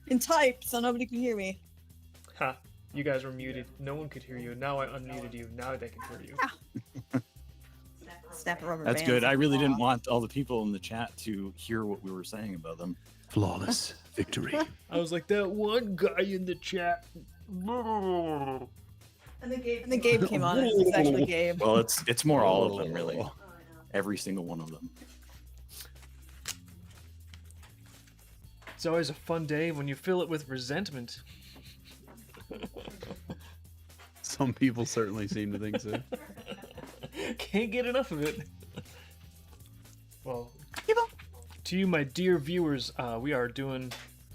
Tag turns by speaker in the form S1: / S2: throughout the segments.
S1: and type so nobody can hear me.
S2: Ha! You guys were muted. No one could hear you. Now I unmuted you. Now they can hear you.
S1: Snap a rubber
S3: That's
S1: band.
S3: good. I really didn't want all the people in the chat to hear what we were saying about them.
S4: Flawless victory.
S2: I was like, that one guy in the chat.
S1: And then Gabe came on. It's actually Gabe.
S3: Well, it's more all of them, really. Every single one of them.
S2: It's always a fun day when you fill it with resentment.
S4: Some people certainly seem to think so.
S2: Can't get enough of it. Well, to you, my dear viewers, we are doing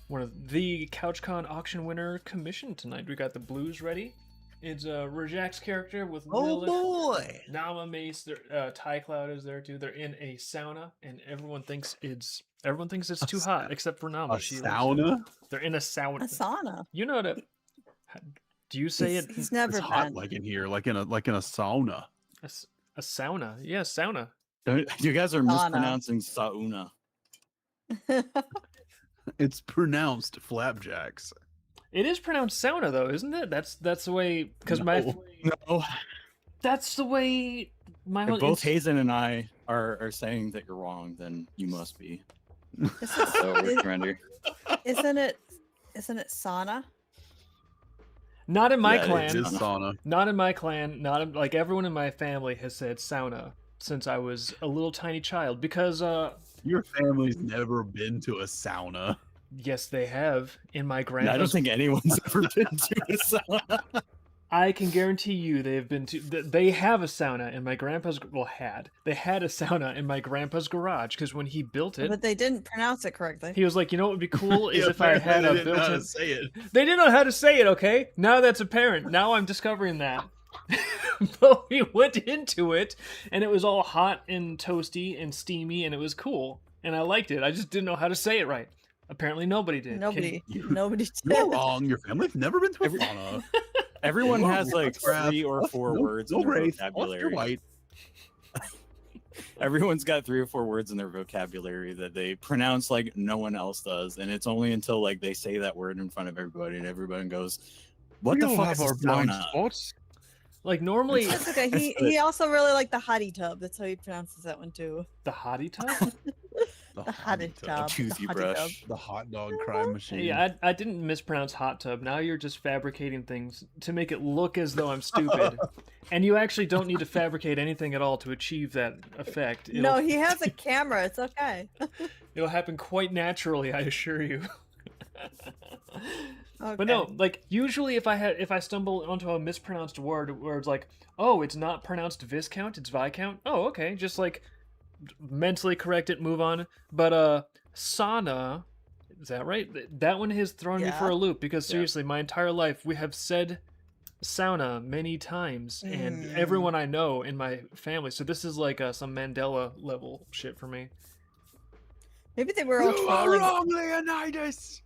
S2: one of the CouchCon auction winner commission tonight. We got the blues ready. It's Rajak's character with Lilith.
S5: Boy!
S2: Nama Mace, Ty Cloud is there too. They're in a sauna, and everyone thinks it's too hot, except for Nama.
S4: A sauna?
S2: They're in a sauna.
S1: A sauna.
S2: You know that? Do you say it?
S1: He's never
S4: It's hot
S1: been.
S4: like in here, like in a sauna.
S2: A sauna? Yeah, sauna.
S3: You guys are
S1: Sauna.
S3: mispronouncing sauna.
S4: It's pronounced flapjacks.
S2: It is pronounced sauna, though, isn't it? That's the way. Because
S3: No.
S2: that's the way my
S3: If
S2: whole.
S3: both Hazen and I are saying that you're wrong, then you must be. So we're surrender.
S1: Isn't it sauna?
S2: Not in my
S3: Yeah, it
S2: clan.
S4: It is sauna.
S2: Not in my clan. Not in, like everyone in my family has said sauna since I was a little tiny child. Because
S4: Your family's never been to a sauna.
S2: yes, they have in my
S3: I
S2: grandpa's.
S3: don't think anyone's ever been to a sauna.
S2: I can guarantee you they have been to. They have a sauna in my grandpa's. Well, they had a sauna in my grandpa's garage because when he built it,
S1: But they didn't pronounce it correctly.
S2: he was like, you know what would be cool is
S4: Yeah,
S2: if I had
S4: apparently
S2: a
S4: they didn't know how
S2: built-in.
S4: to say it.
S2: They didn't know how to say it. Okay, now that's apparent. Now I'm discovering that. But we went into it, and it was all hot and toasty and steamy, and it was cool, and I liked it. I just didn't know how to say it right. Apparently, nobody did.
S1: Nobody
S4: You-
S1: did.
S4: You're wrong. Your family's never been to a
S3: Every-
S4: sauna.
S3: Everyone
S4: Whoa,
S3: has like
S4: crap.
S3: 3 or 4
S4: No-
S3: words
S4: no
S3: in their
S4: Wraith.
S3: vocabulary.
S4: You're white.
S3: Everyone's got 3 or 4 words in their vocabulary that they pronounce like no one else does, and it's only until like they say that word in front of everybody, and everybody goes, "What
S4: We
S3: the
S4: all
S3: fuck
S4: have
S3: is a
S4: our blind
S3: sauna?"
S4: spots.
S2: Like normally,
S1: That's okay. He also really liked the hottie tub. That's how he pronounces that one too.
S2: the hottie tub.
S1: The hottie tub.
S3: Toothy
S1: the hottie
S3: brush.
S4: The hot dog crime machine.
S2: Yeah, I didn't mispronounce hot tub. Now you're just fabricating things to make it look as though I'm stupid. And you actually don't need to fabricate anything at all to achieve that effect.
S1: No, he has a camera. It's okay.
S2: It'll happen quite naturally, I assure you.
S1: Okay.
S2: But no, like usually if I stumble onto a mispronounced word where it's like, oh, it's not pronounced Viscount, it's Viscount. Oh, okay, just like mentally correct it, move on. But sauna, is that right? That one has thrown me for
S1: Yeah.
S2: a loop because seriously, my entire life we have said sauna many times, and everyone I know in my family. So this is like some Mandela level shit for me.
S1: Maybe they were all
S4: You are
S1: trolling,
S4: wrong, Leonidas.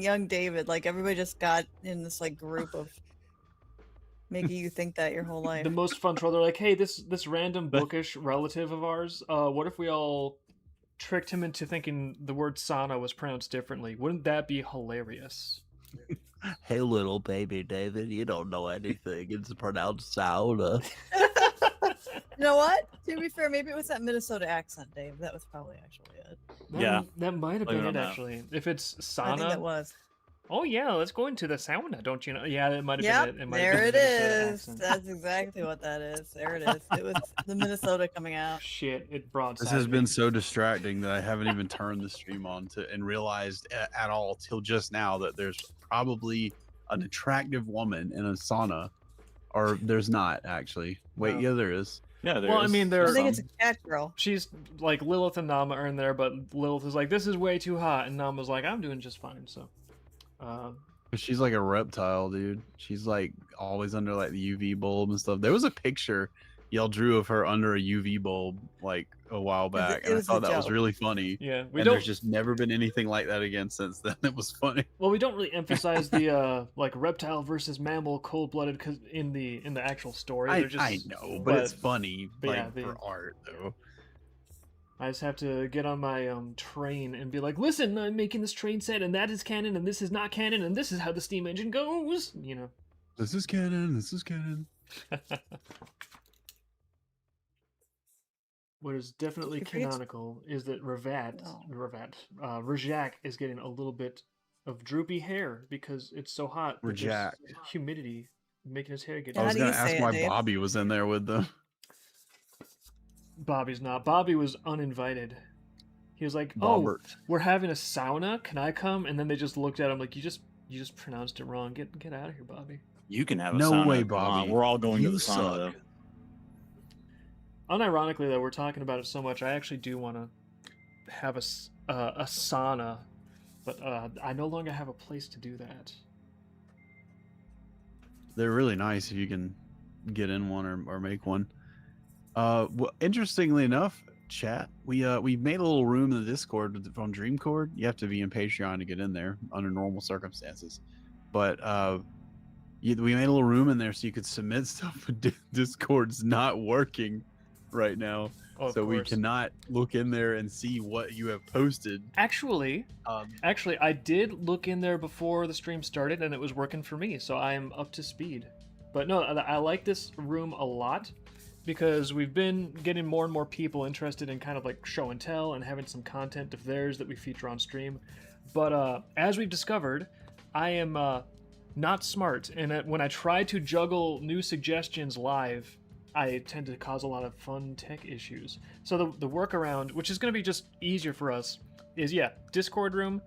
S1: young David. Like everybody just got in this like group of making you think that your whole life.
S2: The most fun troll. They're like, hey, this random bookish relative of ours. What if we all tricked him into thinking the word sauna was pronounced differently? Wouldn't that be hilarious?
S5: Hey, little baby David, you don't know anything. It's pronounced sauna.
S1: You know what? To be fair, maybe it was that Minnesota accent, Dave. That was probably actually it.
S3: Yeah.
S2: That might have
S3: Blame
S2: been
S3: it
S2: it
S3: on that.
S2: actually. If it's
S1: I think that
S2: sauna,
S1: was.
S2: oh yeah, let's go into the sauna. Don't you know? Yeah, it might have
S1: Yep,
S2: been it. It might
S1: there
S2: have
S1: it
S2: been the Minnesota
S1: is.
S2: accent.
S1: That's exactly what that is. There it is. It was the Minnesota coming out.
S2: Shit, it broadsided
S4: This has
S2: me.
S4: been so distracting that I haven't even turned the stream on and realized at all till just now that there's probably an attractive woman in a sauna, or there's not actually. Wait,
S1: No.
S4: yeah, there is.
S3: Yeah, there
S2: Well, I
S3: is.
S2: mean,
S1: I
S2: there-
S1: think it's a cat girl.
S2: She's like Lilith and Nama are in there, but Lilith is like, this is way too hot, and Nama's like, I'm doing just fine. So,
S4: She's like a reptile, dude. She's like always under like the UV bulb and stuff. There was a picture y'all drew of her under a UV bulb like a while back,
S1: it
S4: and I
S1: was a
S4: thought that was
S1: joke.
S4: really funny.
S2: yeah, we
S4: And
S2: don't.
S4: there's just never been anything like that again since then. It was funny.
S2: Well, we don't really emphasize the like reptile versus mammal, cold-blooded, cause in the actual story.
S4: I
S2: They're just,
S4: know, but it's funny
S2: but
S4: like
S2: yeah,
S4: for art though.
S2: I just have to get on my train and be like, listen, I'm making this train set, and that is canon, and this is not canon, and this is how the steam engine goes. You know.
S4: This is canon. This is canon.
S2: What is definitely
S1: You forget-
S2: canonical is that Rajak is getting a little bit of droopy hair because it's so hot. that there's
S4: Rajak.
S2: humidity making his hair get.
S4: I
S1: How
S4: was
S1: do
S4: gonna
S1: you
S4: ask
S1: say it,
S4: why
S1: Dave?
S4: Bobby was in there with them.
S2: Bobby's not. Bobby was uninvited. He was like,
S4: Bobbert.
S2: "Oh, we're having a sauna. Can I come?" And then they just looked at him like, "You just pronounced it wrong. Get out of here, Bobby."
S3: You can have a
S4: No
S3: sauna.
S4: way,
S3: Come on,
S4: Bobby.
S3: we're all going to
S4: You
S3: the sauna
S4: suck.
S3: though.
S2: Unironically, though, we're talking about it so much. I actually do want to have a sauna, but I no longer have a place to do that.
S4: They're really nice if you can get in one or make one. Well, interestingly enough, chat, we made a little room in the Discord from Dreamcord. You have to be in Patreon to get in there under normal circumstances, but we made a little room in there so you could submit stuff. But Discord's not working right now,
S2: Oh, of
S4: so we
S2: course.
S4: cannot look in there and see what you have posted.
S2: Actually,
S4: Um,
S2: I did look in there before the stream started, and it was working for me, so I am up to speed. But no, I like this room a lot because we've been getting more and more people interested in kind of like show and tell and having some content of theirs that we feature on stream. But as we've discovered, I am not smart, and when I try to juggle new suggestions live, I tend to cause a lot of fun tech issues. So the workaround, which is going to be just easier for us, is Discord room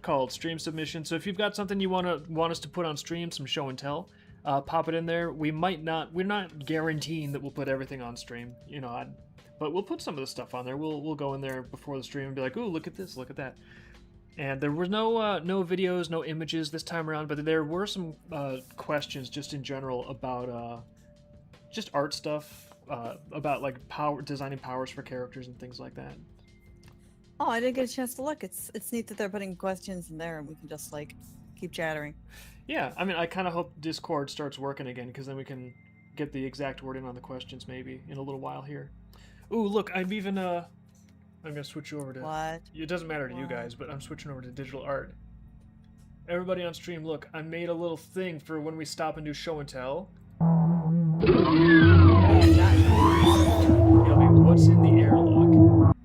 S2: called Stream Submission. So if you've got something you want us to put on stream, some show and tell, pop it in there. We're not guaranteeing that we'll put everything on stream, but we'll put some of the stuff on there. We'll go in there before the stream and be like, "Ooh, look at this, look at that." And there was no videos, no images this time around, but there were some questions just in general about just art stuff, about like designing powers for characters and things like that.
S1: Oh, I didn't get a chance to look. It's neat that they're putting questions in there and we can just like keep chattering.
S2: Yeah, I mean, I kind of hope Discord starts working again because then we can get the exact wording on the questions maybe in a little while here. Ooh, look, I'm gonna switch you over to.
S1: What?
S2: It doesn't matter to you
S1: What?
S2: guys, but I'm switching over to digital art. Everybody on stream, look, I made a little thing for when we stop and do show and tell. It'll be what's in the airlock.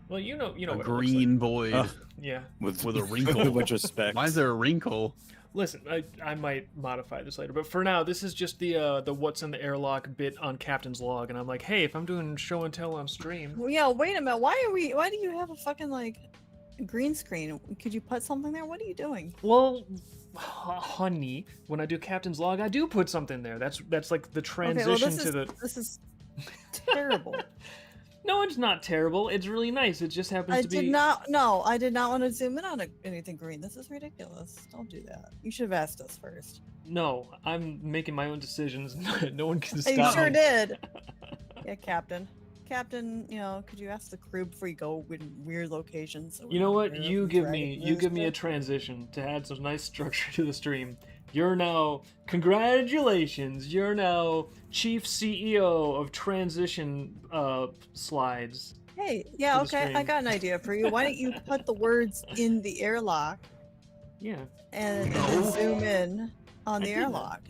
S2: Well, you know
S4: a
S2: what it looks
S4: green void
S3: Ugh.
S2: like. Yeah.
S3: With
S4: with a wrinkle.
S3: a bunch of specs.
S4: Why is there a wrinkle?
S2: Listen, I might modify this later, but for now, this is just the what's in the airlock bit on Captain's log, and I'm like, hey, if I'm doing show and tell on stream,
S1: Well, yeah, wait a minute. Why do you have a fucking like green screen? Could you put something there? What are you doing?
S2: well, honey, when I do Captain's log, I do put something there. That's like the transition
S1: Okay, well,
S2: to the.
S1: this is terrible.
S2: No, it's not terrible. It's really nice. It just happens
S1: I
S2: to be.
S1: did not want to zoom in on anything green. This is ridiculous. Don't do that. You should have asked us first.
S2: No, I'm making my own decisions. No one can
S1: Hey,
S2: stop
S1: you sure
S2: me.
S1: did. Yeah, Captain. Captain, could you ask the crew before you go in weird locations? so we
S2: You know
S1: don't
S2: what?
S1: interrupt
S2: You
S1: and
S2: give
S1: drag
S2: me
S1: it into
S2: a
S1: shit?
S2: transition to add some nice structure to the stream. You're now congratulations. You're now chief CEO of transition slides.
S1: Hey, yeah,
S2: to the
S1: okay. I
S2: stream.
S1: got an idea for you. Why don't you put the words in the airlock
S2: Yeah,
S1: and then zoom in on
S2: I
S1: the
S2: did that.
S1: airlock?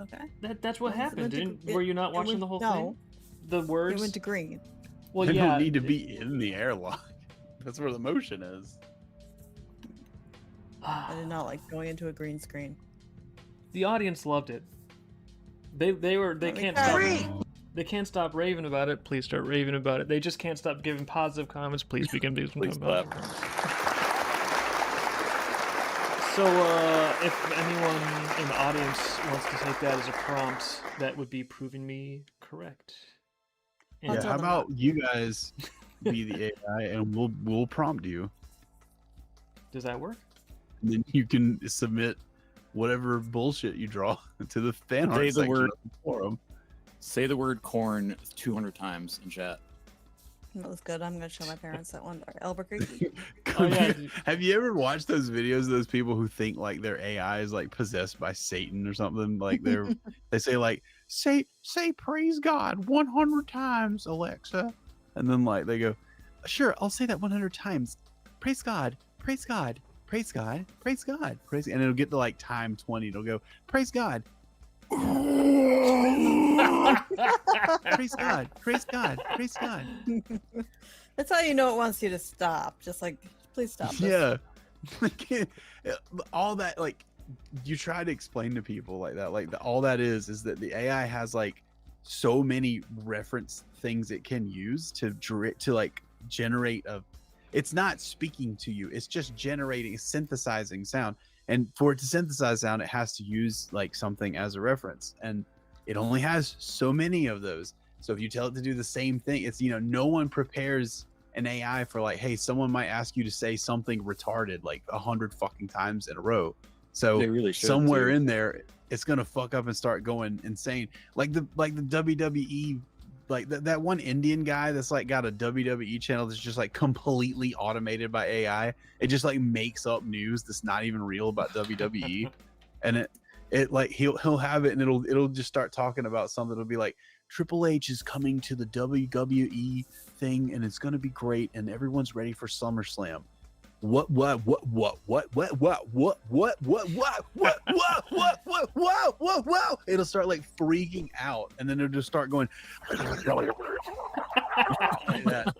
S1: Okay.
S2: that's what
S1: Well, it
S2: happened.
S1: went to-
S2: Didn't were you not
S1: it
S2: watching
S1: went-
S2: the whole
S1: no.
S2: thing? The
S1: It
S2: words.
S1: went to green.
S2: Well,
S4: They
S2: yeah.
S4: don't need to be in the airlock. That's where the motion is.
S1: I did not like going into a green screen.
S2: The audience loved it. They
S1: me
S2: can't
S1: try.
S2: stop. They can't stop raving about it. Please start raving about it. They just can't stop giving positive comments. Please begin giving
S3: Please
S2: positive
S3: clap.
S2: comments. So, if anyone in the audience wants to take that as a prompt, that would be proving me correct. And
S1: I'll
S4: Yeah,
S1: tell
S4: how
S1: them
S4: about you guys be the AI and we'll prompt you,
S2: does that work?
S4: and then you can submit whatever bullshit you draw to the fan art
S3: Say the
S4: section
S3: word.
S4: of the forum.
S3: Say the word corn 200 times in chat.
S1: That was good. I'm gonna show my parents that one. Albuquerque.
S2: Oh, yeah.
S4: Have you ever watched those videos of those people who think like their AI is like possessed by Satan or something? Like they say like say praise God 100 times, Alexa, and then like they go, sure, I'll say that 100 times. Praise God, praise God, praise God, praise God, praise. And it'll get to like time 20. It'll go, praise God. Praise God, praise God, praise God.
S1: That's how you know it wants you to stop. Just like, please stop this.
S4: Yeah. Like, all that, like, you try to explain to people like that, like all that is that the AI has like so many reference things it can use to like generate a, it's not speaking to you, it's just generating, synthesizing sound. And for it to synthesize sound, it has to use like something as a reference, and it only has so many of those. So if you tell it to do the same thing, it's, you know, no one prepares an AI for like, hey, someone might ask you to say something retarded like 100 fucking times in a row. So
S3: They really should,
S4: somewhere
S3: too.
S4: in there, it's gonna fuck up and start going insane. Like the WWE, like that one Indian guy that's like got a WWE channel that's just like completely automated by AI. It just like makes up news that's not even real about WWE, and it like he'll have it and it'll just start talking about something. It'll be like, Triple H is coming to the WWE thing and it's gonna be great and everyone's ready for SummerSlam. What it'll start like freaking out, and then it'll just start going like that.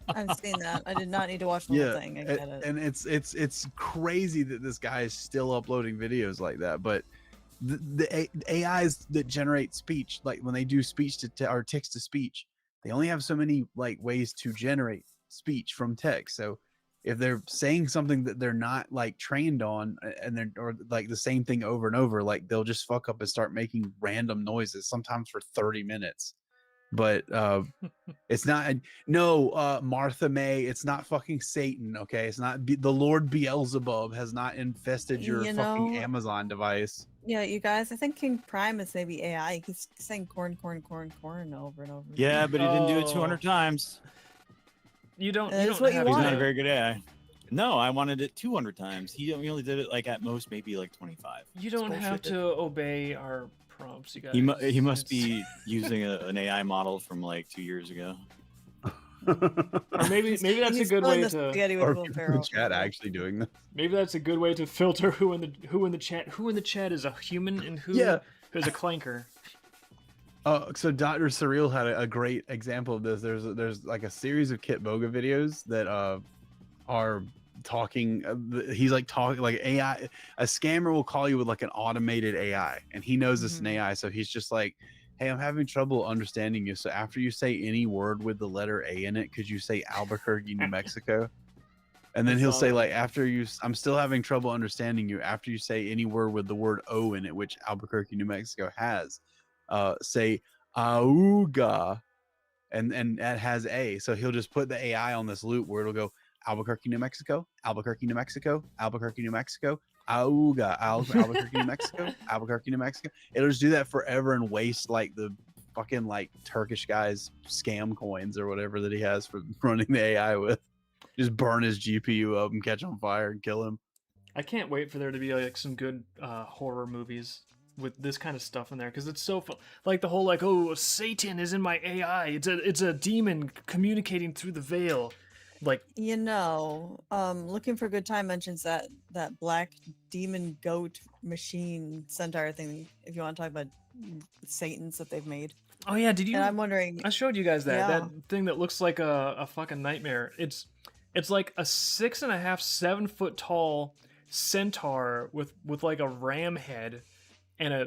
S1: I've seen that. I did not need to watch the whole thing. I get it.
S4: And it's crazy that this guy is still uploading videos like that. But the AIs that generate speech, like when they do speech to or text to speech, they only have so many like ways to generate speech from text. So if they're saying something that they're not like trained on, and they're, or like the same thing over and over, like they'll just fuck up and start making random noises, sometimes for 30 minutes. But it's not, no, Martha May, it's not fucking Satan, okay? It's not the Lord Beelzebub has not infested your fucking Amazon device.
S1: Yeah, you guys, I think King Prime is maybe AI. He's saying corn, corn, corn, corn over and over.
S3: Yeah, but he didn't do it 200 times.
S2: You don't.
S1: That's
S2: You don't
S1: what you
S2: have
S3: He's
S1: want.
S3: not a
S2: to.
S3: very good AI. No, I wanted it 200 times. He only did it like at most maybe like 25.
S2: You don't have to obey our prompts, you guys.
S3: He must
S2: It's-
S3: be using an AI model from like 2 years ago.
S2: Or maybe that's a
S1: He's
S2: good
S1: filling
S2: way
S1: the
S2: to.
S1: spaghetti with
S4: Are
S1: Will
S4: people in
S1: Ferrell.
S4: the chat actually doing this?
S2: Maybe that's a good way to filter who in the chat is a human and who is a clanker.
S4: So Dr. Surreal had a great example of this. There's like a series of Kit Boga videos that are talking. He's like talking like AI. A scammer will call you with like an automated AI, and he knows it's an AI. So he's just like, hey, I'm having trouble understanding you. So after you say any word with the letter A in it, could you say Albuquerque, New Mexico? And then he'll say like, I'm still having trouble understanding you. After you say any word with the word O in it, which Albuquerque, New Mexico has, say Auga, and that has A. So he'll just put the AI on this loop where it'll go Albuquerque, New Mexico, Albuquerque, New Mexico, Albuquerque, New Mexico, Auga, Albuquerque, New Mexico, Albuquerque, New Mexico. It'll just do that forever and waste like the fucking like Turkish guy's scam coins or whatever that he has for running the AI with. Just burn his GPU up and catch on fire and kill him.
S2: I can't wait for there to be like some good horror movies with this kind of stuff in there, because it's so fun. Like the whole like, oh, Satan is in my AI. It's a demon communicating through the veil. Like,
S1: You know, Looking for Good Time mentions that black demon goat machine centaur thing. If you want to talk about Satans that they've made,
S2: oh yeah, did you?
S1: and I'm wondering,
S2: I showed you guys that
S1: Yeah.
S2: that thing that looks like a fucking nightmare. It's like a 6.5, 7 foot tall centaur with like a ram head. And I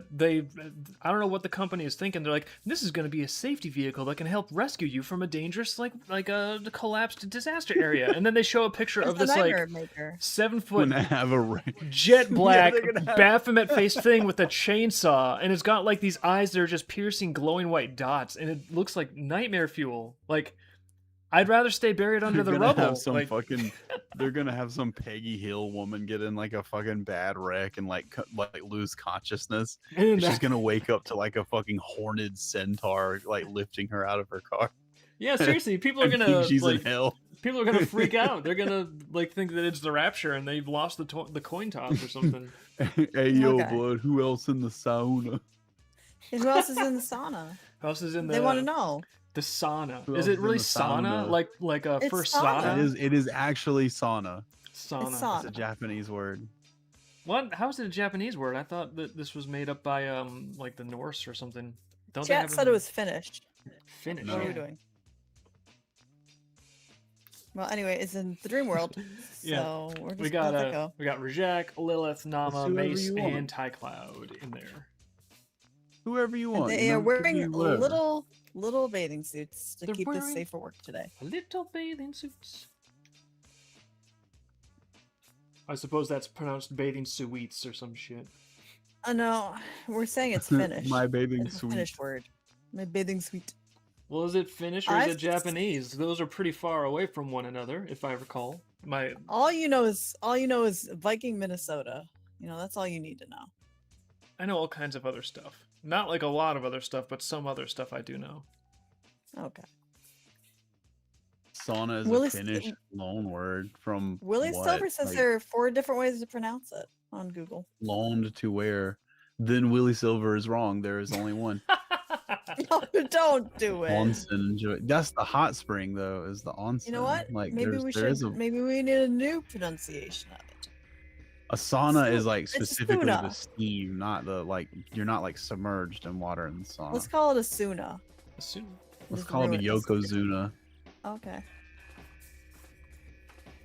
S2: don't know what the company is thinking. They're like, this is going to be a safety vehicle that can help rescue you from a dangerous, like a collapsed disaster area. And then they show a picture of
S1: it's a
S2: this like
S1: nightmare maker.
S2: 7 foot
S4: Gonna have a
S2: jet black
S4: they're gonna have-
S2: Baphomet faced thing with a chainsaw, and it's got like these eyes that are just piercing, glowing white dots, and it looks like nightmare fuel. Like, I'd rather stay buried under the
S4: They're gonna
S2: rubble.
S4: have some
S2: Like,
S4: fucking, they're gonna have some Peggy Hill woman get in like a fucking bad wreck and like lose consciousness.
S2: and
S4: She's gonna wake up to like a fucking horned centaur like lifting her out of her car.
S2: yeah, seriously, people are
S4: I
S2: gonna
S4: think she's
S2: like,
S4: in hell.
S2: people are gonna freak out. They're gonna like think that it's the rapture and they've lost the coin toss or something.
S4: Hey yo,
S1: Okay.
S4: bud, who else in the sauna?
S1: And who else is in the sauna?
S2: Who else is in the?
S1: They want to know.
S2: The sauna.
S4: Who
S2: Is
S4: else
S2: it
S4: is in
S2: really
S4: the
S2: sauna?
S4: sauna?
S2: Like a
S1: It's
S2: first
S1: sauna.
S2: sauna?
S4: It is actually sauna.
S2: Sauna.
S1: It's
S4: It's a
S1: sauna.
S4: Japanese word.
S2: What? How is it a Japanese word? I thought that this was made up by like the Norse or something. Don't they
S1: Chat
S2: have
S1: said it was finished.
S2: Finnish?
S1: What are we
S2: Yeah.
S1: doing? Well, anyway, it's in the dream world,
S2: Yeah.
S1: so we're just
S2: We
S1: gonna
S2: got
S1: let that go.
S2: we got Rajak, Lilith, Nama,
S4: whoever
S2: Mace,
S4: you want.
S2: and Tycloud in there.
S4: Whoever you
S1: And
S4: want.
S1: they
S4: you
S1: are
S4: know, could be
S1: wearing
S4: whatever.
S1: little bathing suits to
S2: They're
S1: keep us
S2: wearing-
S1: safe for work today.
S2: Little bathing suits. I suppose that's pronounced bathing suites or some shit.
S1: Oh no, we're saying it's Finnish.
S4: My bathing
S1: It's a
S4: suite.
S1: Finnish word. My bathing suite.
S2: Well, is it Finnish or is
S1: I
S2: it Japanese? Those are pretty far away from one another, if I recall.
S1: All you know is Viking, Minnesota. You know, that's all you need to know.
S2: I know all kinds of other stuff. Not like a lot of other stuff, but some other stuff I do know.
S1: Okay.
S4: Sauna is
S1: Willis-
S4: a Finnish loan word from
S1: Willie
S4: what?
S1: Silver says
S4: Like,
S1: there are 4 different ways to pronounce it on Google.
S4: loaned to where? Then Willie Silver is wrong. There is only one.
S1: No, don't do it.
S4: Onsen. That's the hot spring though. Is the onsen?
S1: You know what?
S4: Like
S1: Maybe
S4: there's,
S1: we
S4: there is
S1: should. Maybe we need a new pronunciation of it.
S4: a sauna is
S1: Sa-
S4: like
S1: it's a
S4: specifically the
S1: sauna.
S4: steam, not the like you're not like submerged in water in the sauna.
S1: Let's call it a sauna.
S2: Assume.
S4: Let's
S1: Just
S4: call it a
S1: ruin this.
S4: Yokozuna.
S1: Okay.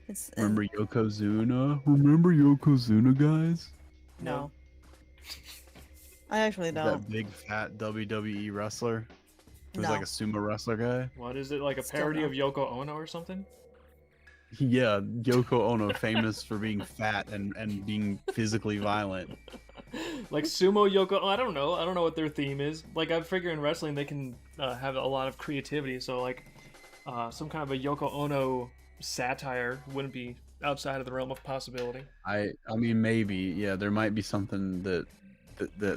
S1: It's
S4: Remember Yokozuna? Remember Yokozuna, guys?
S1: no. I actually don't.
S4: That big fat WWE wrestler who was
S1: No.
S4: like a sumo wrestler guy.
S2: What is it, like a
S1: Still
S2: parody
S1: no.
S2: of Yoko Ono or something?
S4: Yeah, Yoko Ono, famous for being fat and being physically violent.
S2: Like sumo Yoko. I don't know. I don't know what their theme is. Like I figure in wrestling they can have a lot of creativity. So like some kind of a Yoko Ono satire wouldn't be outside of the realm of possibility.
S4: I mean maybe, yeah, there might be something that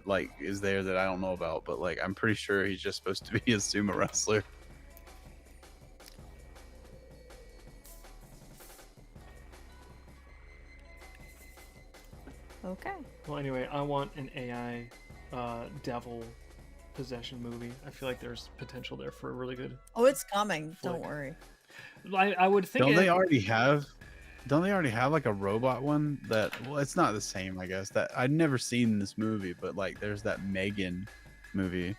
S4: like is there that I don't know about, but like I'm pretty sure he's just supposed to be a sumo wrestler.
S1: Okay.
S2: Well, anyway, I want an AI devil possession movie. I feel like there's potential there for a really good.
S1: Oh, it's coming. Don't
S2: Flick.
S1: worry.
S2: I would think.
S4: Don't they already have like a robot one that, well, it's not the same, I guess. That I'd never seen this movie, but like there's that Megan movie.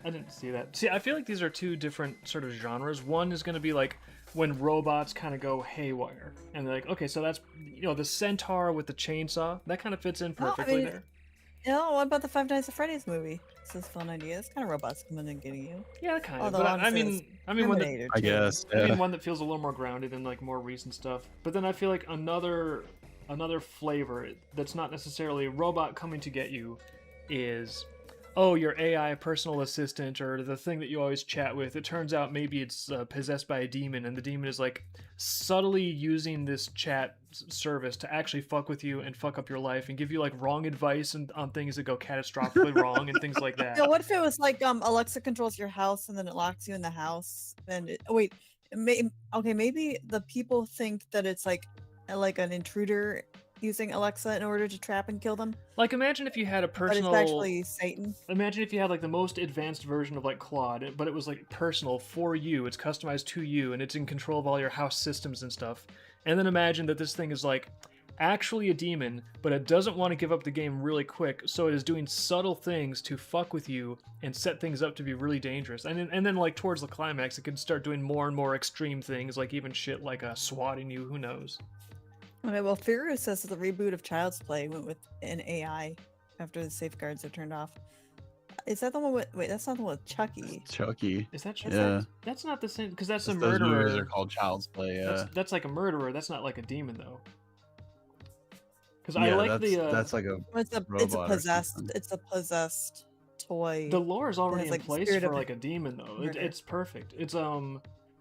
S2: I didn't see that. See, I feel like these are two different sort of genres. One is going to be like when robots kind of go haywire, and they're like, okay, so that's the centaur with the chainsaw. That kind of fits in
S1: Well, I
S2: perfectly
S1: mean,
S2: there.
S1: Yeah, what about the Five Nights at Freddy's movie? This is a fun idea. It's kind of robots coming and getting you.
S2: Yeah, kind of.
S1: Although
S2: But I
S1: honestly,
S2: mean, one that,
S1: Terminator
S4: I
S1: too.
S4: guess.
S2: I
S4: Yeah.
S2: mean, one that feels a little more grounded and like more recent stuff. But then I feel like another flavor that's not necessarily a robot coming to get you is, oh, your AI personal assistant or the thing that you always chat with. It turns out maybe it's possessed by a demon, and the demon is like subtly using this chat service to actually fuck with you and fuck up your life and give you like wrong advice and on things that go catastrophically wrong and things like that.
S1: Yeah, what if it was like Alexa controls your house and then it locks you in the house? And wait, maybe the people think that it's like an intruder using Alexa in order to trap and kill them,
S2: Like imagine if you had a
S1: but
S2: personal.
S1: it's actually Satan.
S2: Imagine if you had like the most advanced version of like Claude, but it was like personal for you. It's customized to you, and it's in control of all your house systems and stuff. And then imagine that this thing is like actually a demon, but it doesn't want to give up the game really quick, so it is doing subtle things to fuck with you and set things up to be really dangerous. And then like towards the climax, it can start doing more and more extreme things, like even shit like swatting you. Who knows?
S1: Okay, well, Firu says that the reboot of Child's Play went with an AI after the safeguards are turned off. Is that the one with? Wait, that's not the one with Chucky.
S4: Chucky.
S2: Is that
S4: Yeah.
S2: That's not the same because that's a
S4: Those movies
S2: murderer.
S4: are called Child's Play. Yeah.
S2: That's like a murderer. That's not like a demon though. Because
S4: Yeah,
S2: I like
S4: that's,
S2: the
S4: that's like a
S1: Well, it's a
S4: robot or
S1: possessed.
S4: something.
S1: It's a possessed toy.
S2: the lore is already
S1: has,
S2: in
S1: like, the
S2: place
S1: spirit
S2: for
S1: of
S2: like a demon though.
S1: murder.
S2: It's perfect. It's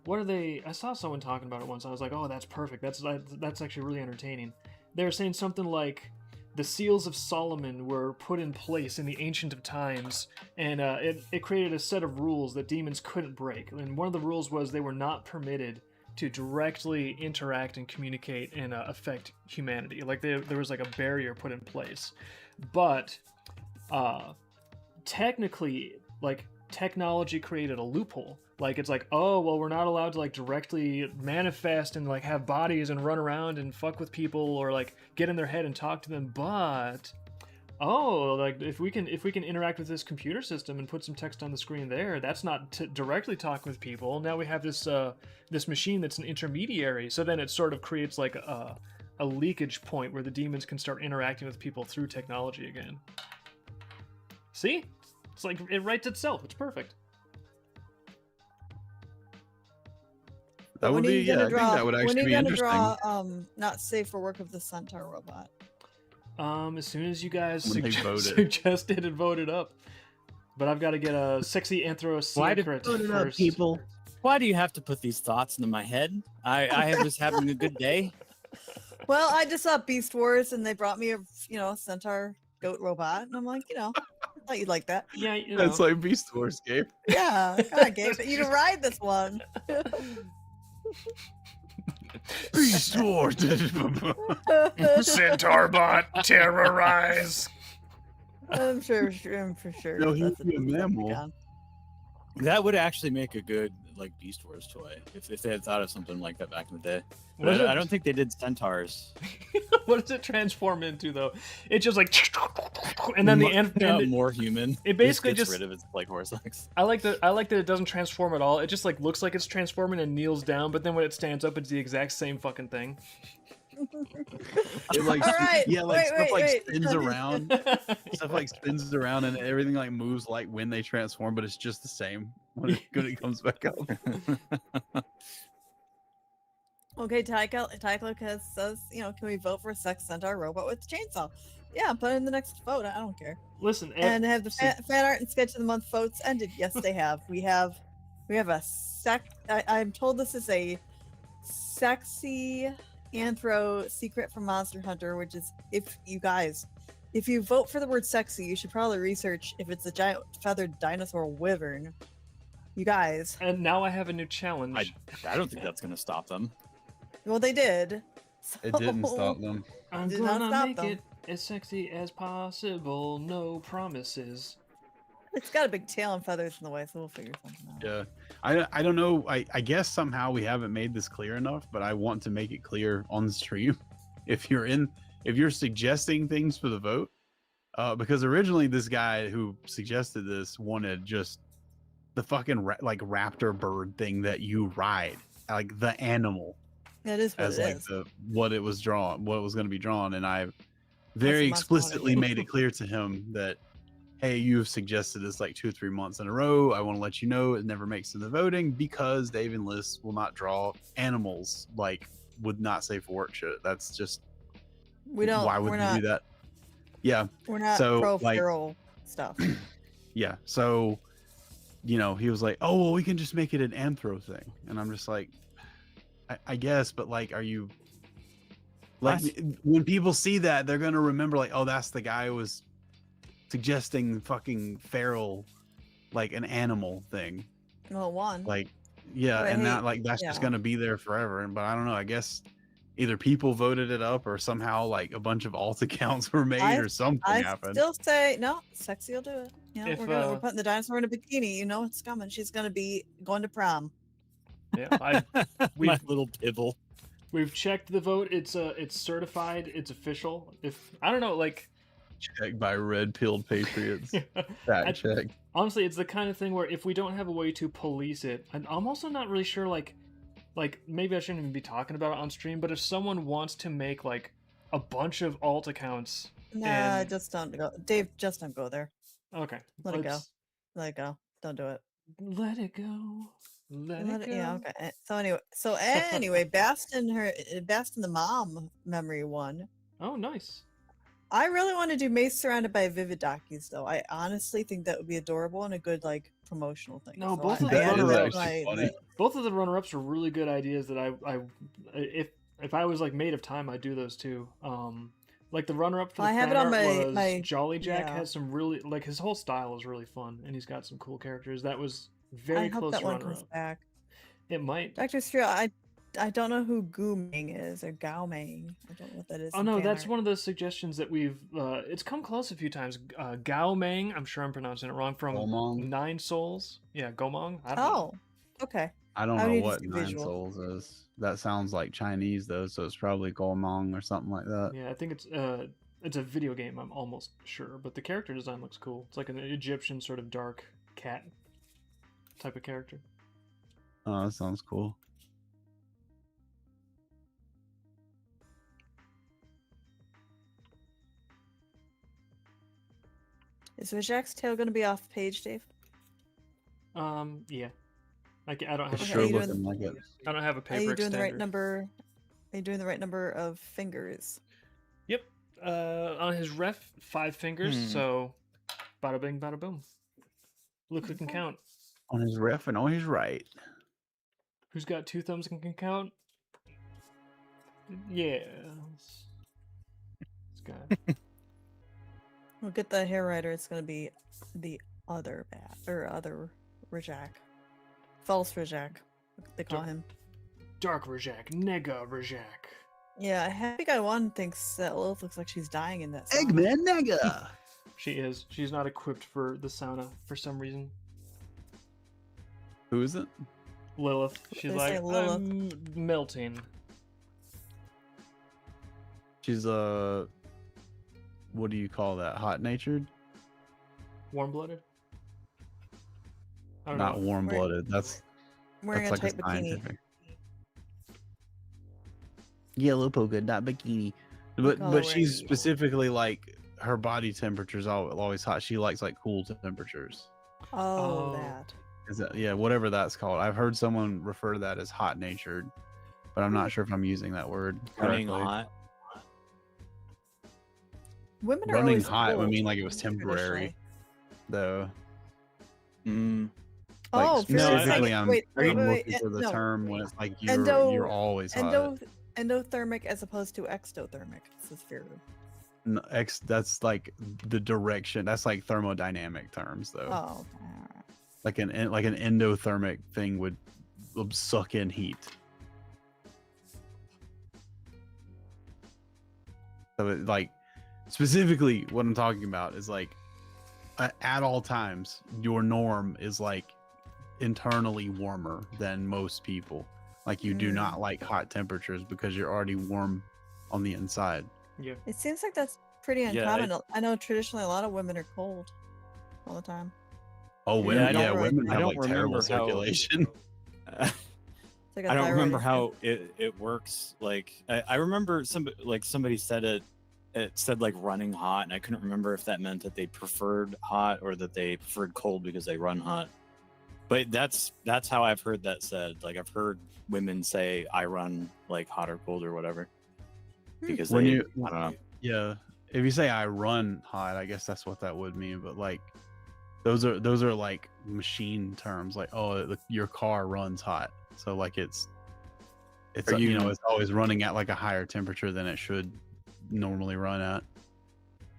S2: what are they? I saw someone talking about it once. I was like, oh, that's perfect. That's actually really entertaining. They were saying something like the seals of Solomon were put in place in the ancient of times, and it created a set of rules that demons couldn't break. And one of the rules was they were not permitted to directly interact and communicate and affect humanity. Like there was like a barrier put in place, but technically, like technology created a loophole Like it's like, oh well, we're not allowed to like directly manifest and like have bodies and run around and fuck with people or like get in their head and talk to them, but oh, like if we can interact with this computer system and put some text on the screen there, that's not directly talking with people. Now we have this this machine that's an intermediary. So then it sort of creates like a leakage point where the demons can start interacting with people through technology again. See? It's like it writes itself. It's perfect.
S4: That would be, yeah, I think that would actually be interesting.
S1: When are you gonna draw not safe for work of the centaur robot?
S2: As soon as you guys
S4: When they
S2: suggested and voted up. But I've got to get a sexy anthro secret first.
S3: People? Why do you have to put these thoughts into my head? I was having a good day.
S1: Well, I just saw Beast Wars and they brought me a centaur goat robot, and I'm like, I thought you'd like that.
S2: Yeah,
S4: That's like Beast Wars, Gabe.
S1: Yeah, God, Gabe, you can ride this one.
S4: Beast Wars.
S2: Centaur bot, terrorize.
S1: I'm for sure.
S4: No, he'd
S1: that's
S4: be a mammal.
S1: Decepticon.
S3: That would actually make a good like Beast Wars toy if they had thought of something like that back in the day.
S2: What
S3: But
S2: is it?
S3: I don't think they did centaurs.
S2: What does it transform into though? It's just like, and then
S3: more human.
S2: It basically
S3: gets
S2: just
S3: rid of its like horse legs.
S2: I like that it doesn't transform at all. It just like looks like it's transforming and kneels down, but then when it stands up, it's the exact same fucking thing.
S4: It like
S1: All right,
S4: spins around. Stuff like spins around and everything like moves like when they transform, but it's just the same when it comes back up.
S1: Okay, Tycho says, can we vote for a sex centaur robot with chainsaw? Yeah, put it in the next vote. I don't care.
S2: Listen,
S1: And have the fan art and sketch of the month votes ended? Yes, they have. We have a I'm told this is a sexy anthro secret from Monster Hunter, which is if you vote for the word sexy, you should probably research if it's a giant feathered dinosaur wyvern. You guys.
S2: And now I have a new challenge.
S3: I don't think that's gonna stop them.
S1: Well, they did.
S4: It didn't stop them.
S2: I'm
S1: Did not
S2: gonna
S1: stop
S2: make
S1: them.
S2: it as sexy as possible. No promises.
S1: It's got a big tail and feathers in the way, so we'll figure something out.
S4: Yeah. I don't know. I guess somehow we haven't made this clear enough, but I want to make it clear on the stream. If you're suggesting things for the vote, because originally this guy who suggested this wanted just the fucking raptor bird thing that you ride, like the animal,
S1: That is what
S4: as
S1: it
S4: like
S1: is.
S4: what it was going to be drawn, and I very
S1: That's
S4: explicitly made it clear to him that, hey, you've suggested this like 2 or 3 months in a row. I want to let you know it never makes it in the voting because Dave and Liz will not draw animals like would not say for work shit. That's just
S1: We don't.
S4: why would
S1: we're
S4: you
S1: not,
S4: do that? Yeah,
S1: We're not
S4: So,
S1: pro
S4: like-
S1: feral stuff.
S4: yeah. So, he was like, oh well, we can just make it an anthro thing, and I'm just like, I guess, but like, are you like when people see that they're gonna remember like, oh, that's the guy who was suggesting fucking feral, like an animal thing,
S1: Well, one.
S4: like yeah,
S1: But
S4: and
S1: hey,
S4: not like that's just
S1: yeah.
S4: gonna be there forever. But I don't know. I guess either people voted it up or somehow like a bunch of alt accounts were made or something
S1: I
S4: happened.
S1: still say no. Sexy will do it.
S2: If,
S1: We're putting the dinosaur in a bikini. You know it's coming. She's gonna be going to prom.
S2: Yeah,
S3: My little pibble.
S2: we've checked the vote. It's certified. It's official. If I don't know, like
S4: Checked by red pilled patriots. Fact check.
S2: honestly, it's the kind of thing where if we don't have a way to police it, and I'm also not really sure, like maybe I shouldn't even be talking about it on stream, but if someone wants to make like a bunch of alt accounts,
S1: Nah,
S2: And-
S1: just don't go. Dave, just don't go there.
S2: okay,
S1: Let it go.
S2: let's-
S1: Let it go. Don't do it.
S2: Let it go. Let
S1: Let
S2: it
S1: it-
S2: go.
S1: yeah. Okay. So anyway, Bastion the mom memory one.
S2: Oh, nice.
S1: I really want to do Mace surrounded by vivid dockies though. I honestly think that would be adorable and a good like promotional thing.
S2: No,
S1: So
S2: both
S1: I-
S2: of the
S1: I added
S2: runner-ups-
S1: that
S4: Actually
S1: my-
S4: funny.
S2: Both of the runner-ups are really good ideas that I if I was like made of time, I'd do those too. Like the runner-up for the
S1: I have
S2: fan
S1: it on
S2: art was
S1: my
S2: Jolly Jack
S1: yeah.
S2: has some really like his whole style is really fun and he's got some cool characters. That was very
S1: I hope
S2: close
S1: that one
S2: runner-up.
S1: comes back.
S2: It might.
S1: Dr. Steel, I don't know who Gooming is or Gaoming. I don't know what that is.
S2: Oh
S1: in
S2: no,
S1: fan
S2: that's
S1: art.
S2: one of those suggestions that we've it's come close a few times. Gao Meng, I'm sure I'm pronouncing it wrong, from
S4: Gomong?
S2: 9 Souls. Yeah, Gomong. I don't know.
S1: Oh, Okay.
S4: I don't
S1: I
S4: know
S1: need to
S4: what
S1: see
S4: Nine
S1: visual.
S4: Souls is. That sounds like Chinese though, so it's probably Golmong or something like that.
S2: Yeah, I think it's a video game. I'm almost sure, but the character design looks cool. It's like an Egyptian sort of dark cat type of character.
S4: Oh, that sounds cool.
S1: Is Vijak's tail going to be off page, Dave?
S2: Yeah. I don't have
S4: It's
S2: a
S1: Okay,
S4: sure
S1: you doing-
S4: looking like it.
S2: I don't have a
S1: Are
S2: paper
S1: you doing the right
S2: extender.
S1: number? Are you doing the right number of fingers?
S2: Yep. On his ref, 5 fingers.
S3: Hmm.
S2: So, bada bing, bada boom. Look who can count.
S4: On his ref and on his right.
S2: Who's got 2 thumbs and can count? Yeah. This guy.
S1: We'll get the hair writer. It's going to be the other bat or other Rajak. False Rajak. They call him.
S2: Dark Rajak, Nega Rajak.
S1: Yeah, Happy Guy 1 thinks that Lilith looks like she's dying in that song.
S4: Eggman Nega.
S2: She is. She's not equipped for the sauna for some reason.
S4: Who is it?
S2: Lilith. She's
S1: They
S2: like,
S1: say Lilith.
S2: I'm melting.
S4: She's what do you call that? Hot natured?
S2: Warm-blooded? I don't
S4: Not
S2: know.
S4: warm blooded. That's
S1: Wearing
S4: like
S1: a tight bikini.
S4: scientific. Yellow polka dot bikini. But
S1: color
S4: she's
S1: red.
S4: specifically like her body temperature's always hot. She likes like cool temperatures.
S1: Oh,
S2: Oh.
S1: that.
S4: Is that yeah, whatever that's called. I've heard someone refer to that as hot natured, but I'm not sure if I'm using that word
S3: Running
S4: correctly.
S3: hot.
S1: Women are
S4: Running
S1: always
S4: hot would
S1: cold,
S4: mean like it was temporary,
S1: traditionally.
S4: though.
S3: Mm.
S4: Like
S1: Oh, for
S3: no,
S1: a
S3: I-
S4: specifically,
S1: second.
S4: I'm
S1: Wait,
S4: I'm
S1: wait,
S4: looking
S1: wait,
S4: for the
S1: no.
S4: term when it's like
S1: Endo-
S4: you're always hot.
S1: Endothermic as opposed to exothermic. This is very.
S4: That's like the direction. That's like thermodynamic terms, though.
S1: Oh.
S4: Like an endothermic thing would suck in heat. So it, like specifically, what I'm talking about is like at all times, your norm is like internally warmer than most people. Like you do
S1: Mm.
S4: not like hot temperatures because you're already warm on the inside.
S2: Yeah.
S1: It seems like that's pretty
S3: Yeah,
S1: uncommon. I know traditionally a lot of women are cold all the time.
S4: Oh,
S1: Yeah,
S4: women,
S1: I don't
S4: yeah,
S1: really-
S4: women
S3: I
S4: have
S3: don't
S4: like terrible
S3: remember how-
S4: circulation.
S1: It's like a
S3: I don't
S1: thyroid
S3: remember
S1: issue.
S3: how it works. Like I remember somebody said it said like running hot, and I couldn't remember if that meant that they preferred hot or that they preferred cold because they run hot. But that's how I've heard that said. Like I've heard women say I run like hot or cold or whatever. Because
S4: When
S3: they,
S4: you-
S3: I don't know.
S4: Yeah, if you say I run hot, I guess that's what that would mean. But like, those are like machine terms. Like, oh, your car runs hot, so like it's
S3: Are
S4: you
S3: you-
S4: know it's always running at like a higher temperature than it should normally run at.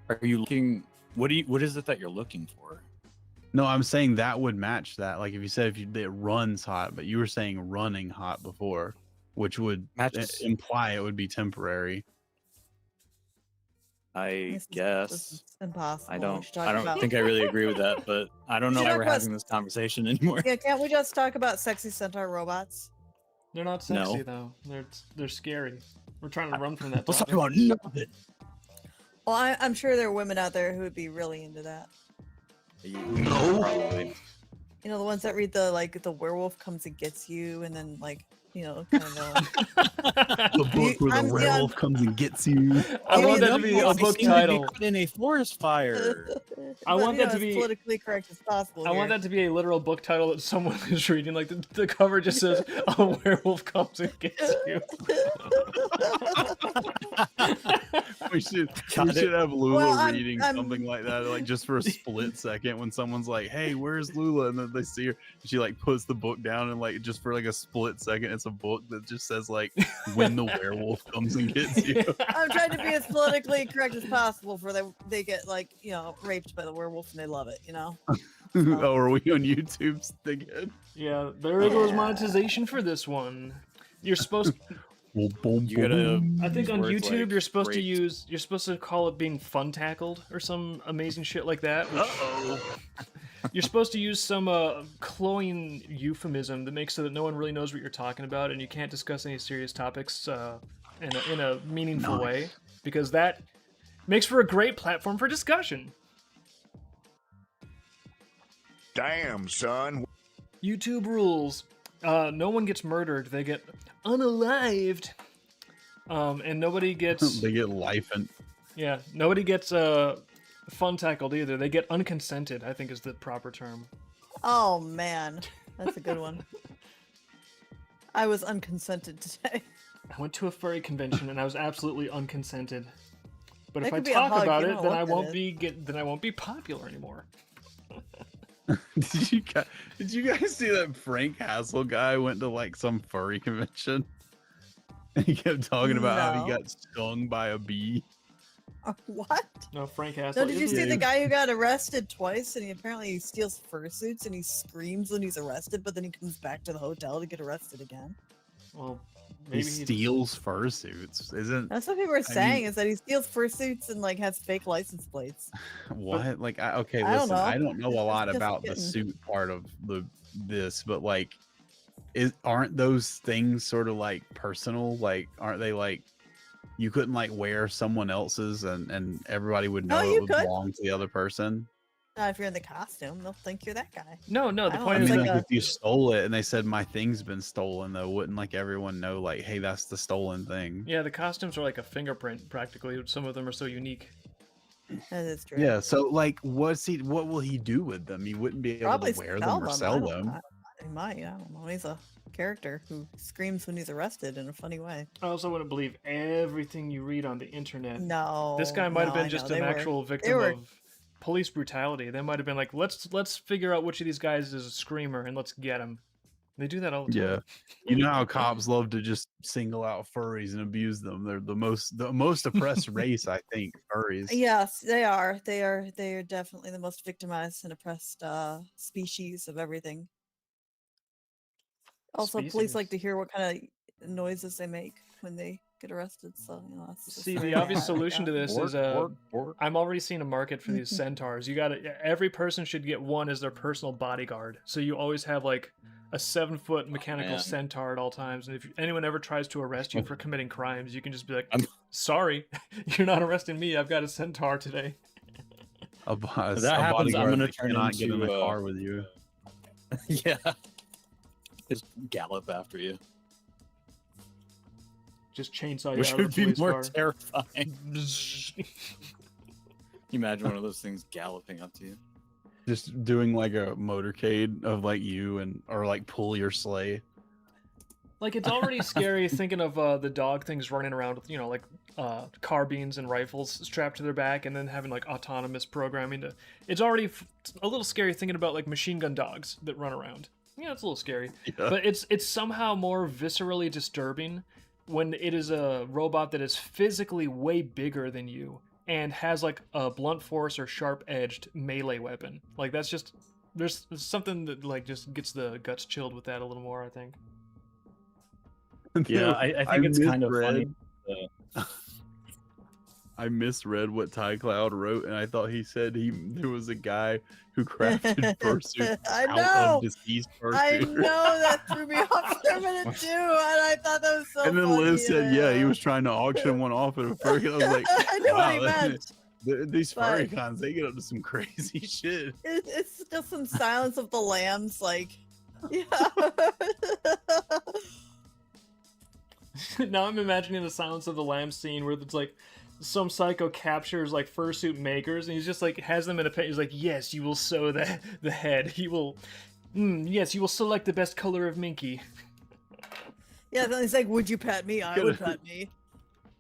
S3: Are you looking? What is it that you're looking for?
S4: No, I'm saying that would match that. Like if you said it runs hot, but you were saying running hot before, which would
S3: Matches.
S4: imply it would be temporary.
S3: I
S1: This
S3: guess.
S1: is impossible.
S3: I
S1: We
S3: don't.
S1: should talk
S3: I don't
S1: about-
S3: think I really agree with that, but I don't know
S1: should
S3: why
S1: talk
S3: we're
S1: about-
S3: having this conversation anymore.
S1: Yeah, can't we just talk about sexy centaur robots?
S2: They're not
S3: No.
S2: sexy though. They're scary. We're trying to run from that.
S3: Let's talk
S2: topic.
S3: about nothing.
S1: Well, I'm sure there are women out there who would be really into that.
S3: No. Probably.
S1: You know, the ones that read the werewolf comes and gets you, and then like, you know, kind of.
S4: The book where
S1: I'm-
S4: the
S1: yeah,
S4: werewolf comes and gets you.
S2: I
S1: Yeah,
S2: want that
S1: no,
S2: to be a
S1: I've
S2: book
S3: Seem to be
S2: title.
S3: caught in a forest fire.
S2: I want that to
S1: as
S2: be-
S1: politically correct as possible.
S2: I want that to be a literal book title that someone is reading. Like the cover just says, "A werewolf comes and gets you."
S4: We should
S3: Got it.
S4: have Lula
S1: Well, I'm-
S4: reading
S1: I'm-
S4: something like that, like just for a split second when someone's like, "Hey, where's Lula?" and then they see her, she like puts the book down and like just for like a split second, it's a book that just says like, "When the werewolf comes and gets you."
S1: I'm trying to be as politically correct as possible for they get like, you know, raped by the werewolf and they love it, you know.
S4: Oh, are we on YouTube again?
S2: Yeah, there goes monetization for this one. You're supposed.
S3: You gotta.
S2: I think on
S3: Words
S2: YouTube
S3: like
S2: you're supposed to
S3: raped.
S2: use. You're supposed to call it being fun tackled or some amazing shit like that. Which, You're supposed to use some cloying euphemism that makes so that no one really knows what you're talking about, and you can't discuss any serious topics in a meaningful way,
S4: Nice.
S2: because that makes for a great platform for discussion.
S6: Damn, son.
S2: YouTube rules. No one gets murdered. They get unalived. And nobody gets...
S4: They get life and
S2: Yeah, nobody gets fun tackled either. They get unconsented, I think is the proper term.
S1: Oh man, that's a good one. I was unconsented today.
S2: I went to a furry convention and I was absolutely unconsented. But
S1: That
S2: if I
S1: could be a
S2: talk
S1: hug,
S2: about
S1: you
S2: it,
S1: don't
S2: then
S1: know
S2: I
S1: what that
S2: won't
S1: is.
S2: then I won't be popular anymore.
S4: Did you guys see that Frank Hassel guy went to like some furry convention? And he kept talking about how he
S1: No.
S4: got stung by a bee.
S1: What?
S2: No, Frank Hassel.
S1: No, did you
S2: isn't-
S1: see the guy who got arrested twice and he apparently steals fursuits and he screams when he's arrested, but then he comes back to the hotel to get arrested again?
S2: Well,
S4: He
S2: maybe
S4: steals fursuits. Isn't
S1: That's what people were
S4: mean-
S1: saying, is that he steals fursuits and like has fake license plates.
S4: what? Like, okay,
S1: I don't
S4: listen,
S1: know.
S4: I don't know a
S1: It's
S4: lot
S1: just
S4: about the
S1: getting-
S4: suit part of this, but like, aren't those things sort of like personal? Like, aren't they like you couldn't like wear someone else's and everybody would know
S1: No,
S4: it
S1: you
S4: would
S1: could.
S4: belong to the other person?
S1: Not if you're in the costume, they'll think you're that guy.
S2: No, the
S1: I don't
S2: point
S4: I
S2: is
S1: know,
S4: mean,
S1: it's
S2: that
S4: like if you stole it and they said my thing's been stolen, though, wouldn't like everyone know, like, hey, that's the stolen thing?
S2: yeah, the costumes are like a fingerprint practically. Some of them are so unique.
S1: That is true.
S4: Yeah. So, like, what will he do with them? He wouldn't be able
S1: Probably
S4: to wear them or
S1: I
S4: sell
S1: don't-
S4: them.
S1: He might. I don't know. He's a character who screams when he's arrested in a funny way.
S2: I also wouldn't believe everything you read on the internet.
S1: No.
S2: This guy might have
S1: no,
S2: been
S1: I
S2: just
S1: know,
S2: an
S1: they were-
S2: actual victim
S1: were-
S2: of police brutality. They might have been like, let's figure out which of these guys is a screamer and let's get him. They do that all the time.
S4: Yeah. You know how cops love to just single out furries and abuse them. They're the most oppressed race, I think. Furries.
S1: Yes, they are. They are definitely the most victimized and oppressed species of everything. Also, police like to hear what kind of noises they make when they get arrested. So that's just
S2: See,
S1: something
S2: the
S1: I
S2: obvious
S1: like
S2: solution
S1: that.
S2: to this is I'm already seeing a market for these centaurs. You got to every person should get one as their personal bodyguard. So you always have like a 7-foot mechanical
S3: man.
S2: centaur at all times. And if anyone ever tries to arrest you for committing crimes, you can just be like,
S3: I'm-
S2: "Sorry, you're not arresting me. I've got a centaur today."
S4: A
S3: If that happens, I'm
S4: bodyguard
S3: gonna
S4: that
S3: turn
S4: cannot get in
S3: into,
S4: the car with you.
S3: Yeah. Just gallop after you.
S2: Just chainsaw you
S3: Which
S2: out of
S3: would
S2: the
S3: be
S2: police
S3: more
S2: car.
S3: terrifying. Can you imagine one of those things galloping up to you?
S4: Just doing like a motorcade of like you or like pull your sleigh.
S2: Like, it's already scary thinking of the dog things running around with, like carbines and rifles strapped to their back, and then having like autonomous programming to. It's already a little scary thinking about like machine gun dogs that run around. Yeah, it's a little scary,
S4: Yeah.
S2: but it's somehow more viscerally disturbing when it is a robot that is physically way bigger than you and has like a blunt force or sharp edged melee weapon. Like, that's just there's something that like just gets the guts chilled with that a little more, I think.
S3: Yeah, I think it's kind of funny.
S4: I misread what Ty Cloud wrote, and I thought he said there was a guy who crafted fursuits
S1: I
S4: out
S1: know.
S4: of deceased
S1: I
S4: fursuits.
S1: know that threw me off for a minute too, and I thought that was so.
S4: And then
S1: funny,
S4: Liz said, "Yeah, he was trying to auction one off at a furry." I was like,
S1: I know what he
S4: wow,
S1: meant.
S4: these furry
S1: But-
S4: cons, they get up to some crazy shit.
S1: It's just some Silence of the Lambs, like. Yeah.
S2: Now I'm imagining the Silence of the Lambs scene where it's like some psycho captures like fursuit makers, and he's just like has them in a pit. He's like, "Yes, you will sew the head. He will, yes, you will select the best color of Minky."
S1: Yeah, then he's like, "Would you pet me? I would pet me."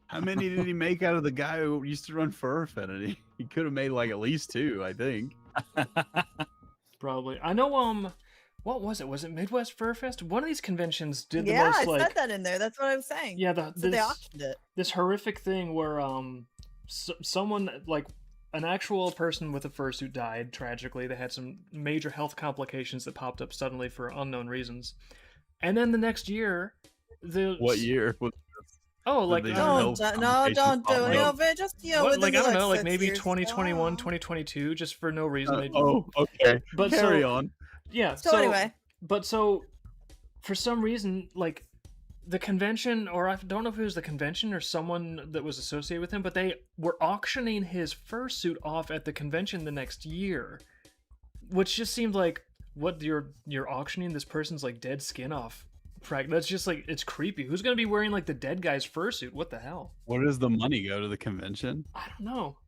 S4: How many did he make out of the guy who used to run Fur Affinity? He could have made like at least 2, I think.
S2: Probably. I know. What was it? Was it Midwest Fur Fest? One of these conventions did the
S1: Yeah,
S2: most
S1: I
S2: like.
S1: said that in there. That's what I was saying.
S2: Yeah,
S1: So they auctioned it.
S2: this horrific thing where someone like an actual person with a fursuit died tragically. They had some major health complications that popped up suddenly for unknown reasons, and then the next year,
S4: What year?
S2: Oh, like
S4: they
S1: Don't,
S4: no
S1: no, don't do it.
S4: conversation
S1: You know,
S4: about
S1: but just,
S2: what,
S1: within
S2: like I
S1: the
S2: don't know, like
S1: 6
S2: maybe
S1: years.
S2: 2021, 2022, just for no reason. They,
S4: okay.
S2: but
S4: Carry
S2: so
S4: on.
S2: yeah,
S1: So anyway,
S2: but so for some reason, like the convention, or I don't know if it was the convention or someone that was associated with him, but they were auctioning his fursuit off at the convention the next year, which just seemed like what you're auctioning this person's like dead skin off. That's just like it's creepy. Who's gonna be wearing like the dead guy's fursuit? What the hell?
S4: Where does the money go to the convention?
S2: I don't know.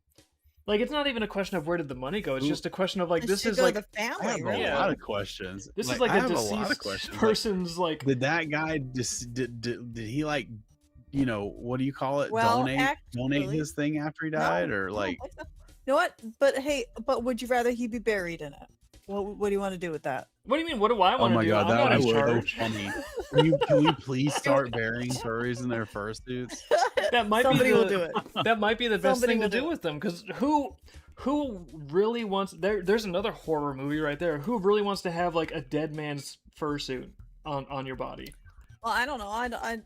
S2: Like it's not even a question of where did the money go. It's
S4: Who-
S2: just a question of like
S1: it
S2: this
S1: should
S2: is
S1: go
S2: like
S1: to the
S4: I
S1: family,
S4: have a
S1: really.
S2: Yeah.
S4: lot of questions.
S2: this is like
S4: I
S2: a
S4: have a lot of
S2: deceased
S4: questions. Like,
S2: person's like
S4: did that guy just did he like, what do you call it?
S1: Well,
S4: donate
S1: actually,
S4: his thing after he
S1: No,
S4: died,
S1: I
S4: or
S1: don't
S4: like
S1: think so. You know what? But hey, but would you rather he be buried in it? What do you want to do with that?
S2: what do you mean? What do I
S4: oh
S2: want to
S4: my
S2: do?
S4: god,
S2: I'm not
S4: that
S2: in
S4: was so
S2: charge.
S4: funny. Can we please start burying furries in their fursuits?
S2: That might
S1: Somebody
S2: be the,
S1: will do it.
S2: That might be the best
S1: Somebody
S2: thing to
S1: will do
S2: do
S1: it.
S2: with them, because who really wants there's another horror movie right there. Who really wants to have like a dead man's fursuit on your body?
S1: Well, I don't know.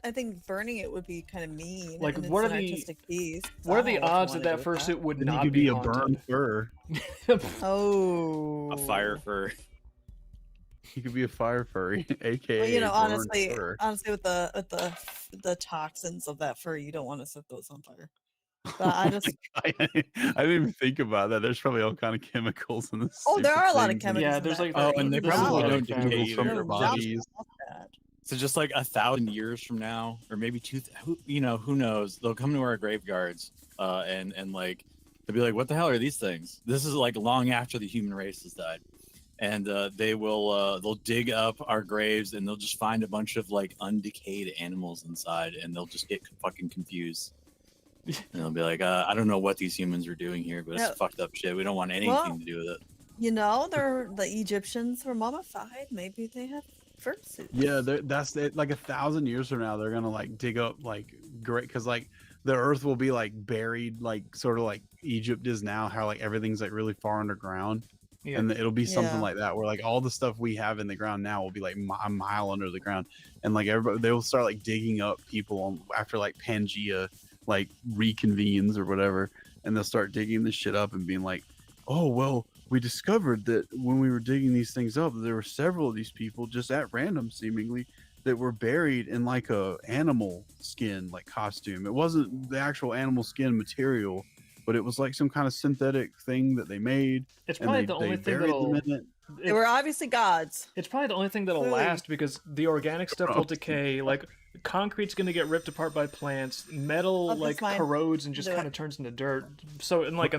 S1: I think burning it would be kind of mean.
S2: Like,
S1: and
S2: what
S1: it's
S2: are
S1: an
S2: the-
S1: artistic piece.
S2: What are the odds that
S1: that
S2: fursuit would
S4: Then he
S2: not
S4: could
S2: be
S4: be a
S2: haunted?
S4: burned fur.
S1: Oh,
S3: A fire fur.
S4: He could be a fire furry, aka
S1: Well, you know,
S4: burned
S1: honestly,
S4: fur.
S1: with the toxins of that fur, you don't want to set those on fire. But I just
S4: I didn't even think about that. There's probably all kind of chemicals in this.
S1: Oh, there
S4: stupid
S1: are a lot of
S4: thing.
S1: chemicals.
S2: Yeah,
S1: in
S2: there's
S1: that
S2: like
S1: fur.
S3: Oh, and they
S2: this is
S3: probably
S2: a lot
S3: don't
S2: of
S3: decay
S2: chemicals
S3: either.
S4: from
S1: They're
S4: their
S1: not
S4: bodies.
S1: bad.
S3: So just like 1,000 years from now, or maybe who knows? They'll come to our graveyards, and like they'll be like, "What the hell are these things?" This is like long after the human race has died, and they'll dig up our graves and they'll just find a bunch of like undecayed animals inside, and they'll just get fucking confused. And they'll be like, "I don't know what these humans are doing here, but it's
S1: Yeah.
S3: fucked up shit. We don't want anything
S1: Well,
S3: to do with it."
S1: You know, the Egyptians were mummified. Maybe they have fursuits.
S4: Yeah, that's it. Like 1,000 years from now, they're gonna like dig up like great because like the Earth will be like buried, like sort of like Egypt is now. How like everything's like really far underground,
S2: Yeah.
S4: and it'll be something
S1: Yeah.
S4: like that where like all the stuff we have in the ground now will be like a mile under the ground, and like everybody they will start like digging up people after like Pangea like reconvenes or whatever, and they'll start digging this shit up and being like, oh well, we discovered that when we were digging these things up, there were several of these people just at random seemingly that were buried in like a animal skin like costume. It wasn't the actual animal skin material, but it was like some kind of synthetic thing that they made.
S2: It's
S4: And
S2: probably
S4: they,
S2: the
S4: they
S2: only thing
S4: buried them
S2: that'll
S4: in it.
S1: They were obviously gods.
S2: It's probably the only thing that'll
S1: Clearly.
S2: last, because the organic stuff will decay. Like concrete's gonna get ripped apart by plants. Metal
S1: Oh, that's
S2: like
S1: fine.
S2: corrodes and just
S1: Do it.
S2: kind of turns into dirt. So in like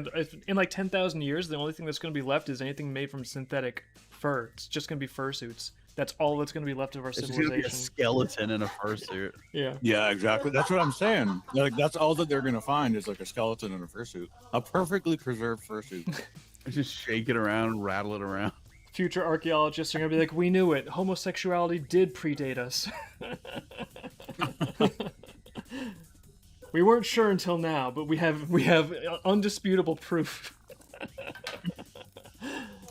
S2: 10,000 years, the only thing that's gonna be left is anything made from synthetic fur. It's just gonna be fursuits. That's all that's gonna be left of our
S4: It's just gonna be a
S2: civilization.
S4: skeleton in a fursuit.
S2: Yeah.
S3: Yeah, exactly. That's what I'm saying. Like that's all that they're gonna find is like a skeleton in a fursuit, a perfectly preserved fursuit.
S4: Just shake it around, rattle it around.
S2: Future archaeologists are gonna be like, we knew it. Homosexuality did predate us. We weren't sure until now, but we have undisputable proof.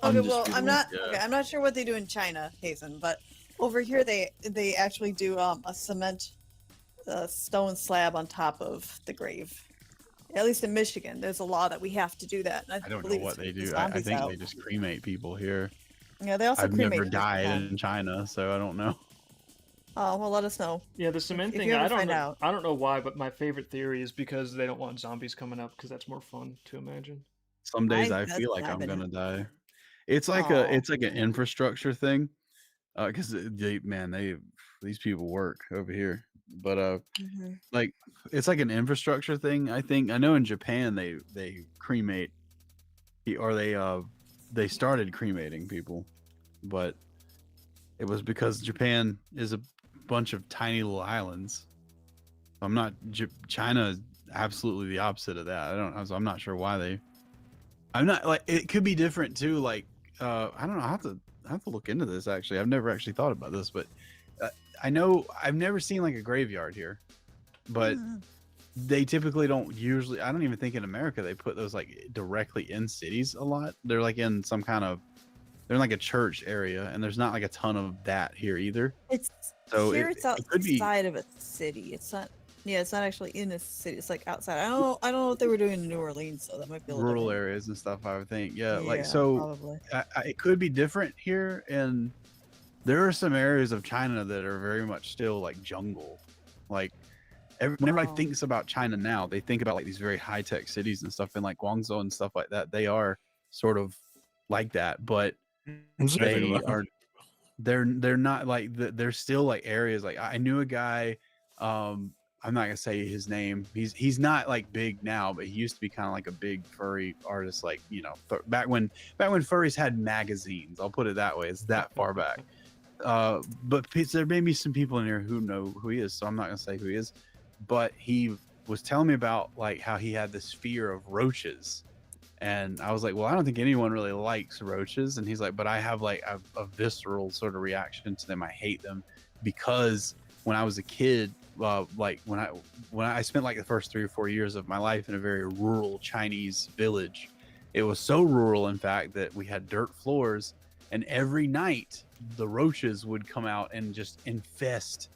S1: Okay, well, I'm
S4: Undisputable,
S1: not.
S4: yeah.
S1: Okay, I'm not sure what they do in China, Hazen, but over here they actually do a cement stone slab on top of the grave. At least in Michigan, there's a law that we have to do that. And
S4: I don't know
S1: believe
S4: what
S1: it's
S4: they
S1: to keep
S4: do.
S1: the
S4: I
S1: zombies
S4: think
S1: out.
S4: they just cremate people here.
S1: Yeah, they also
S4: I've
S1: cremate
S4: never
S1: in
S4: died
S1: Japan.
S4: in China, so I don't know.
S1: Oh, well, let us know.
S2: Yeah, the cement
S1: if
S2: thing,
S1: you ever
S2: I don't
S1: find
S2: know.
S1: out.
S2: I don't know why, but my favorite theory is because they don't want zombies coming up, because that's more fun to imagine.
S4: Some days I
S1: that's
S4: feel like I'm
S1: happening.
S4: gonna die. It's like
S1: Aw.
S4: it's like an infrastructure thing, because these people work over here, but
S1: Mhm.
S4: like it's like an infrastructure thing. I know in Japan they cremate, or they started cremating people, but it was because Japan is a bunch of tiny little islands. China is absolutely the opposite of that. I'm not sure why they. I'm not like it could be different too. Like I don't know. I have to look into this actually. I've never actually thought about this, but I know I've never seen like a graveyard here, but
S1: Mhm.
S4: they typically don't usually. I don't even think in America they put those like directly in cities a lot. They're like in some kind of. They're in like a church area, and there's not like a ton of that here either.
S1: It's
S4: So
S1: here.
S4: it
S1: It's
S4: could be-
S1: outside of a city. It's not. Yeah, it's not actually in a city. It's like outside. I don't know what they were doing in New Orleans, so that might be a little
S4: rural
S1: different.
S4: areas and stuff. I would think. Yeah, like
S1: Yeah,
S4: so.
S1: probably.
S4: It could be different here, and there are some areas of China that are very much still like jungle. Like whenever I
S1: Oh.
S4: thinks about China now, they think about like these very high tech cities and stuff, and like Guangzhou and stuff like that. They are sort of like that, but they are they're not like they're still like areas. Like I knew a guy. I'm not gonna say his name. He's not like big now, but he used to be kind of like a big furry artist. Like back when furries had magazines. I'll put it that way. It's that far back. But there may be some people in here who know who he is, so I'm not gonna say who he is. But he was telling me about like how he had this fear of roaches, and I was like, well, I don't think anyone really likes roaches. And he's like, but I have like a visceral sort of reaction to them. I hate them because when I was a kid, like when I spent like the first 3 or 4 years of my life in a very rural Chinese village. It was so rural, in fact, that we had dirt floors, and every night the roaches would come out and just infest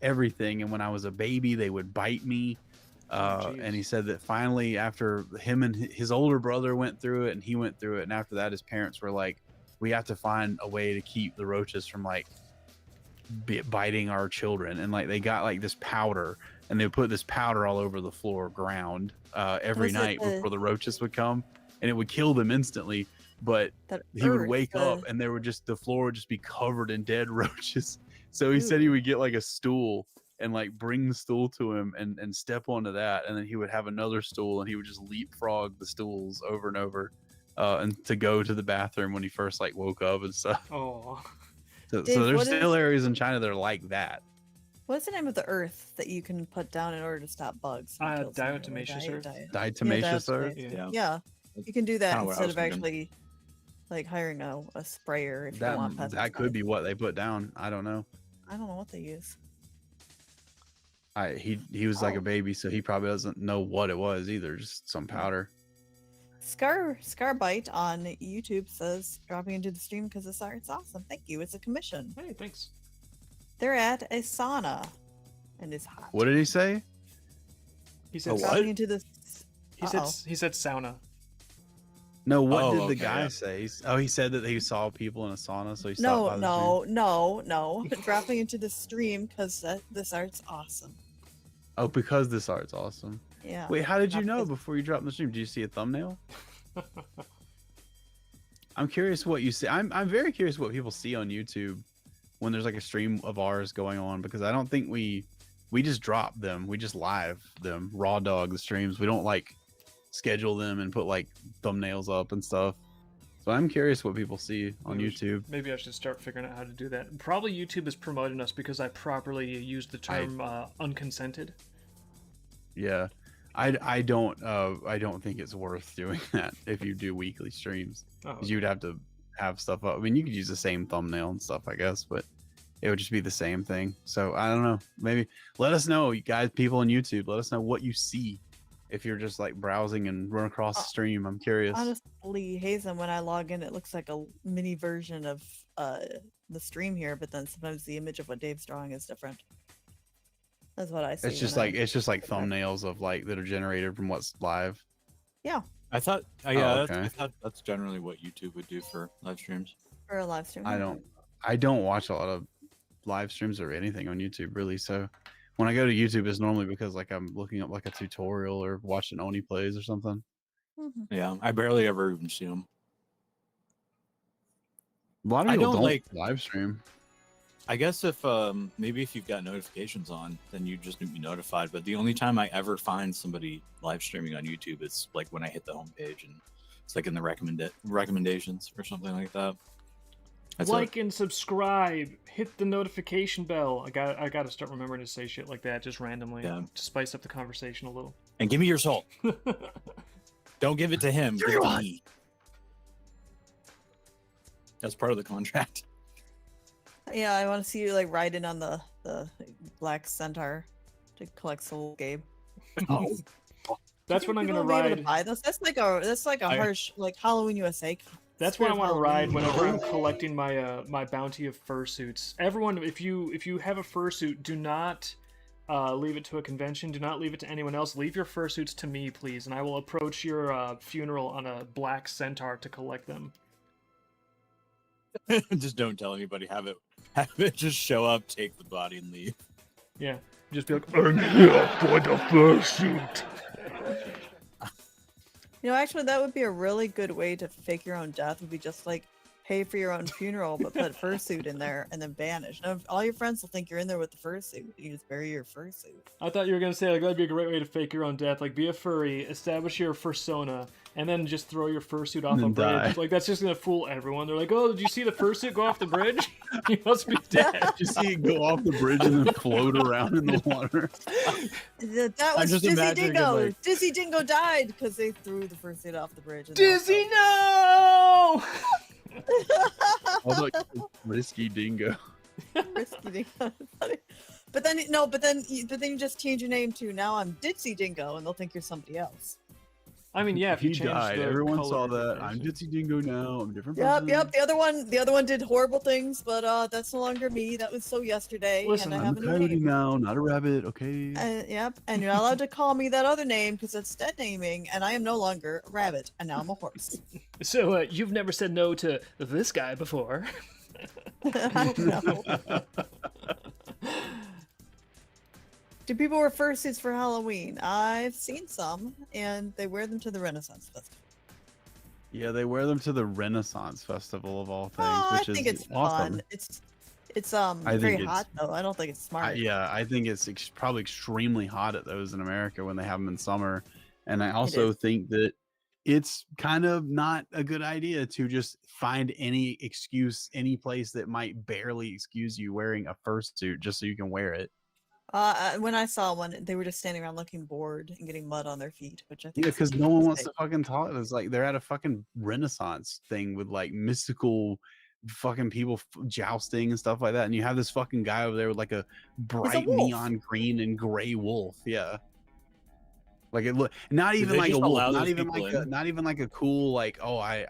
S4: everything. And when I was a baby, they would bite me. And he said that finally, after him and his older brother went through it, and he went through it, and after that, his parents were like, "We have to find a way to keep the roaches from like biting our children." And like they got like this powder, and they would put this powder all over the floor ground every night before the roaches would come, and it would kill them instantly. But he would wake up, and the floor would just be covered in dead roaches. So he said he would get like a stool and like bring the stool to him and step onto that, and then he would have another stool, and he would just leapfrog the stools over and over and to go to the bathroom when he first like woke up and stuff.
S2: Oh.
S4: So
S1: Dave,
S4: there's still areas in China that are like that.
S1: What's the name of the earth that you can put down in order to stop bugs?
S2: Diatomaceous earth.
S4: Diatomaceous earth.
S1: Yeah, you can do that
S3: Kinda what I
S1: instead
S3: was
S1: of actually like hiring a sprayer if you
S4: That
S1: want pesticides.
S4: that could be what they put down. I don't know.
S1: I don't know what they use.
S4: He was like a baby, so he probably doesn't know what it was either. Just some powder.
S1: Scarbite on YouTube says dropping into the stream because it's awesome. Thank you. It's a commission.
S2: Hey, thanks.
S1: They're at a sauna, and it's hot.
S4: What did he say?
S2: He said
S1: Dropping into the.
S2: he said sauna.
S4: No, what
S3: Oh,
S4: did the
S3: okay,
S4: guy
S3: yeah.
S4: say? He said that he saw people in a sauna, so he stopped by the stream.
S1: No. Dropping into the stream because this art's awesome.
S4: Oh, because this art's awesome.
S1: Yeah.
S4: Wait, how did you
S1: Not
S4: know
S1: because-
S4: before you dropped in the stream? Did you see a thumbnail? I'm curious what you see. I'm very curious what people see on YouTube when there's like a stream of ours going on, because I don't think we just drop them. We just live them, raw dog the streams. We don't like schedule them and put like thumbnails up and stuff. So I'm curious what people see on YouTube.
S2: Maybe I should start figuring out how to do that. Probably YouTube is promoting us because I properly used the term unconsented.
S4: Yeah. I don't think it's worth doing that if you do weekly streams.
S2: Oh,
S4: Because you'd have to have stuff up. I mean, you could use the same thumbnail and stuff, I guess, but it would just be the same thing. So I don't know. Maybe let us know, you guys, people on YouTube. Let us know what you see if you're just like browsing and run across the stream. I'm curious.
S1: Honestly, Hazen, when I log in, it looks like a mini version of the stream here, but then sometimes the image of what Dave's drawing is different. That's what I see.
S4: It's just like thumbnails of like that are generated from what's live.
S3: I thought,
S4: okay.
S3: I thought that's generally what YouTube would do for live streams.
S1: for a live stream.
S4: I don't watch a lot of live streams or anything on YouTube really. So when I go to YouTube, it's normally because like I'm looking up like a tutorial or watching Oni plays or something.
S1: Mhm.
S3: Yeah, I barely ever even see them.
S4: A lot of
S3: I
S4: people
S3: don't
S4: don't
S3: like-
S4: live stream.
S3: I guess if maybe if you've got notifications on, then you just be notified. But the only time I ever find somebody live streaming on YouTube is like when I hit the homepage and it's like in the recommendations or something like that. That's
S2: like and subscribe. Hit the notification bell. I got to start remembering to say shit like that just randomly to spice up the conversation a little.
S3: And give me your salt. Don't give it to him. Give it to me. That's part of the contract.
S1: Yeah, I want to see you like riding on the black centaur to collect soul, Gabe.
S3: Oh,
S2: That's when I'm
S1: People
S2: gonna
S1: will be able
S2: ride.
S1: to buy those. That's like a harsh like Halloween USA.
S2: That's when I want to ride whenever I'm
S1: Halloween.
S2: collecting my my bounty of fursuits. Everyone, if you have a fursuit, do not leave it to a convention. Do not leave it to anyone else. Leave your fursuits to me, please, and I will approach your funeral on a black centaur to collect them.
S3: Just don't tell anybody. Have it just show up, take the body, and leave.
S2: Yeah, just be like, I'm here for the fursuit.
S1: You know, actually, that would be a really good way to fake your own death. Would be just like pay for your own funeral, but put fursuit in there and then vanish. Now, all your friends will think you're in there with the fursuit. You just bury your fursuit.
S2: I thought you were gonna say like that'd be a great way to fake your own death. Like be a furry, establish your fursona, and then just throw your fursuit off a
S4: then
S2: bridge.
S4: die.
S2: Like that's just gonna fool everyone. They're like, "Oh, did you see the fursuit go off the bridge? You must be dead."
S4: You see it go off the bridge and then float around in the water.
S1: That
S3: I'm
S1: was
S3: just
S1: Dizzy
S3: imagining it
S1: Dingo.
S3: like-
S1: Dizzy Dingo died because they threw the fursuit off the bridge. And
S2: Dizzy, no!
S4: All the risky dingo.
S1: Risky Dingo. But then you just change your name to now I'm Ditsy Dingo, and they'll think you're somebody else.
S2: I mean, yeah, if you
S4: He
S2: change
S4: died.
S2: the
S4: Everyone
S2: color
S4: saw
S2: of your
S4: that. I'm
S2: fursuit.
S4: Ditzy Dingo now. I'm a different
S1: Yep,
S4: person.
S1: yep. The other one did horrible things, but that's no longer me. That was so yesterday,
S2: Listen,
S1: and I
S4: I'm
S1: have
S4: a
S1: a new
S4: coyote
S1: name.
S4: now, not a rabbit. Okay.
S1: Yep, and you're not allowed to call me that other name because it's dead naming, and I am no longer a rabbit, and now I'm a horse.
S2: So you've never said no to this guy before.
S1: I know. Do people wear fursuits for Halloween? I've seen some, and they wear them to the Renaissance Festival.
S4: Yeah, they wear them to the Renaissance Festival of all things,
S1: Oh, I
S4: which
S1: think
S4: is
S1: it's
S4: awesome.
S1: fun. It's
S4: I
S1: very
S4: think it's-
S1: hot though. I don't think it's smart.
S4: Yeah, I think it's probably extremely hot at those in America when they have them in summer. And I also
S1: is.
S4: think that it's kind of not a good idea to just find any excuse, any place that might barely excuse you wearing a fursuit just so you can wear it.
S1: When I saw one, they were just standing around looking bored and getting mud on their feet, which I think
S4: Yeah,
S1: is
S4: because no one wants
S1: mistake.
S4: to fucking talk. It's like they're at a fucking Renaissance thing with like mystical fucking people jousting and stuff like that. And you have this fucking guy over there with like a bright
S1: wolf.
S4: neon green and gray wolf. Yeah. Like it look not even
S3: they
S4: like a
S3: just
S4: wolf,
S3: allow
S4: not
S3: those
S4: even
S3: people
S4: like
S3: in?
S4: not even like a cool like, oh I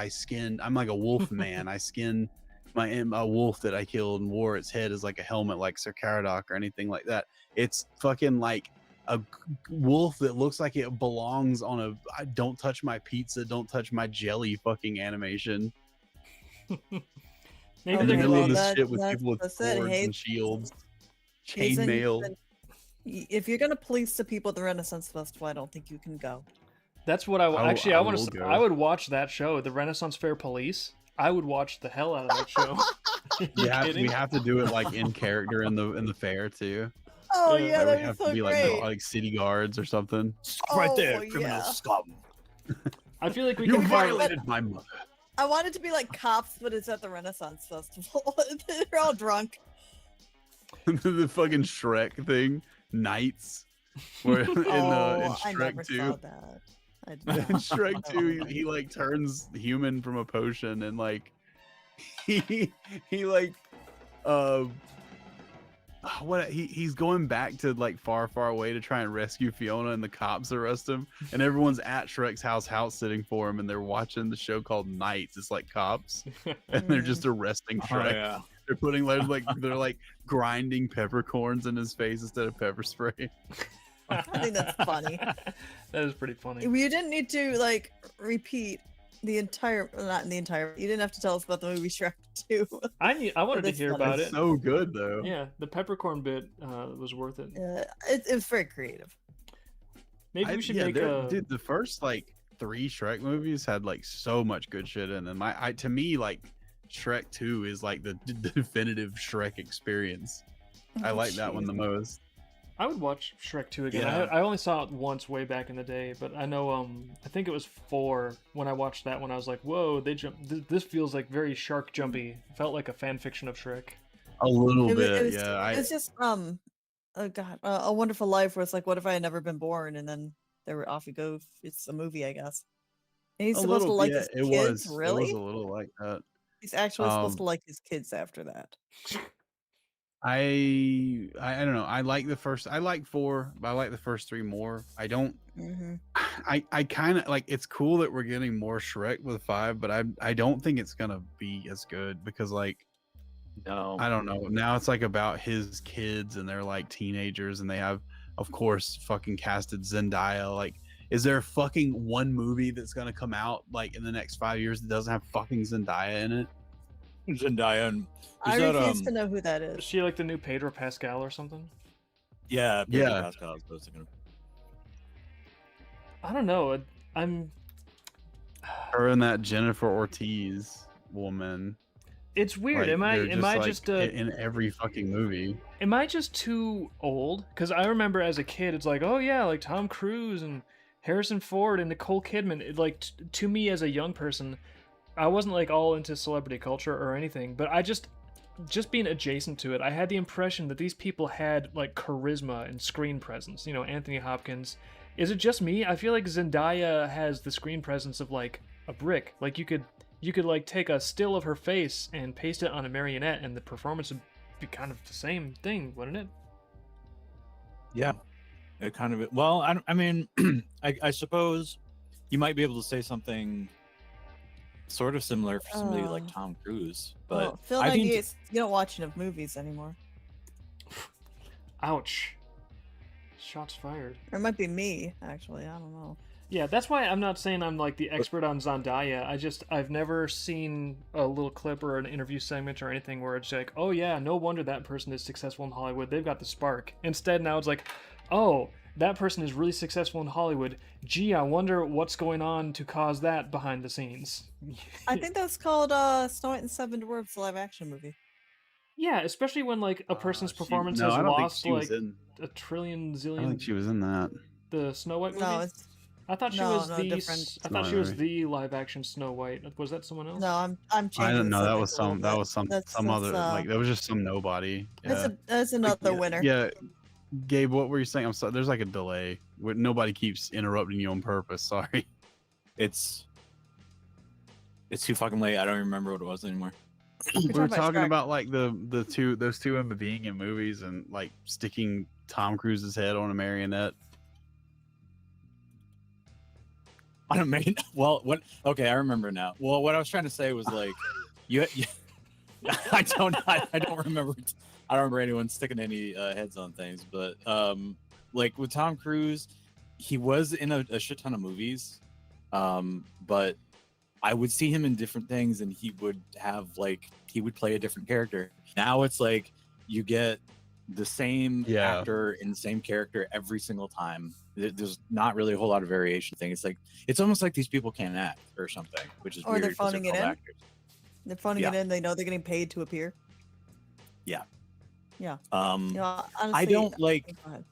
S4: skinned, I'm like a wolf man. I skinned a wolf that I killed and wore its head as like a helmet like Sir Caradoc or anything like that. It's fucking like a wolf that looks like it belongs on a don't touch my pizza, don't touch my jelly fucking animation.
S2: Maybe
S4: In
S2: they're
S4: the
S1: Okay,
S4: middle
S2: gonna
S4: of
S2: be-
S4: this shit with
S1: that's-
S4: people with
S1: that's it.
S4: swords
S1: Hey,
S4: and shields,
S1: Hazen,
S4: chainmail.
S1: if you're gonna police the people at the Renaissance Festival, I don't think you can go.
S2: That's what I
S4: I
S2: actually. I want
S4: will
S2: to.
S4: go.
S2: I would watch that show, the Renaissance Fair Police. I would watch the hell out of that show. Are you kidding?
S4: We have to do it like in character in the fair too.
S1: Oh
S2: Yeah.
S1: yeah,
S4: Like, we
S1: that'd
S4: have
S1: be
S4: to
S1: so
S4: be
S1: great.
S4: like city guards or something.
S3: Right
S1: Oh,
S3: there, criminal
S1: yeah.
S3: scum.
S2: I feel like we
S4: You
S2: can find.
S4: violated my mother.
S1: I want it to be like cops, but it's at the Renaissance Festival. They're all drunk.
S4: The fucking Shrek thing, knights. Where in
S1: I
S4: Shrek
S1: never
S4: 2,
S1: saw that. I did
S4: in
S1: not.
S4: Shrek 2, he like turns human from a potion and like he like he's going back to like far away to try and rescue Fiona and the cops arrest him and everyone's at Shrek's house sitting for him and they're watching the show called Knights. It's like cops and they're just arresting
S3: Oh,
S4: Shrek.
S3: yeah.
S4: They're putting they're like grinding peppercorns in his face instead of pepper spray.
S1: I think that's funny.
S2: That is pretty funny.
S1: You didn't need to like repeat the entire, not in the entire. You didn't have to tell us about the movie Shrek 2.
S2: I wanted to
S1: That's
S2: hear
S1: funny.
S2: about
S4: It's
S2: it.
S4: so good though.
S2: Yeah, the peppercorn bit was worth it.
S1: It was very creative.
S2: Maybe we should make
S4: dude, the first like 3 Shrek movies had like so much good shit in them. To me like Shrek 2 is like the definitive Shrek experience. I like that one the most.
S2: I would watch Shrek 2 again.
S4: Yeah.
S2: I only saw it once way back in the day, but I know I think it was 4 when I watched that one. I was like, whoa, they jump. This feels like very shark jumpy. It felt like a fan fiction of Shrek.
S4: A little
S1: It was,
S4: bit,
S1: it was,
S4: yeah.
S1: it was just oh god, A Wonderful Life, where it's like, what if I had never been born? And then off you go. It's a movie, I guess. And he's
S4: A
S1: supposed to
S4: little,
S1: like
S4: yeah,
S1: his
S4: it
S1: kids,
S4: was.
S1: really?
S4: It was a little like that.
S1: He's actually supposed
S4: Um,
S1: to like his kids after that.
S4: I don't know. I like 4, but I like the first 3 more. I don't.
S1: Hmm.
S4: I kind of like. It's cool that we're getting more Shrek with 5, but I don't think it's gonna be as good because like
S3: No.
S4: I don't know. Now it's like about his kids and they're like teenagers and they have, of course, fucking casted Zendaya. Like, is there fucking one movie that's gonna come out like in the next 5 years that doesn't have fucking Zendaya in it?
S3: Zendaya and
S1: I
S3: is that,
S1: refuse to know who that
S2: Is
S1: is.
S2: she like the new Pedro Pascal or something?
S3: yeah, Pedro
S4: Yeah.
S3: Pascal is supposed to gonna.
S2: I don't know. I'm.
S4: Her and that Jennifer Ortiz woman.
S2: It's weird.
S4: Like,
S2: am I
S4: they're like,
S2: just
S4: in every fucking movie?
S2: am I just too old? Because I remember as a kid, it's like, oh yeah, like Tom Cruise and Harrison Ford and Nicole Kidman. It, like to me as a young person, I wasn't like all into celebrity culture or anything, but I just being adjacent to it, I had the impression that these people had like charisma and screen presence. You know, Anthony Hopkins. Is it just me? I feel like Zendaya has the screen presence of like a brick. Like you could like take a still of her face and paste it on a marionette, and the performance would be kind of the same thing, wouldn't it?
S3: Yeah, it kind of. Well, I mean, I suppose you might be able to say something sort of similar for somebody like Tom Cruise, but
S1: Well, Phil
S3: I think
S1: 98, you don't watch enough movies anymore.
S2: Ouch. Shots fired.
S1: Or it might be me, actually. I don't know.
S2: Yeah, that's why I'm not saying I'm like the expert on Zendaya. I've never seen a little clip or an interview segment or anything where it's like, oh yeah, no wonder that person is successful in Hollywood. They've got the spark. Instead, now it's like, oh, that person is really successful in Hollywood. Gee, I wonder what's going on to cause that behind the scenes.
S1: I think that's called Snow White and the Seven Dwarfs, the live action movie.
S2: Yeah, especially when like a person's performance
S4: no,
S2: has
S4: I don't think
S2: lost
S4: she was
S2: like
S4: in.
S2: a trillion
S4: I don't
S2: zillion.
S4: think she was in that.
S2: The Snow White movie.
S1: No, it's
S2: I thought she
S1: no,
S2: was
S1: no,
S2: the.
S1: different.
S2: I thought
S4: Snow
S2: she was
S4: White.
S2: the live action Snow White. Was that someone else?
S1: no. I'm changing.
S4: I don't
S1: the
S4: know. That
S1: subject
S4: was
S1: a little
S4: some. That
S1: bit.
S4: was some.
S1: That's,
S4: Some other.
S1: that's,
S4: Like that was just some nobody. Yeah.
S1: That's another winner.
S4: Yeah. Gabe, what were you saying? I'm sorry. There's like a delay. Nobody keeps interrupting you on purpose. Sorry.
S3: it's too fucking late. I don't remember what it was anymore.
S4: We
S1: talking
S4: were
S1: about
S4: talking
S1: Shrek.
S4: about like those two in being in movies and like sticking Tom Cruise's head on a marionette.
S3: I don't mean. Well, what? Okay, I remember now. Well, what I was trying to say was like, you I don't remember. I don't remember anyone sticking any heads on things, but like with Tom Cruise, he was in a shit ton of movies, but I would see him in different things, and he would play a different character. Now it's like you get the same actor in the same character every single time. There's not really a whole lot of variation thing. It's like it's almost like these people can't act or something, which is
S1: Or
S3: weird.
S1: they're
S3: 'cause
S1: phoning it
S3: called
S1: in?
S3: actors.
S1: They're phoning
S3: Yeah.
S1: it in. They know they're getting paid to appear.
S3: Yeah.
S1: Yeah.
S3: Um,
S1: You know, honestly,
S3: I don't like.
S1: Go ahead.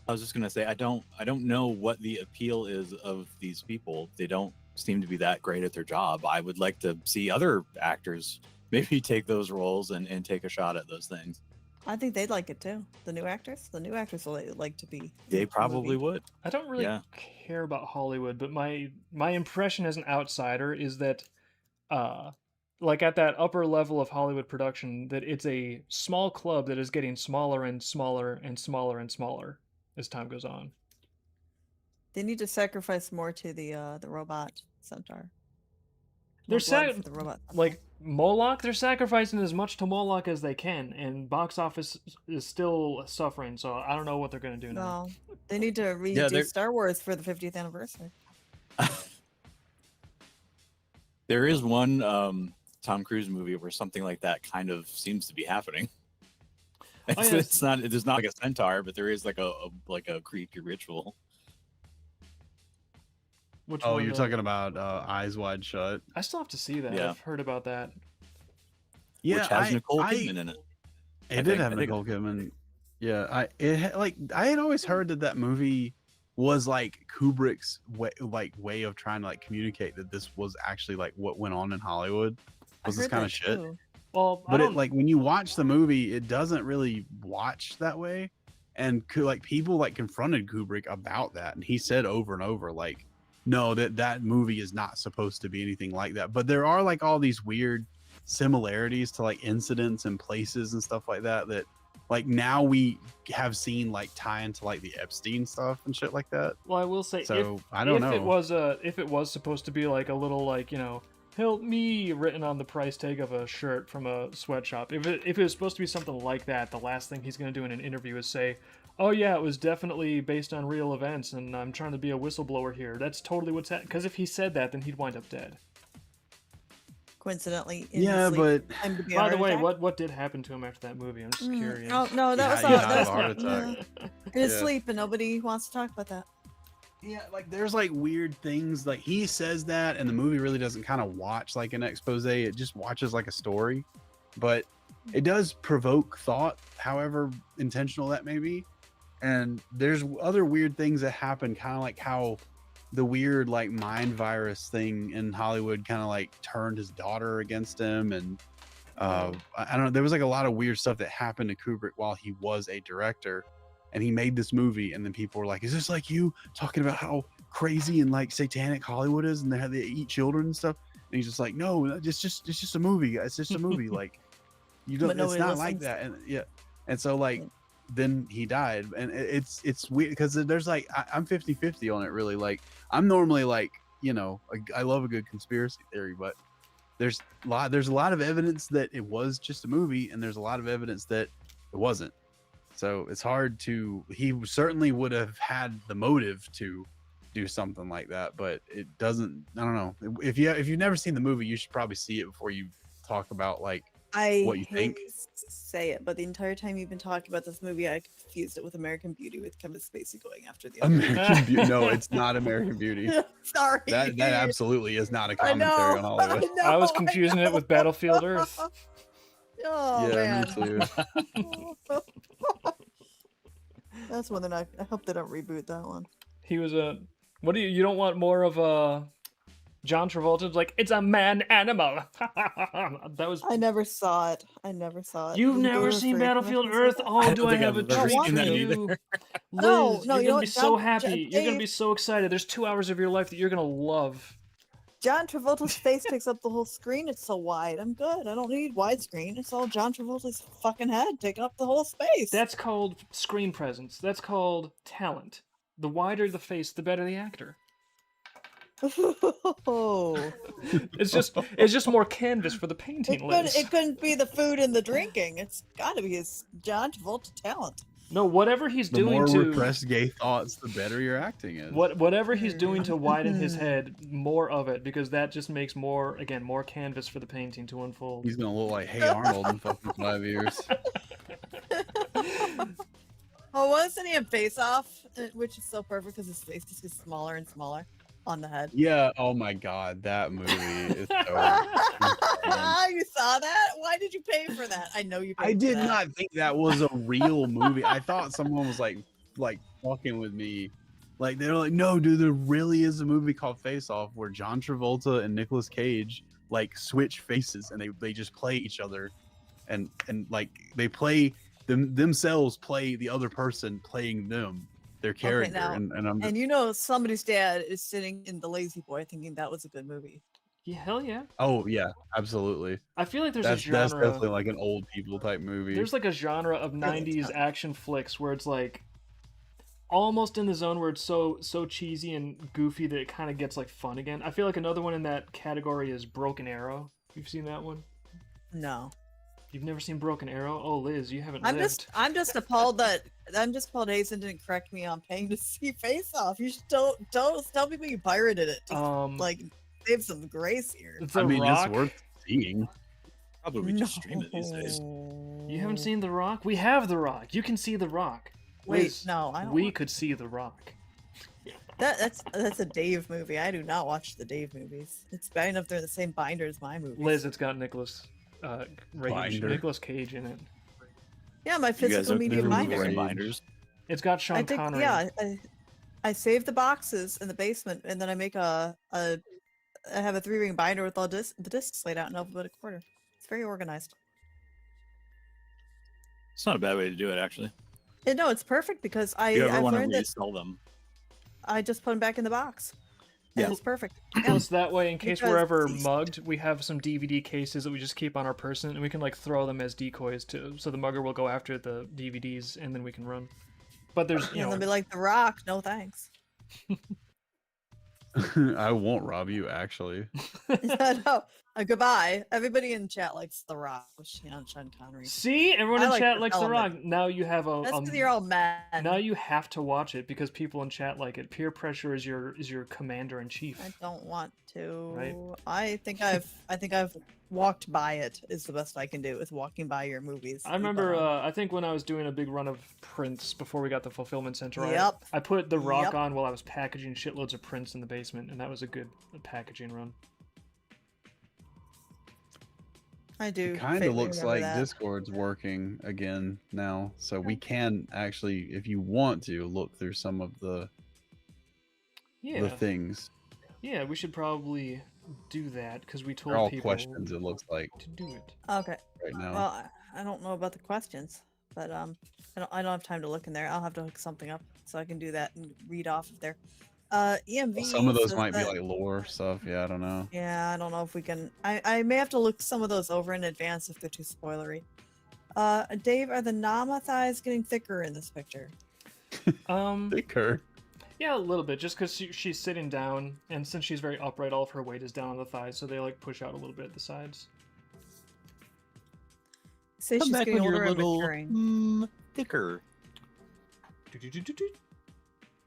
S3: I was just gonna say I don't know what the appeal is of these people. They don't seem to be that great at their job. I would like to see other actors maybe take those roles and take a shot at those things.
S1: I think they'd like it too. The new actors will like to be.
S3: They
S1: in the
S3: probably
S1: movie.
S3: would.
S2: I don't really
S3: Yeah.
S2: care about Hollywood, but my impression as an outsider is that like at that upper level of Hollywood production, that it's a small club that is getting smaller and smaller and smaller and smaller as time goes on.
S1: They need to sacrifice more to the robot centaur.
S2: They're
S1: More blood
S2: sad,
S1: for the robot centaur.
S2: like Moloch, they're sacrificing as much to Moloch as they can, and box office is still suffering. So I don't know what they're gonna do now.
S1: No, they need to redo
S3: they're-
S1: Star Wars for the 50th anniversary.
S3: There is one Tom Cruise movie where something like that kind of seems to be happening. It's,
S2: yes.
S3: it's not. There's not like a centaur, but there is like a creepy ritual.
S2: Which
S4: Oh,
S2: one,
S4: you're talking about Eyes Wide Shut.
S2: I still have to see that.
S3: Yeah.
S2: I've heard about that.
S4: Yeah,
S3: which has Nicole Kidman in it.
S4: It did have Nicole Kidman. Yeah, I had always heard that movie was like Kubrick's way of trying to like communicate that this was actually like what went on in Hollywood.
S1: I
S4: Was this
S1: heard
S4: kind
S1: that
S4: of shit?
S1: too.
S2: Well, I
S4: But
S2: don't,
S4: it like when you watch the movie, it doesn't really watch that way. And like people like confronted Kubrick about that, and he said over and over like, no, that movie is not supposed to be anything like that. But there are like all these weird similarities to like incidents and places and stuff like that like now we have seen like tie into like the Epstein stuff and shit like that.
S2: well, I will say,
S4: So I don't know.
S2: if it was supposed to be like a little like Help me written on the price tag of a shirt from a sweatshop. If it was supposed to be something like that, the last thing he's going to do in an interview is say, oh yeah, it was definitely based on real events and I'm trying to be a whistleblower here. That's totally what's happening. Because if he said that, then he'd wind up dead.
S1: Coincidentally, in
S4: Yeah,
S1: his
S4: but
S1: sleep, time to be a
S2: By the
S1: heart
S2: way,
S1: attack.
S2: what did happen to him after that movie? I'm just curious.
S1: Oh no, that was
S4: He
S1: all.
S4: had
S1: That
S4: a
S1: was
S4: heart attack.
S1: in his
S4: Yeah.
S1: sleep, and nobody wants to talk about that.
S4: Yeah, like there's like weird things. Like he says that, and the movie really doesn't kind of watch like an expose. It just watches like a story, but it does provoke thought, however intentional that may be. And there's other weird things that happen, kind of like how the weird like mind virus thing in Hollywood kind of like turned his daughter against him, and I don't know. There was like a lot of weird stuff that happened to Kubrick while he was a director, and he made this movie, and then people were like, "Is this like you talking about how crazy and like satanic Hollywood is, and they eat children and stuff?" And he's just like, "No, it's just a movie. It's just a movie. Like you don't.
S1: But
S4: It's
S1: nobody
S4: not like
S1: listens.
S4: that." And yeah, and so like then he died, and it's weird because there's like I'm 50-50 on it really. Like I'm normally like, you know, I love a good conspiracy theory, but there's a lot of evidence that it was just a movie, and there's a lot of evidence that it wasn't. So it's hard to. He certainly would have had the motive to do something like that, but it doesn't. I don't know. If you've never seen the movie, you should probably see it before you talk about like
S1: I
S4: what you
S1: hate
S4: think.
S1: to say it, but the entire time you've been talking about this movie, I confused it with American Beauty with Kevin Spacey going after the other.
S4: American Beauty. No, it's not American Beauty.
S1: Sorry.
S4: That absolutely is not a
S1: I
S4: commentary
S1: know.
S4: on Hollywood.
S1: I know.
S2: I was confusing it with Battlefield Earth.
S1: Oh
S4: Yeah,
S1: man.
S4: me too.
S1: That's one that I hope they don't reboot that one.
S2: He was a. What do you don't want more of a John Travolta's like it's a man animal. That was.
S1: I never saw it. I never saw it.
S2: You've
S1: Didn't
S2: never
S1: go
S2: seen
S1: for
S2: Battlefield
S1: commercials
S2: Earth?
S1: like that?
S2: Oh,
S3: I
S2: do
S3: don't
S2: I
S3: think
S2: have a
S3: I've ever
S2: treat
S1: seen
S2: for
S3: that
S2: you?
S3: either.
S2: Liz,
S1: No,
S2: you're
S1: you
S2: gonna
S1: know
S2: be
S1: what,
S2: so
S1: John-
S2: happy. You're gonna be
S1: Dave-
S2: so excited. There's 2 hours of your life that you're gonna love.
S1: John Travolta's face takes up the whole screen. It's so wide. I'm good. I don't need widescreen. It's all John Travolta's fucking head taking up the whole space.
S2: That's called screen presence. That's called talent. The wider the face, the better the actor.
S1: Oh.
S2: It's just more canvas for the painting, Liz.
S1: It couldn't be the food and the drinking. It's got to be his John Travolta talent.
S2: No, whatever he's
S4: The
S2: doing
S4: more
S2: to
S4: repressed gay thoughts, the better your acting is.
S2: whatever he's doing to widen his head, more of it, because that just makes more canvas for the painting to unfold.
S4: He's gonna look like Hey Arnold in fucking 5 years.
S1: Oh, wasn't he in Face Off? Which is so perfect because his face just gets smaller and smaller on the head.
S4: Yeah. Oh my god, that movie is so.
S1: You saw that? Why did you pay for that? I know you paid
S4: I
S1: for
S4: did
S1: that.
S4: not think that was a real movie. I thought someone was like fucking with me. Like they're like, no, dude, there really is a movie called Face Off where John Travolta and Nicolas Cage like switch faces and they just play each other, and like they play themselves play the other person playing them, their character.
S1: now-
S4: and I'm just,
S1: And you know somebody's dad is sitting in The Lazy Boy thinking that was a good movie.
S2: Yeah, hell yeah.
S4: oh yeah, absolutely.
S2: I feel like there's
S4: That's
S2: a
S4: that's
S2: genre.
S4: definitely like an old people type movie.
S2: There's like a genre of
S1: Yeah, that's
S2: 90s
S1: fun.
S2: action flicks where it's like almost in the zone where it's so cheesy and goofy that it kind of gets like fun again. I feel like another one in that category is Broken Arrow. You've seen that one?
S1: No.
S2: You've never seen Broken Arrow? Oh, Liz, you haven't
S1: I'm
S2: lived.
S1: just appalled that Hazen didn't correct me on paying to see Face Off. You should don't tell people you pirated it. Just, like save some grace here.
S2: The
S4: I mean,
S2: Rock.
S4: it's worth seeing.
S3: Probably we just stream it these days.
S2: You haven't seen The Rock? We have The Rock. You can see The Rock.
S1: Wait,
S2: Liz,
S1: no, I don't.
S2: we could see The Rock.
S1: That's a Dave movie. I do not watch the Dave movies. It's bad enough they're the same binder as my movies.
S2: Liz, it's got Nicolas
S4: Binder.
S2: Cage in it.
S1: Yeah, my
S3: You guys
S1: physical
S3: don't
S1: media
S3: remove
S1: binder.
S3: wearing binders.
S2: It's got Sean
S1: I think
S2: Connery.
S1: yeah. I save the boxes in the basement, and then I make I have a 3-ring binder with all the discs laid out in alphabetical order. It's very organized.
S3: It's not a bad way to do it, actually.
S1: And no, it's perfect because
S3: If you ever
S1: I've
S3: want to
S1: learned that
S3: resell them.
S1: I just put them back in the box.
S3: Yeah.
S1: And it's perfect.
S2: Plus, that way, in case we're
S1: Because
S2: ever
S1: these-
S2: mugged, we have some DVD cases that we just keep on our person, and we can like throw them as decoys too. So the mugger will go after the DVDs, and then we can run. But there's, you
S1: And they'll be
S2: know,
S1: like, The Rock, no thanks.
S4: I won't rob you, actually.
S1: No. Goodbye. Everybody in chat likes The Rock with Sean Connery.
S2: See, everyone
S1: I
S2: in
S1: like
S2: chat
S1: this
S2: likes The Rock.
S1: element.
S2: Now you have a.
S1: That's because you're all mad.
S2: Now you have to watch it because people in chat like it. Peer pressure is your commander in chief.
S1: I don't want to.
S2: Right.
S1: I think I've walked by it. Is the best I can do is walking by your movies.
S2: I remember. I think when I was doing a big run of prints before we got the fulfillment center,
S1: Yep.
S2: I put The Rock
S1: Yep.
S2: on while I was packaging shitloads of prints in the basement, and that was a good packaging run.
S1: I do.
S4: It kind of
S1: vaguely
S4: looks
S1: remember
S4: like
S1: that.
S4: Discord's working again now, so we can actually, if you want to, look through some of the things.
S2: Yeah, we should probably do that because we told
S4: They're all
S2: people
S4: questions. It looks like
S2: to do it.
S1: Okay.
S4: right now.
S1: Well, I don't know about the questions, but I don't have time to look in there. I'll have to hook something up so I can do that and read off of there. EMV.
S4: Well, some of those
S1: says
S4: might be
S1: that-
S4: like lore stuff. Yeah, I don't know.
S1: Yeah, I don't know if we can. I may have to look some of those over in advance if they're too spoilery. Dave, are the Nama thighs getting thicker in this picture?
S4: Thicker.
S2: Yeah, a little bit, just because she's sitting down, and since she's very upright, all of her weight is down on the thighs, so they like push out a little bit at the sides.
S1: Say
S3: Come
S1: she's
S3: back
S1: getting
S3: when you're
S1: older
S3: a
S1: and
S3: little
S1: maturing.
S3: thicker.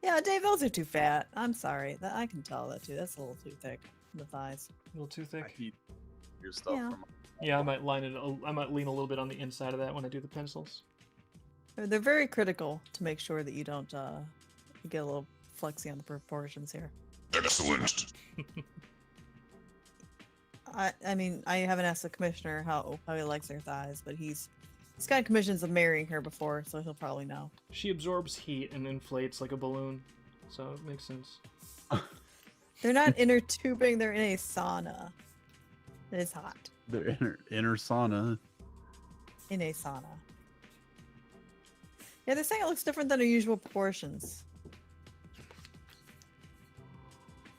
S1: Yeah, Dave, those are too fat. I'm sorry. I can tell that too. That's a little too thick. The thighs.
S2: A little too
S4: I
S2: thick.
S4: keep your stuff
S1: Yeah.
S4: from.
S2: Yeah, I might line it. I might lean a little bit on the inside of that when I do the pencils.
S1: They're very critical to make sure that you don't get a little flexy on the proportions here.
S6: Excellent.
S1: I mean, I haven't asked the commissioner how he likes her thighs, but he's got commissions of marrying her before, so he'll probably know.
S2: She absorbs heat and inflates like a balloon, so it makes sense.
S1: They're not inner tubing; they're in a sauna. It is hot
S4: Their inner sauna.
S1: in a sauna. Yeah, they're saying it looks different than our usual proportions.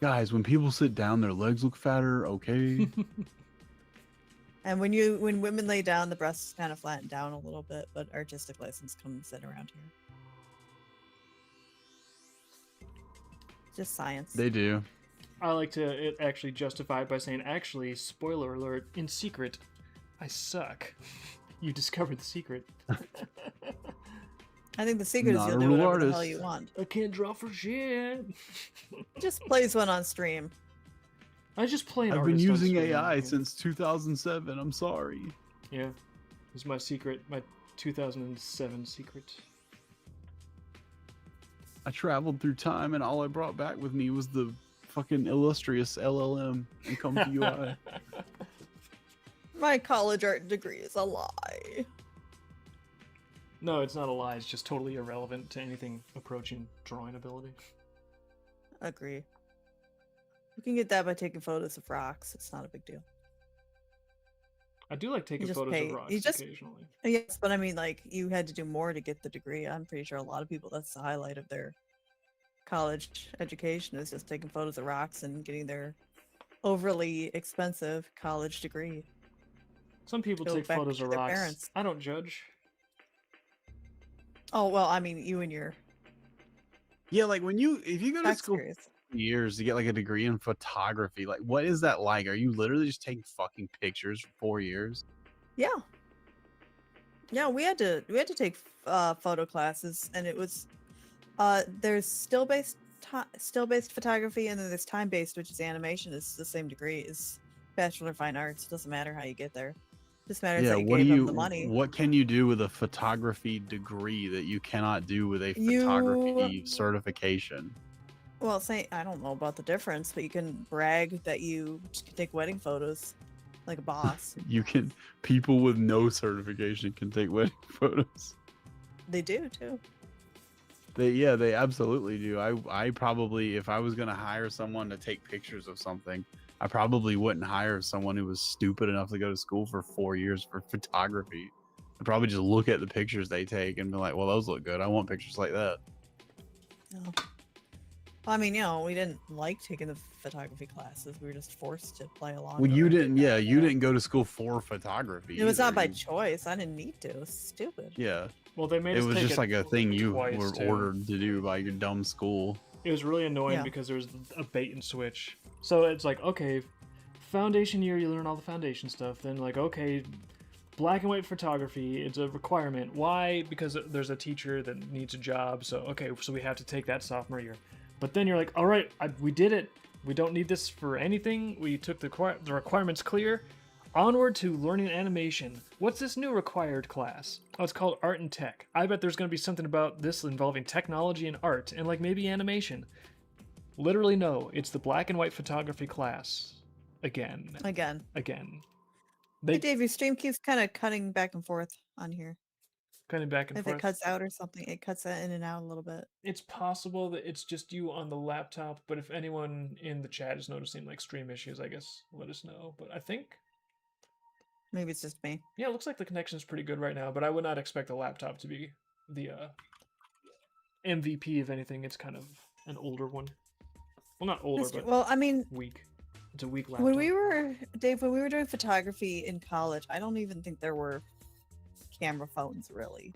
S4: Guys, when people sit down, their legs look fatter. Okay.
S1: And when women lay down, the breasts kind of flatten down a little bit, but artistic license comes in around here. Just science.
S4: They do.
S2: I like to actually justify it by saying, actually, spoiler alert, in secret, I suck. You discovered the secret.
S1: I think the secret is
S4: Not
S1: you'll
S4: a
S1: do
S4: real
S1: whatever the hell
S4: artist.
S1: you want.
S2: I can't draw for shit.
S1: Just plays one on stream.
S2: I just play an
S4: I've been
S2: artist on
S4: using
S2: stream.
S4: AI since 2007. I'm sorry.
S2: Yeah, it's my secret, my 2007 secret.
S4: I traveled through time, and all I brought back with me was the fucking illustrious LLM and Comfy UI.
S1: My college art degree is a lie.
S2: No, it's not a lie. It's just totally irrelevant to anything approaching drawing ability.
S1: Agree. You can get that by taking photos of rocks. It's not a big deal.
S2: I do like taking
S1: just
S2: photos
S1: pay-
S2: of rocks
S1: you just-
S2: occasionally.
S1: Yes, but I mean, like, you had to do more to get the degree. I'm pretty sure a lot of people, that's the highlight of their college education, is just taking photos of rocks and getting their overly expensive college degree.
S2: Some people
S1: Go
S2: take
S1: back
S2: photos
S1: to
S2: of
S1: their
S2: rocks.
S1: parents.
S2: I don't judge.
S1: Oh, well, I mean, you and your
S4: Yeah, like if you go to
S1: tax
S4: school
S1: degrees.
S4: for years to get like a degree in photography, like what is that like? Are you literally just taking fucking pictures for 4 years?
S1: Yeah. Yeah, we had to take photo classes, and it was there's still based photography, and then there's time based, which is animation. It's the same degree as Bachelor of Fine Arts. Doesn't matter how you get there. Just matters
S4: Yeah,
S1: that you
S4: what do
S1: gave them
S4: you
S1: the money.
S4: what can you do with a photography degree that you cannot do with a
S1: You-
S4: photography certification?
S1: Well, I don't know about the difference, but you can brag that you can take wedding photos like a boss.
S4: People with no certification can take wedding photos.
S1: They do too.
S4: They absolutely do. I probably, if I was gonna hire someone to take pictures of something, I probably wouldn't hire someone who was stupid enough to go to school for 4 years for photography. I'd probably just look at the pictures they take and be like, well, those look good. I want pictures like that.
S1: No. I mean, we didn't like taking the photography classes. We were just forced to play along.
S4: Well,
S1: with
S4: you
S1: it.
S4: didn't. Yeah, you didn't go to school for photography.
S1: It was not
S4: either.
S1: by
S4: You-
S1: choice. I didn't need to. It was stupid.
S4: Yeah,
S2: Well, they made
S4: it
S2: us
S4: was
S2: take
S4: just like a thing you
S2: twice,
S4: were
S2: too.
S4: ordered to do by your dumb school.
S2: It was really annoying
S1: Yeah.
S2: because there was a bait and switch. So it's like, okay, foundation year, you learn all the foundation stuff. Then like, okay, black and white photography, it's a requirement. Why? Because there's a teacher that needs a job. So okay, so we have to take that sophomore year. But then you're like, all right, we did it. We don't need this for anything. We took the requirements clear. Onward to learning animation. What's this new required class? Oh, it's called Art and Tech. I bet there's going to be something about this involving technology and art, and like maybe animation. Literally, no. It's the black and white photography class. Again.
S1: Hey, Dave, your stream keeps kind of cutting back and forth on here.
S2: Kind of back and
S1: If
S2: forth.
S1: it cuts out or something, it cuts in and out a little bit.
S2: It's possible that it's just you on the laptop, but if anyone in the chat is noticing like stream issues, I guess let us know. But I think
S1: Maybe it's just me.
S2: yeah, it looks like the connection is pretty good right now, but I would not expect the laptop to be the MVP. If anything, it's kind of an older one. Well, not older, but
S1: Well, I mean,
S2: weak. It's a weak laptop.
S1: when we were doing photography in college, I don't even think there were camera phones, really.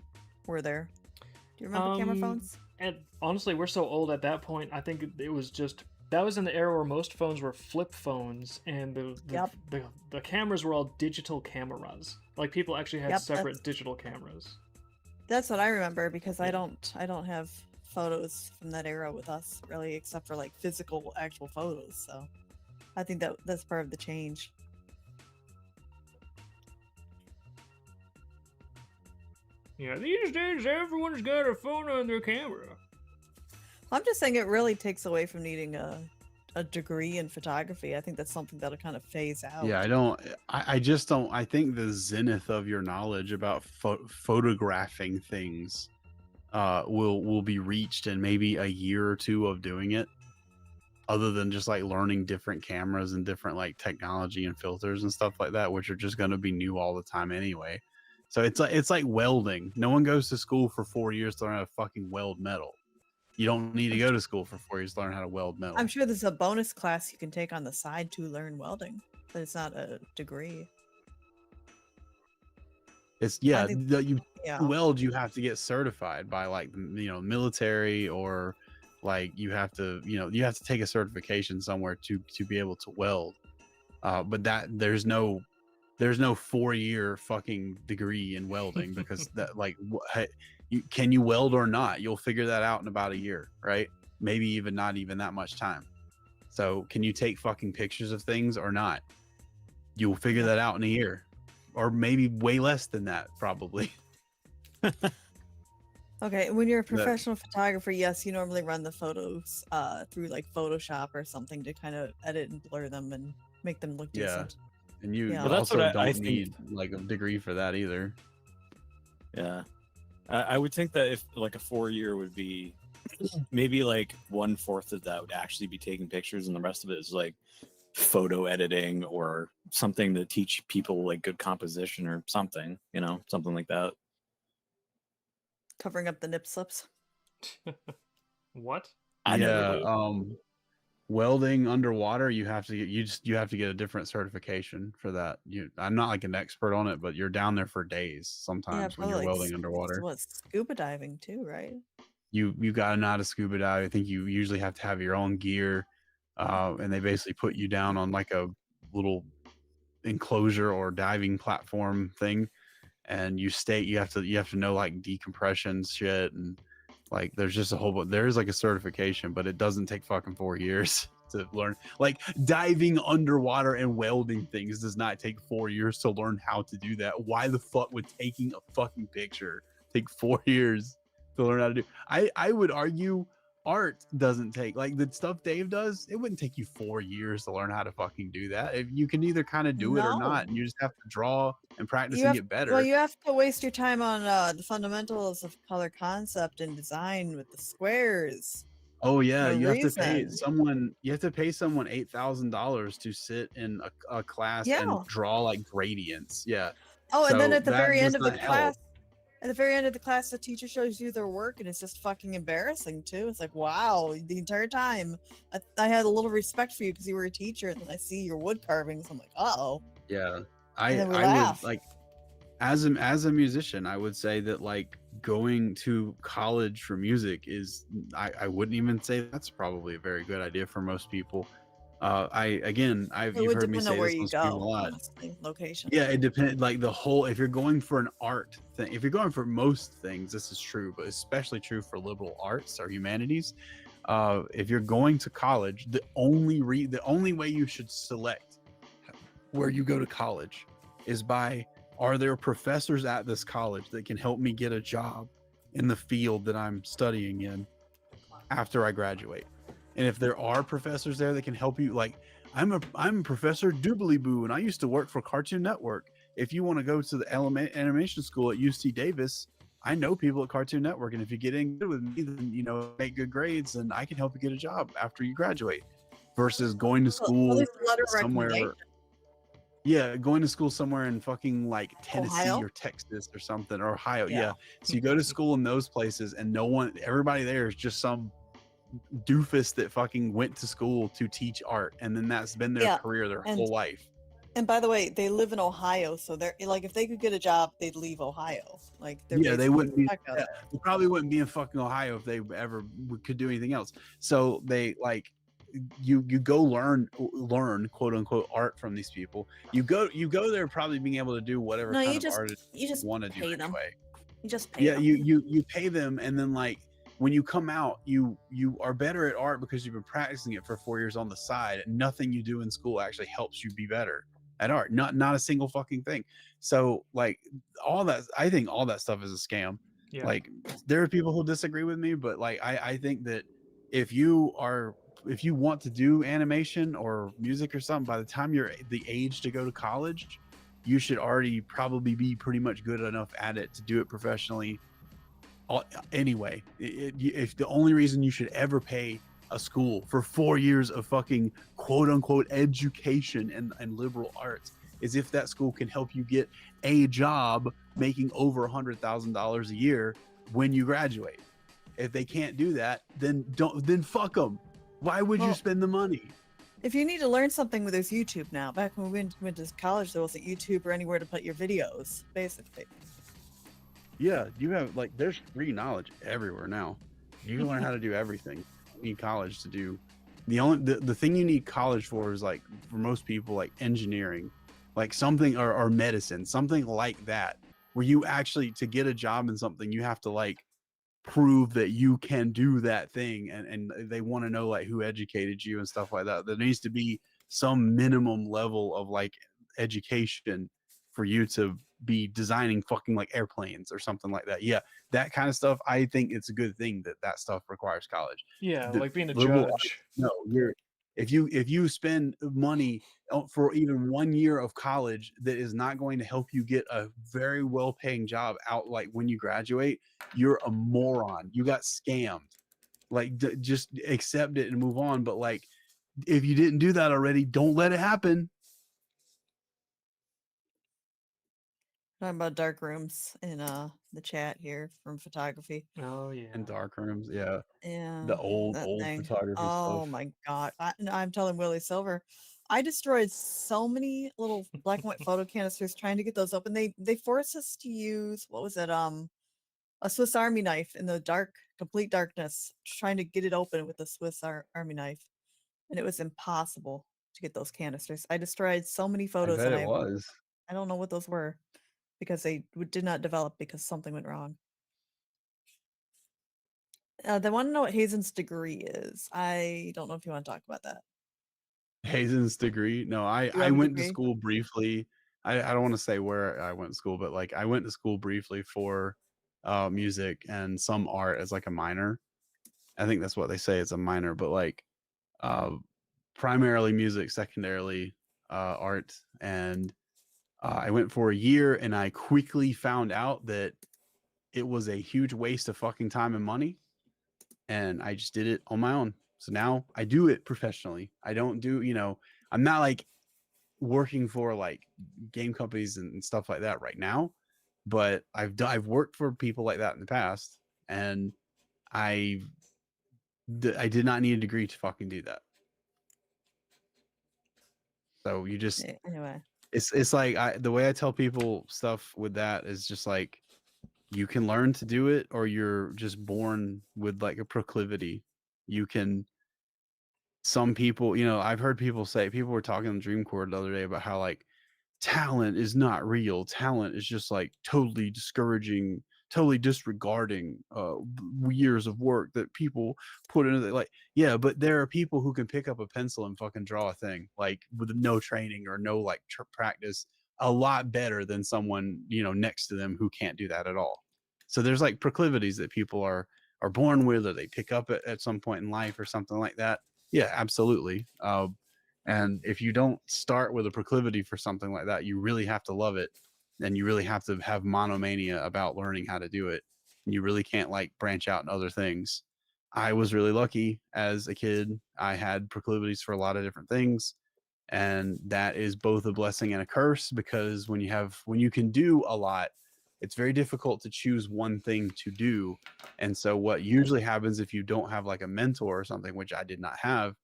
S1: Were there? Do you remember camera phones?
S2: And honestly, we're so old at that point. I think it was just that was in the era where most phones were flip phones, and the cameras were all digital cameras. Like people actually had separate digital cameras.
S1: That's what I remember because I don't have photos from that era with us really, except for like physical actual photos. So I think that's part of the change.
S2: Yeah, these days everyone's got a phone on their camera.
S1: I'm just saying it really takes away from needing a degree in photography. I think that's something that'll kind of phase out.
S4: Yeah, I just don't. I think the zenith of your knowledge about photographing things will be reached in maybe a year or two of doing it. Other than just like learning different cameras and different like technology and filters and stuff like that, which are just going to be new all the time anyway. So it's like welding. No one goes to school for 4 years to learn how to fucking weld metal. You don't need to go to school for 4 years to learn how to weld metal.
S1: I'm sure there's a bonus class you can take on the side to learn welding, but it's not a degree.
S4: It's weld. You have to get certified by like military, or like you have to take a certification somewhere to be able to weld. But that there's no 4-year fucking degree in welding because that like can you weld or not? You'll figure that out in about a year, right? Maybe even not even that much time. So can you take fucking pictures of things or not? You'll figure that out in a year, or maybe way less than that, probably.
S1: Okay, when you're a professional photographer, yes, you normally run the photos through like Photoshop or something to kind of edit and blur them and make them look decent.
S4: And you
S1: Well,
S3: that's
S4: also
S3: what I
S4: don't
S3: think.
S4: need like a degree for that either.
S3: Yeah. I would think that if like a 4-year would be maybe like 1/4 of that would actually be taking pictures, and the rest of it is like photo editing or something to teach people like good composition or something, something like that.
S1: Covering up the nip slips.
S2: What?
S3: I never do.
S4: Welding underwater, you have to get a different certification for that. I'm not like an expert on it, but you're down there for days sometimes when you're
S1: probably
S4: welding underwater.
S1: What, scuba diving too, right?
S4: You gotta know how to scuba dive. I think you usually have to have your own gear, and they basically put you down on like a little enclosure or diving platform thing, and you have to know like decompression shit, and like there's just a whole there's like a certification, but it doesn't take fucking 4 years to learn. Like diving underwater and welding things does not take 4 years to learn how to do that. Why the fuck would taking a fucking picture take 4 years to learn how to do? I would argue art doesn't take, like the stuff Dave does, it wouldn't take you 4 years to learn how to fucking do that. If you can either kind of do it or not, and you just have to draw and practice and get better.
S1: Well, you have to waste your time on the fundamentals of color concept and design with the squares.
S4: Oh yeah,
S1: No
S4: you have to pay
S1: reason.
S4: someone. You have to pay someone $8,000 to sit in a class and draw like gradients. Yeah.
S1: Oh, and then
S4: So
S1: at the
S4: that
S1: very
S4: does
S1: end of the
S4: not help.
S1: class, the teacher shows you their work, and it's just fucking embarrassing too. It's like, wow, the entire time I had a little respect for you because you were a teacher, and then I see your wood carvings. I'm like, uh-oh.
S4: Yeah,
S1: And
S4: I
S1: then we
S4: would
S1: laugh.
S4: like as a musician, I would say that like going to college for music is, I wouldn't even say that's probably a very good idea for most people.
S1: It
S4: You've
S1: would
S4: heard me
S1: depend on
S4: say
S1: where
S4: this
S1: you
S4: on stream a
S1: go,
S4: lot.
S1: honestly, location.
S4: Yeah, it depends. Like the whole, if you're going for an art thing, if you're going for most things, this is true, but especially true for liberal arts or humanities. If you're going to college, the only way you should select where you go to college is by, are there professors at this college that can help me get a job in the field that I'm studying in after I graduate? And if there are professors there that can help you, like I'm Professor Doobly Boo, and I used to work for Cartoon Network. If you want to go to the animation school at UC Davis, I know people at Cartoon Network, and if you get in good with me, then make good grades, and I can help you get a job after you graduate. Versus going to
S1: Well,
S4: school
S1: there's a letter of recommendation.
S4: somewhere, yeah, going to school somewhere in fucking like Tennessee
S1: Ohio?
S4: or Texas or something, or Ohio.
S1: Yeah.
S4: Yeah. So you go to school in those places, and everybody there is just some doofus that fucking went to school to teach art, and then that's been their
S1: Yeah,
S4: career their
S1: and
S4: whole life.
S1: and by the way, they live in Ohio, so they're like, if they could get a job, they'd leave Ohio. Like they're
S4: Yeah, they
S1: basically
S4: wouldn't be.
S1: stuck out
S4: Yeah,
S1: there.
S4: they probably wouldn't be in fucking Ohio if they ever could do anything else. So they like, you go learn quote unquote art from these people. You go there probably being able to do whatever
S1: No,
S4: kind
S1: you
S4: of
S1: just
S4: art
S1: you just
S4: want to do
S1: pay them.
S4: anyway.
S1: You just pay
S4: Yeah,
S1: them.
S4: you pay them, and then like when you come out, you are better at art because you've been practicing it for 4 years on the side, and nothing you do in school actually helps you be better at art. Not a single fucking thing. So like all that, I think all that stuff is a scam.
S2: Yeah.
S4: Like there are people who disagree with me, but like I think that if you want to do animation or music or something, by the time you're the age to go to college, you should already probably be pretty much good enough at it to do it professionally. Anyway, if the only reason you should ever pay a school for 4 years of fucking quote unquote education and liberal arts is if that school can help you get a job making over $100,000 a year when you graduate. If they can't do that, then fuck them. Why would you
S1: Well,
S4: spend the money?
S1: If you need to learn something, there's YouTube now. Back when we went to college, there wasn't YouTube or anywhere to put your videos, basically.
S4: Yeah, you have like there's free knowledge everywhere now. You can learn how to do everything. You need college to do. The thing you need college for is like for most people like engineering, like something or medicine, something like that, where you actually to get a job in something you have to like prove that you can do that thing, and they want to know like who educated you and stuff like that. There needs to be some minimum level of like education for you to be designing fucking like airplanes or something like that. Yeah, that kind of stuff. I think it's a good thing that stuff requires college.
S2: Yeah,
S4: The
S2: like being a
S4: liberal
S2: judge.
S4: no, if you spend money for even 1 year of college that is not going to help you get a very well paying job out like when you graduate, you're a moron. You got scammed. Like just accept it and move on. But like if you didn't do that already, don't let it happen.
S1: Talking about dark rooms in the chat here from photography.
S2: Oh yeah.
S4: And dark rooms, yeah.
S1: Yeah,
S4: The old
S1: that thing.
S4: photography
S1: Oh
S4: stuff.
S1: my god! I'm telling Willie Silver, I destroyed so many little black and white photo canisters trying to get those open. They forced us to use, what was it? A Swiss Army knife in the complete darkness, trying to get it open with a Swiss Army knife, and it was impossible to get those canisters. I destroyed so many
S4: I
S1: photos,
S4: bet
S1: and
S4: it was.
S1: I don't know what those were because they did not develop because something went wrong. They want to know what Hazen's degree is. I don't know if you want to talk about that.
S4: Hazen's degree. No,
S1: You
S4: I
S1: have a
S4: went to
S1: degree?
S4: school briefly. I don't want to say where I went to school, but like I went to school briefly for music and some art as like a minor. I think that's what they say, it's a minor, but like uh primarily music, secondarily art. And I went for a year, and I quickly found out that it was a huge waste of fucking time and money, and I just did it on my own. So now I do it professionally. I don't do, I'm not like working for like game companies and stuff like that right now, but I've worked for people like that in the past, and I I did not need a degree to fucking do that. So you just
S1: Anyway,
S4: it's like the way I tell people stuff with that is just like You can learn to do it, or you're just born with like a proclivity. You can Some people, I've heard people were talking on Dream Court the other day about how like talent is not real. Talent is just like totally discouraging, totally disregarding years of work that people put into it. Like, yeah, but there are people who can pick up a pencil and fucking draw a thing like with no training or no like practice a lot better than someone, next to them who can't do that at all. So there's like proclivities that people are born with, or they pick up at some point in life or something like that. Yeah, absolutely. And if you don't start with a proclivity for something like that, you really have to love it. And you really have to have monomania about learning how to do it. You really can't like branch out in other things. I was really lucky as a kid. I had proclivities for a lot of different things. And that is both a blessing and a curse, because when you can do a lot, it's very difficult to choose one thing to do. And so what usually happens if you don't have like a mentor or something, which I did not have,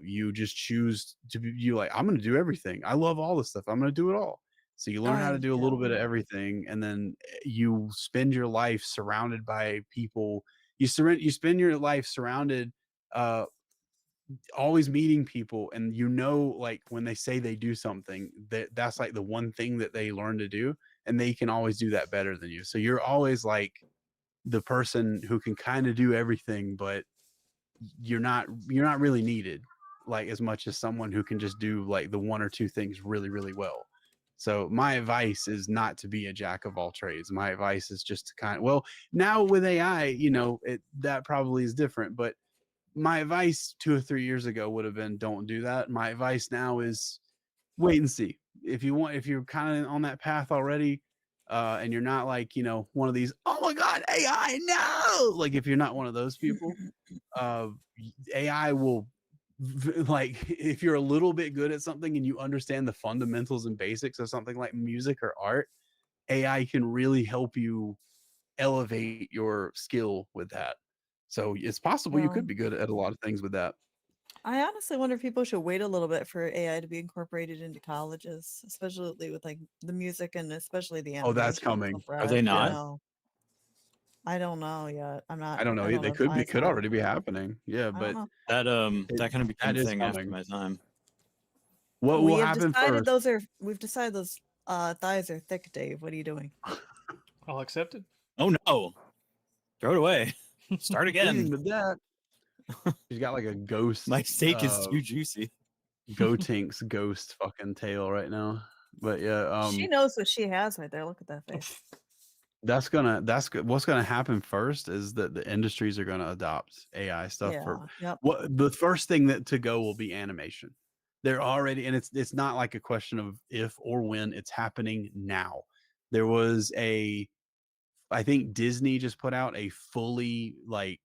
S4: you just choose to be you like, I'm going to do everything. I love all this stuff. I'm going to do it all. So you learn how to do a
S1: Yeah.
S4: little bit of everything, and then you spend your life surrounded by people. You spend your life surrounded, uh, always meeting people, and like when they say they do something, that's like the one thing that they learn to do, and they can always do that better than you. So you're always like the person who can kind of do everything, but you're not really needed like as much as someone who can just do like the one or two things really really well. So my advice is not to be a jack of all trades. My advice is just to now with AI, that probably is different, but my advice 2 or 3 years ago would have been, don't do that. My advice now is wait and see. If you're kind of on that path already, and you're not like, one of these, oh my God, AI, no, like if you're not one of those people, uh, AI will like if you're a little bit good at something and you understand the fundamentals and basics of something like music or art, AI can really help you elevate your skill with that. So it's possible you could
S1: Well,
S4: be good at a lot of things with that.
S1: I honestly wonder if people should wait a little bit for AI to be incorporated into colleges, especially with like the music and especially the
S4: Oh, that's
S1: animation and
S4: coming.
S1: stuff. Where
S3: Are they
S1: I
S3: not?
S4: Yeah.
S1: know, I don't know yet.
S4: I don't know.
S1: I don't know
S4: They
S1: if
S4: could be,
S1: that's
S4: could
S1: not.
S4: already be happening. Yeah,
S1: I don't
S4: but
S1: know.
S3: That kind of became
S4: that
S3: a
S4: is
S3: thing after
S4: coming.
S3: my time.
S4: What will
S1: We have
S4: happen
S1: decided
S4: first?
S1: we've decided those thighs are thick, Dave. What are you doing?
S2: I'll accept it.
S3: Oh no! Throw it away. Start again.
S4: Speaking of that, she's got like a
S3: My
S4: ghost,
S3: steak is too juicy.
S4: Gotink's ghost fucking tail right now. But yeah,
S1: She knows what she has right there. Look at that face.
S4: what's gonna happen first is that the industries are gonna adopt AI stuff for
S1: Yeah. Yep.
S4: what the first thing that to go will be animation. They're already, and it's not like a question of if or when, it's happening now. There was I think Disney just put out a fully like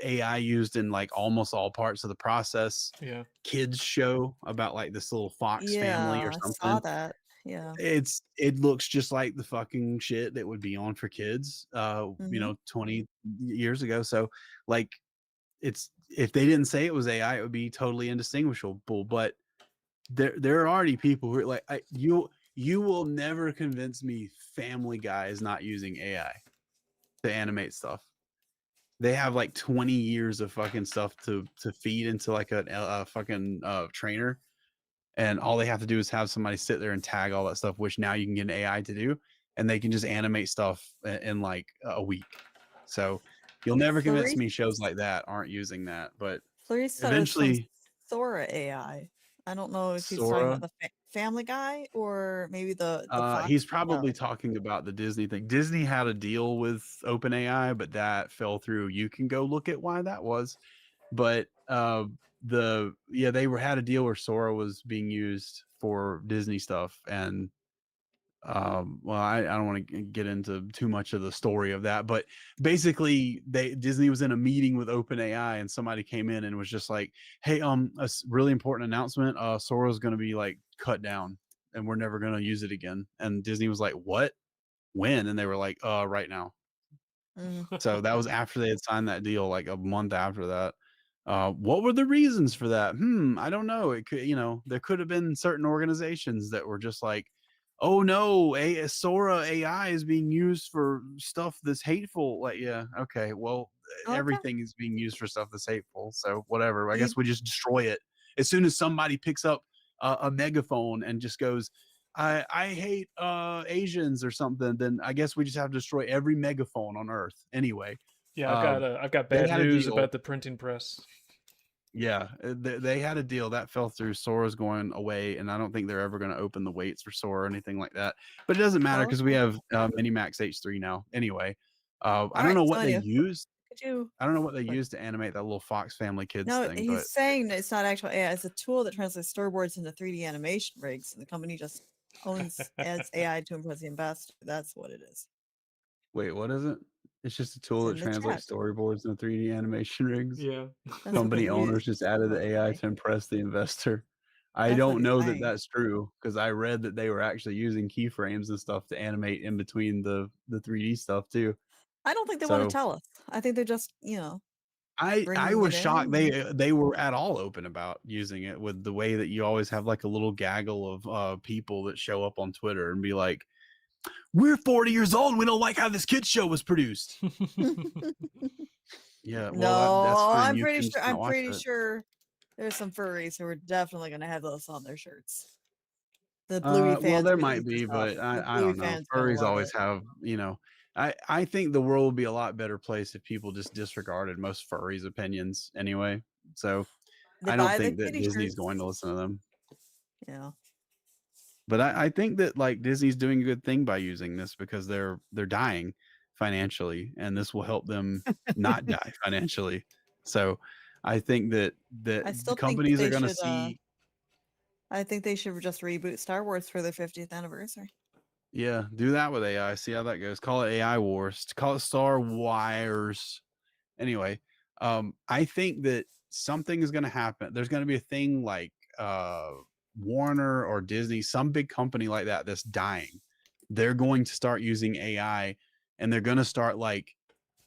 S4: AI used in like almost all parts of the process
S2: Yeah.
S4: kids show about like this little fox family or
S1: Yeah, I saw
S4: something.
S1: that. Yeah.
S4: It looks just like the fucking shit that would be on for kids,
S1: Hmm.
S4: 20 years ago. So like it's if they didn't say it was AI, it would be totally indistinguishable. But there are already people who are like, you will never convince me Family Guy is not using AI to animate stuff. They have like 20 years of fucking stuff to feed into like a fucking trainer, and all they have to do is have somebody sit there and tag all that stuff, which now you can get an AI to do, and they can just animate stuff in like a week. So you'll never convince
S1: Clarice
S4: me shows like that aren't using that, but
S1: Clarice said it was from
S4: eventually
S1: Sora AI. I don't know if he's talking
S4: Sora.
S1: about the Family Guy or maybe the Fox.
S4: He's probably talking about the Disney thing. Disney had a deal with OpenAI, but that fell through. You can go look at why that was. But they had a deal where Sora was being used for Disney stuff, and well, I don't want to get into too much of the story of that, but basically Disney was in a meeting with OpenAI, and somebody came in and was just like, hey, really important announcement, Sora's going to be like cut down and we're never going to use it again. And Disney was like, what, when? And they were like, right now.
S1: Mm.
S4: So that was after they had signed that deal, like a month after that. What were the reasons for that? I don't know. It could, there could have been certain organizations that were just like, oh no, Sora AI is being used for stuff that's hateful. Like, yeah, okay, well,
S1: Okay.
S4: everything is being used for stuff that's hateful. So whatever. I
S1: You
S4: guess we just destroy it as soon as somebody picks up a megaphone and just goes, I hate Asians or something. Then I guess we just have to destroy every megaphone on Earth anyway.
S2: Yeah,
S4: Uh,
S2: I've got
S4: they
S2: bad
S4: had a
S2: news
S4: deal.
S2: about the printing press.
S4: Yeah, they had a deal that fell through. Sora's going away, and I don't think they're ever going to open the weights for Sora or anything like that. But it doesn't matter
S1: oh,
S4: because we
S1: okay.
S4: have Minimax H3 now. Anyway, I
S1: All
S4: don't
S1: right,
S4: know what they
S1: Sonia,
S4: used.
S1: could you
S4: I don't know what they
S1: like
S4: used to animate that little Fox Family Kids
S1: no,
S4: thing, but
S1: he's saying that it's not actual AI, it's a tool that translates storyboards into 3D animation rigs, and the company just owns adds AI to impress the investor. That's what it is.
S4: wait, what is it? It's just a
S1: It's
S4: tool that
S1: in the chat.
S4: translates storyboards into 3D animation rigs.
S2: Yeah.
S1: That's what they
S4: Company
S1: use.
S4: owners just added the AI
S1: Allegedly.
S4: to impress the investor. I
S1: That's what
S4: don't
S1: he's
S4: know that
S1: saying.
S4: that's true because I read that they were actually using keyframes and stuff to animate in between the 3D stuff too.
S1: I don't think they want to
S4: So
S1: tell us. I think they're just,
S4: I
S1: bringing it
S4: was shocked
S1: in.
S4: they were at all open about using it with the way that you always have like a little gaggle of people that show up on Twitter and be like, "We're 40 years old and we don't like how this kids show was produced." Yeah, well that's
S1: No,
S4: fine.
S1: I'm
S4: You
S1: pretty
S4: can
S1: sure.
S4: just
S1: I'm
S4: not watch
S1: pretty
S4: it.
S1: sure there's some furries who are definitely going to have those on their shirts. The Bluey
S4: Well,
S1: fans
S4: there
S1: who
S4: might
S1: eat the
S4: be,
S1: stuff.
S4: but
S1: The
S4: I
S1: Bluey
S4: don't know.
S1: fans gotta
S4: Furries
S1: love
S4: always
S1: it.
S4: have, I think the world would be a lot better place if people just disregarded most furries' opinions anyway. So
S1: They
S4: I don't
S1: buy the
S4: think that
S1: kitty
S4: Disney's
S1: shirts.
S4: going to listen to them.
S1: Yeah.
S4: But I think that like Disney's doing a good thing by using this because they're dying financially, and this will help them not die financially. So I think that
S1: I
S4: the
S1: still think
S4: companies are
S1: they
S4: going to
S1: should.
S4: see.
S1: I think they should just reboot Star Wars for their 50th anniversary.
S4: Yeah, do that with AI. See how that goes. Call it AI Wars. Call it Star Wires. Anyway, I think that something is going to happen. There's going to be a thing like Warner or Disney, some big company like that that's dying. They're going to start using AI, and they're going to start like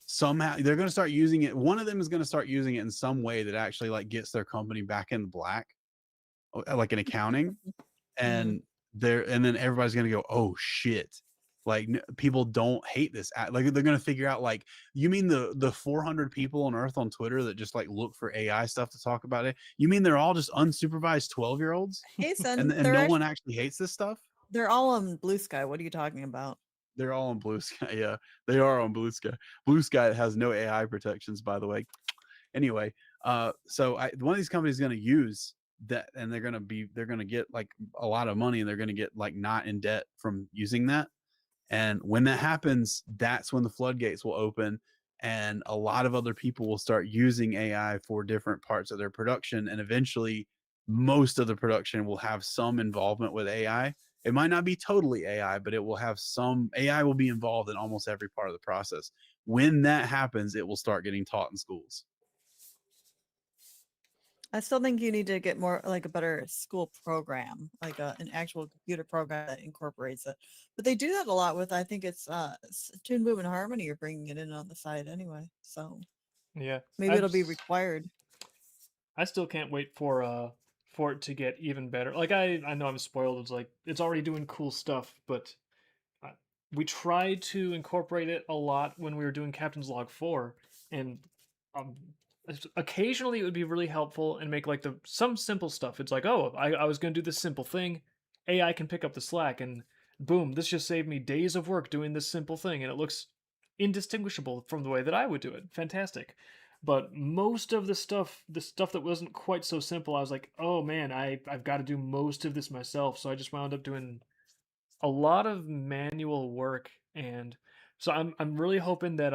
S4: somehow they're going to start using it. One of them is going to start using it in some way that actually like gets their company back in the black, like in accounting,
S1: Hmm.
S4: and then everybody's gonna go, oh shit, like people don't hate this like they're gonna figure out like, you mean the 400 people on earth on Twitter that just like look for AI stuff to talk about it, you mean they're all just unsupervised 12-year-olds
S1: Hey,
S4: and
S1: son,
S4: no one actually hates this stuff?
S1: they're all on Blue Sky. What are you talking about?
S4: They're all on Blue Sky. Yeah, they are on Blue Sky. Blue Sky has no AI protections, by the way. Anyway, so one of these companies is going to use that, and they're going to get like a lot of money, and they're going to get like not in debt from using that. And when that happens, that's when the floodgates will open, and a lot of other people will start using AI for different parts of their production, and eventually most of the production will have some involvement with AI. It might not be totally AI, but it will have some AI will be involved in almost every part of the process. When that happens, it will start getting taught in schools.
S1: I still think you need to get more like a better school program, like an actual computer program that incorporates it. But they do that a lot with, I think it's Tune Boom and Harmony are bringing it in on the side anyway. So
S2: Yeah.
S1: maybe it'll be required.
S2: I still can't wait for it to get even better. Like I know I'm spoiled. It's like it's already doing cool stuff, but uh, we tried to incorporate it a lot when we were doing Captain's Log 4, and um, occasionally it would be really helpful and make like some simple stuff. It's like, oh, I was going to do this simple thing. AI can pick up the slack, and boom, this just saved me days of work doing this simple thing, and it looks indistinguishable from the way that I would do it. Fantastic. But most of the stuff that wasn't quite so simple, I was like, oh man, I've got to do most of this myself. So I just wound up doing a lot of manual work, and so I'm really hoping that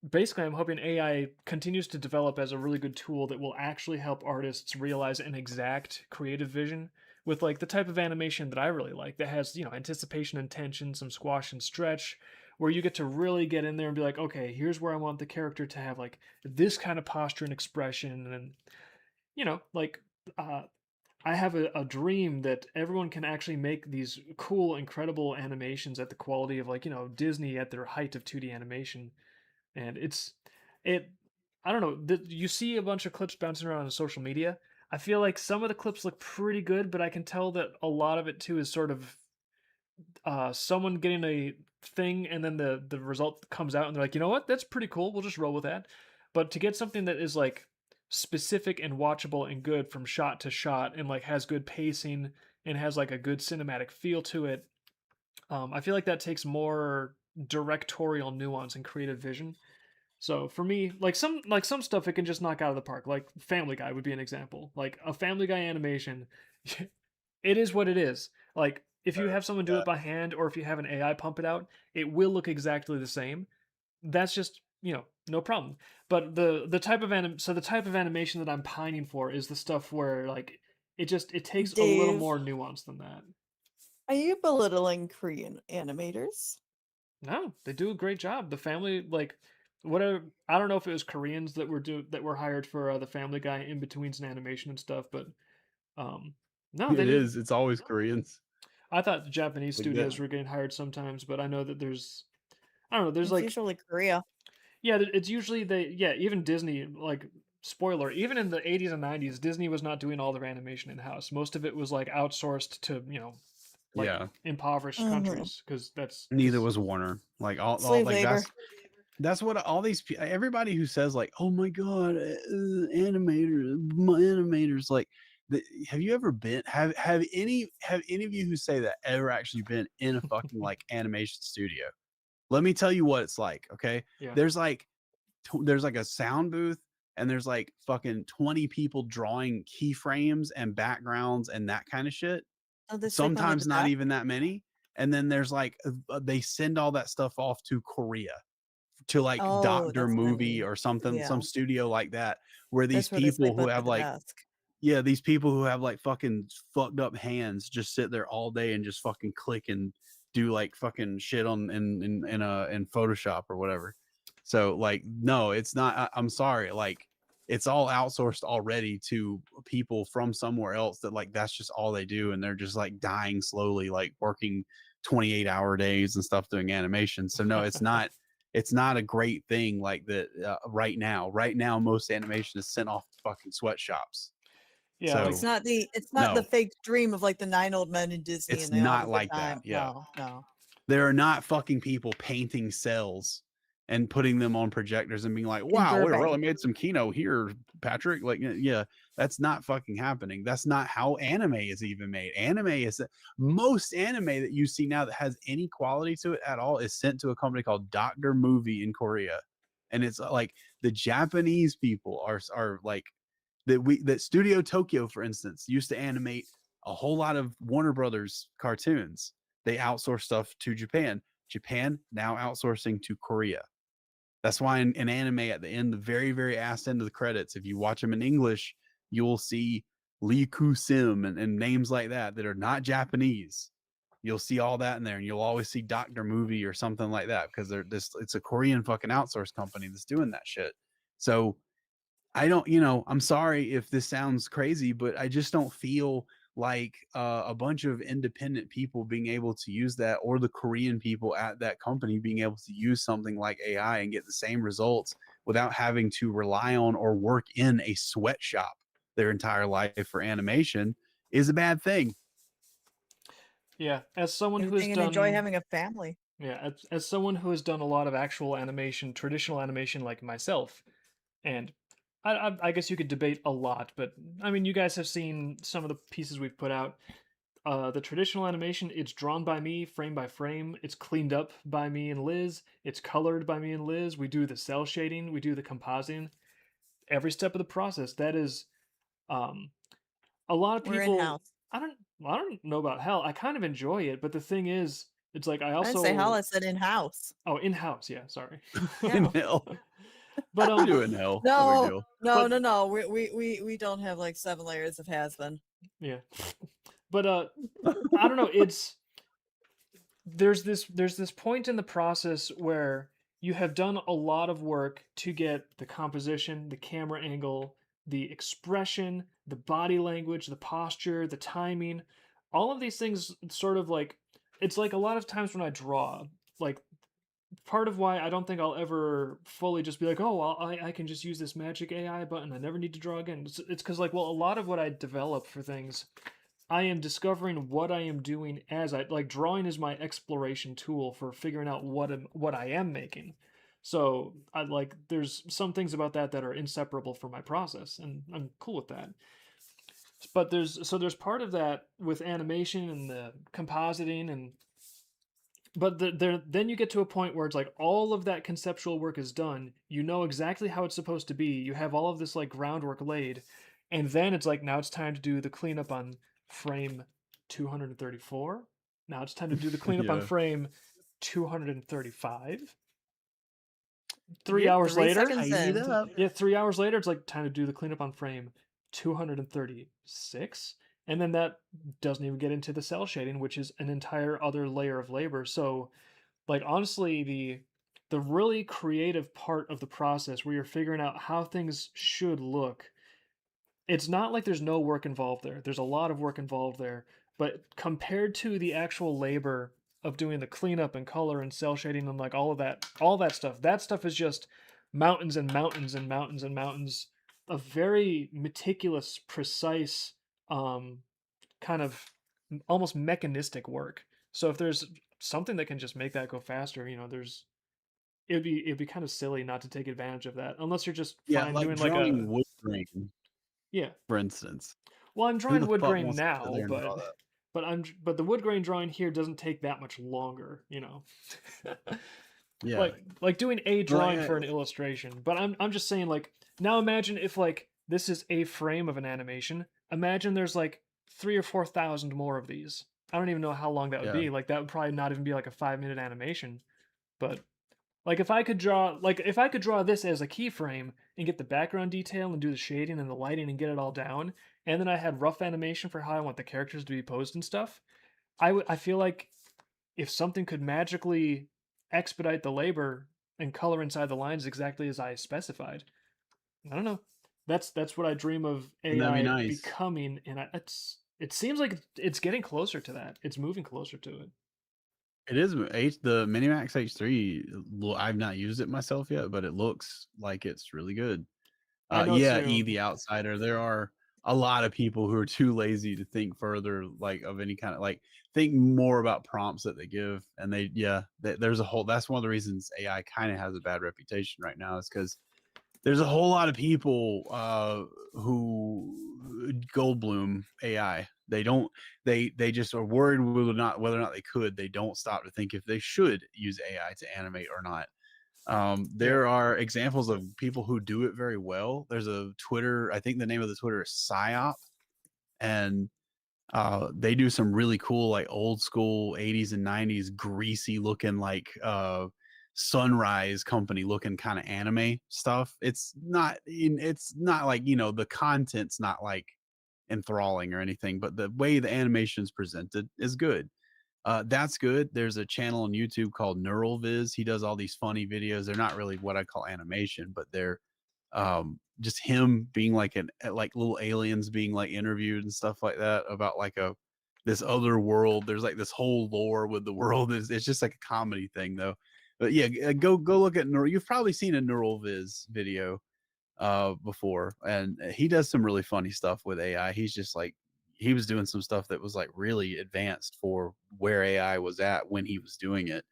S2: basically I'm hoping AI continues to develop as a really good tool that will actually help artists realize an exact creative vision with like the type of animation that I really like that has, anticipation and tension, some squash and stretch, where you get to really get in there and be like, okay, here's where I want the character to have like this kind of posture and expression, and like uh I have a dream that everyone can actually make these cool, incredible animations at the quality of like, Disney at their height of 2D animation. And it, I don't know, you see a bunch of clips bouncing around on social media. I feel like some of the clips look pretty good, but I can tell that a lot of it too is sort of someone getting a thing and then the result comes out and they're like, you know what, that's pretty cool. We'll just roll with that. But to get something that is like specific and watchable and good from shot to shot and like has good pacing and has like a good cinematic feel to it, I feel like that takes more directorial nuance and creative vision. So for me, like some stuff it can just knock out of the park. Like Family Guy would be an example. Like a Family Guy animation, it is what it is. Like if you have someone do
S3: Yeah.
S2: it by hand or if you have an AI pump it out, it will look exactly the same. That's just, no problem. But the type of animation that I'm pining for is the stuff where like it takes a little
S1: Dave,
S2: more nuance than that.
S1: are you belittling Korean animators?
S2: No, they do a great job. The family, like, whatever. I don't know if it was Koreans that were hired for the Family Guy in betweens and animation and stuff, but um, no, they
S4: It
S2: do.
S4: is. It's always Koreans.
S2: I thought the Japanese
S4: Like that.
S2: studios were getting hired sometimes, but I know that I don't know. There's
S1: It's
S2: like,
S1: usually Korea.
S2: yeah, it's usually yeah, even Disney. Like, spoiler, even in the 80s and 90s, Disney was not doing all their animation in house. Most of it was like outsourced to like
S4: Yeah.
S2: impoverished
S1: Mhm.
S2: countries because that's
S4: Neither
S2: 'cause-
S4: was Warner. Like all
S1: Slave
S4: like
S1: labor.
S4: that's what all these everybody who says like, oh my god, animators like. Have you ever been have any of you who say that ever actually been in a fucking like animation studio? Let me tell you what it's like, okay?
S2: yeah.
S4: There's like there's like a sound booth and there's like fucking 20 people drawing keyframes and backgrounds and that kind of shit.
S1: Oh, they sleep on the
S4: Sometimes not
S1: deck?
S4: even that many. And then there's like they send all that stuff off to Korea to like
S1: Oh,
S4: Doctor
S1: that's what I
S4: Movie
S1: mean.
S4: or something,
S1: Yeah.
S4: some studio like that, where these
S1: That's where they
S4: people
S1: sleep
S4: who
S1: under
S4: have
S1: the
S4: like
S1: desk.
S4: yeah, these people who have like fucking fucked up hands just sit there all day and just fucking click and do like fucking shit on in Photoshop or whatever. So like no, it's not I'm sorry, like it's all outsourced already to people from somewhere else that like that's just all they do and they're just like dying slowly like working 28-hour days and stuff doing animation. So no, it's not a great thing like that right now. Right now most animation is sent off to fucking sweatshops.
S2: Yeah,
S4: So
S2: like
S1: It's not the
S4: no,
S1: fake dream of like the 9 old men in Disney
S4: it's
S1: and they all have
S4: not
S1: a good
S4: like that.
S1: time.
S4: Yeah.
S1: No, no.
S4: There are not fucking people painting cells and putting them on projectors and being like,
S1: In
S4: wow, we really
S1: Burbank.
S4: made some Kino here, Patrick. Like, yeah, that's not fucking happening. That's not how anime is even made. Anime is most anime that you see now that has any quality to it at all is sent to a company called Doctor Movie in Korea. And it's like the Japanese people are like that Studio Tokyo, for instance, used to animate a whole lot of Warner Brothers cartoons. They outsource stuff to Japan. Japan now outsourcing to Korea. That's why in anime at the end, the very, very ass end of the credits, if you watch them in English, you will see Lee Ku Sim and names like that are not Japanese. You'll see all that in there, and you'll always see Doctor Movie or something like that because it's a Korean fucking outsource company that's doing that shit. So I don't, I'm sorry if this sounds crazy, but I just don't feel like a bunch of independent people being able to use that or the Korean people at that company being able to use something like AI and get the same results without having to rely on or work in a sweatshop their entire life for animation is a bad thing.
S2: yeah, as someone who has
S1: And enjoy
S2: done
S1: having a family.
S2: yeah, as someone who has done a lot of actual animation, traditional animation like myself, and I guess you could debate a lot, but I mean, you guys have seen some of the pieces we've put out. The traditional animation, it's drawn by me, frame by frame. It's cleaned up by me and Liz. It's colored by me and Liz. We do the cell shading. We do the compositing. Every step of the process. That is, um, a lot of
S1: We're in
S2: people.
S1: house.
S2: I don't know about hell. I kind of enjoy it, but the thing is, it's like I
S1: I didn't say hell,
S2: also.
S1: I said in house.
S2: Oh, in house. Yeah, sorry.
S4: In hell,
S2: But
S4: we do it in hell. No big
S1: No,
S4: deal.
S1: no,
S2: But-
S1: no. We don't have like 7 layers of has been.
S2: yeah, but I don't know. It's there's this point in the process where you have done a lot of work to get the composition, the camera angle, the expression, the body language, the posture, the timing, all of these things sort of like it's like a lot of times when I draw, like part of why I don't think I'll ever fully just be like, oh, well, I can just use this magic AI button. I never need to draw again. It's because like, well, a lot of what I develop for things, I am discovering what I am doing as I like drawing is my exploration tool for figuring out what I am making. So I like there's some things about that that are inseparable from my process, and I'm cool with that. But there's part of that with animation and the compositing and but then you get to a point where it's like all of that conceptual work is done. You know exactly how it's supposed to be. You have all of this like groundwork laid, and then it's like now it's time to do the cleanup on frame 234. Now it's time to do the cleanup on
S4: Yeah.
S2: frame 235. 3
S1: Yep,
S2: hours
S1: 3
S2: later,
S1: seconds
S5: Tighten it
S1: in.
S5: up.
S2: yeah, 3 hours later, it's like time to do the cleanup on frame 236. And then that doesn't even get into the cell shading, which is an entire other layer of labor. So, like, honestly, the really creative part of the process where you're figuring out how things should look, it's not like there's no work involved there. There's a lot of work involved there. But compared to the actual labor of doing the cleanup and color and cell shading and like all that stuff is just mountains and mountains and mountains and mountains of very meticulous, precise, um, kind of almost mechanistic work. So if there's something that can just make that go faster, there's it'd be kind of silly not to take advantage of that unless you're just
S4: Yeah,
S2: fine
S4: like
S2: doing like
S4: drawing
S2: a
S4: wood grain,
S2: yeah.
S4: for instance.
S2: Well, I'm
S4: Who
S2: drawing
S4: the
S2: wood
S4: fuck
S2: grain
S4: wants to sit
S2: now,
S4: there and draw
S2: but
S4: that?
S2: but the wood grain drawing here doesn't take that much longer,
S4: Yeah.
S2: like doing a
S4: Well,
S2: drawing for an illustration. But I'm just saying like now imagine if like this is a frame of an animation. Imagine there's like 3 or 4 thousand more of these. I don't even know how long that would
S4: yeah.
S2: be. Like that would probably not even be like a 5 minute animation. But like if I could draw this as a keyframe and get the background detail and do the shading and the lighting and get it all down, and then I had rough animation for how I want the characters to be posed and stuff, I feel like if something could magically expedite the labor and color inside the lines exactly as I specified, I don't know. That's what I dream of
S4: Wouldn't that be
S2: AI
S4: nice?
S2: becoming, and it seems like it's getting closer to that. It's moving closer to it.
S4: It is the Minimax H3. I've not used it myself yet, but it looks like it's really good.
S2: I know
S4: Yeah,
S2: too.
S4: The Outsider. There are a lot of people who are too lazy to think further, like of any kind of like think more about prompts that they give, and there's a whole. That's one of the reasons AI kind of has a bad reputation right now, is because there's a whole lot of people who Goldblum AI. They don't. They just are worried whether or not they could. They don't stop to think if they should use AI to animate or not. There are examples of people who do it very well. There's a Twitter. I think the name of the Twitter is Psyop, and they do some really cool, like old school 80s and 90s greasy looking, like Sunrise Company looking kind of anime stuff. It's not like, the content's not like enthralling or anything, but the way the animation's presented is good. That's good. There's a channel on YouTube called Neural Viz. He does all these funny videos. They're not really what I call animation, but they're just him being like little aliens being like interviewed and stuff like that about like this other world. There's like this whole lore with the world. It's just like a comedy thing though. But yeah, go look at Neural. You've probably seen a Neural Viz video before, and he does some really funny stuff with AI. He's just like, he was doing some stuff that was like really advanced for where AI was at when he was doing it.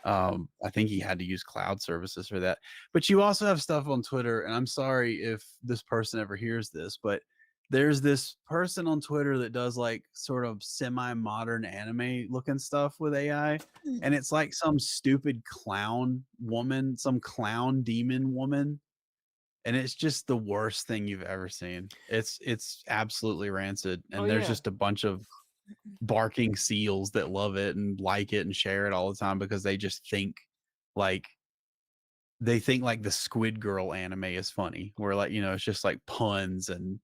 S4: I think he had to use cloud services for that. But you also have stuff on Twitter, and I'm sorry if this person ever hears this, but there's this person on Twitter that does like sort of semi-modern anime looking stuff with AI, and it's like some stupid clown woman, some clown demon woman, and it's just the worst thing you've ever seen. It's absolutely rancid,
S2: Oh
S4: and there's
S2: yeah.
S4: just a bunch of barking seals that love it and like it and share it all the time because they just think like the Squid Girl anime is funny, where like, it's just like puns and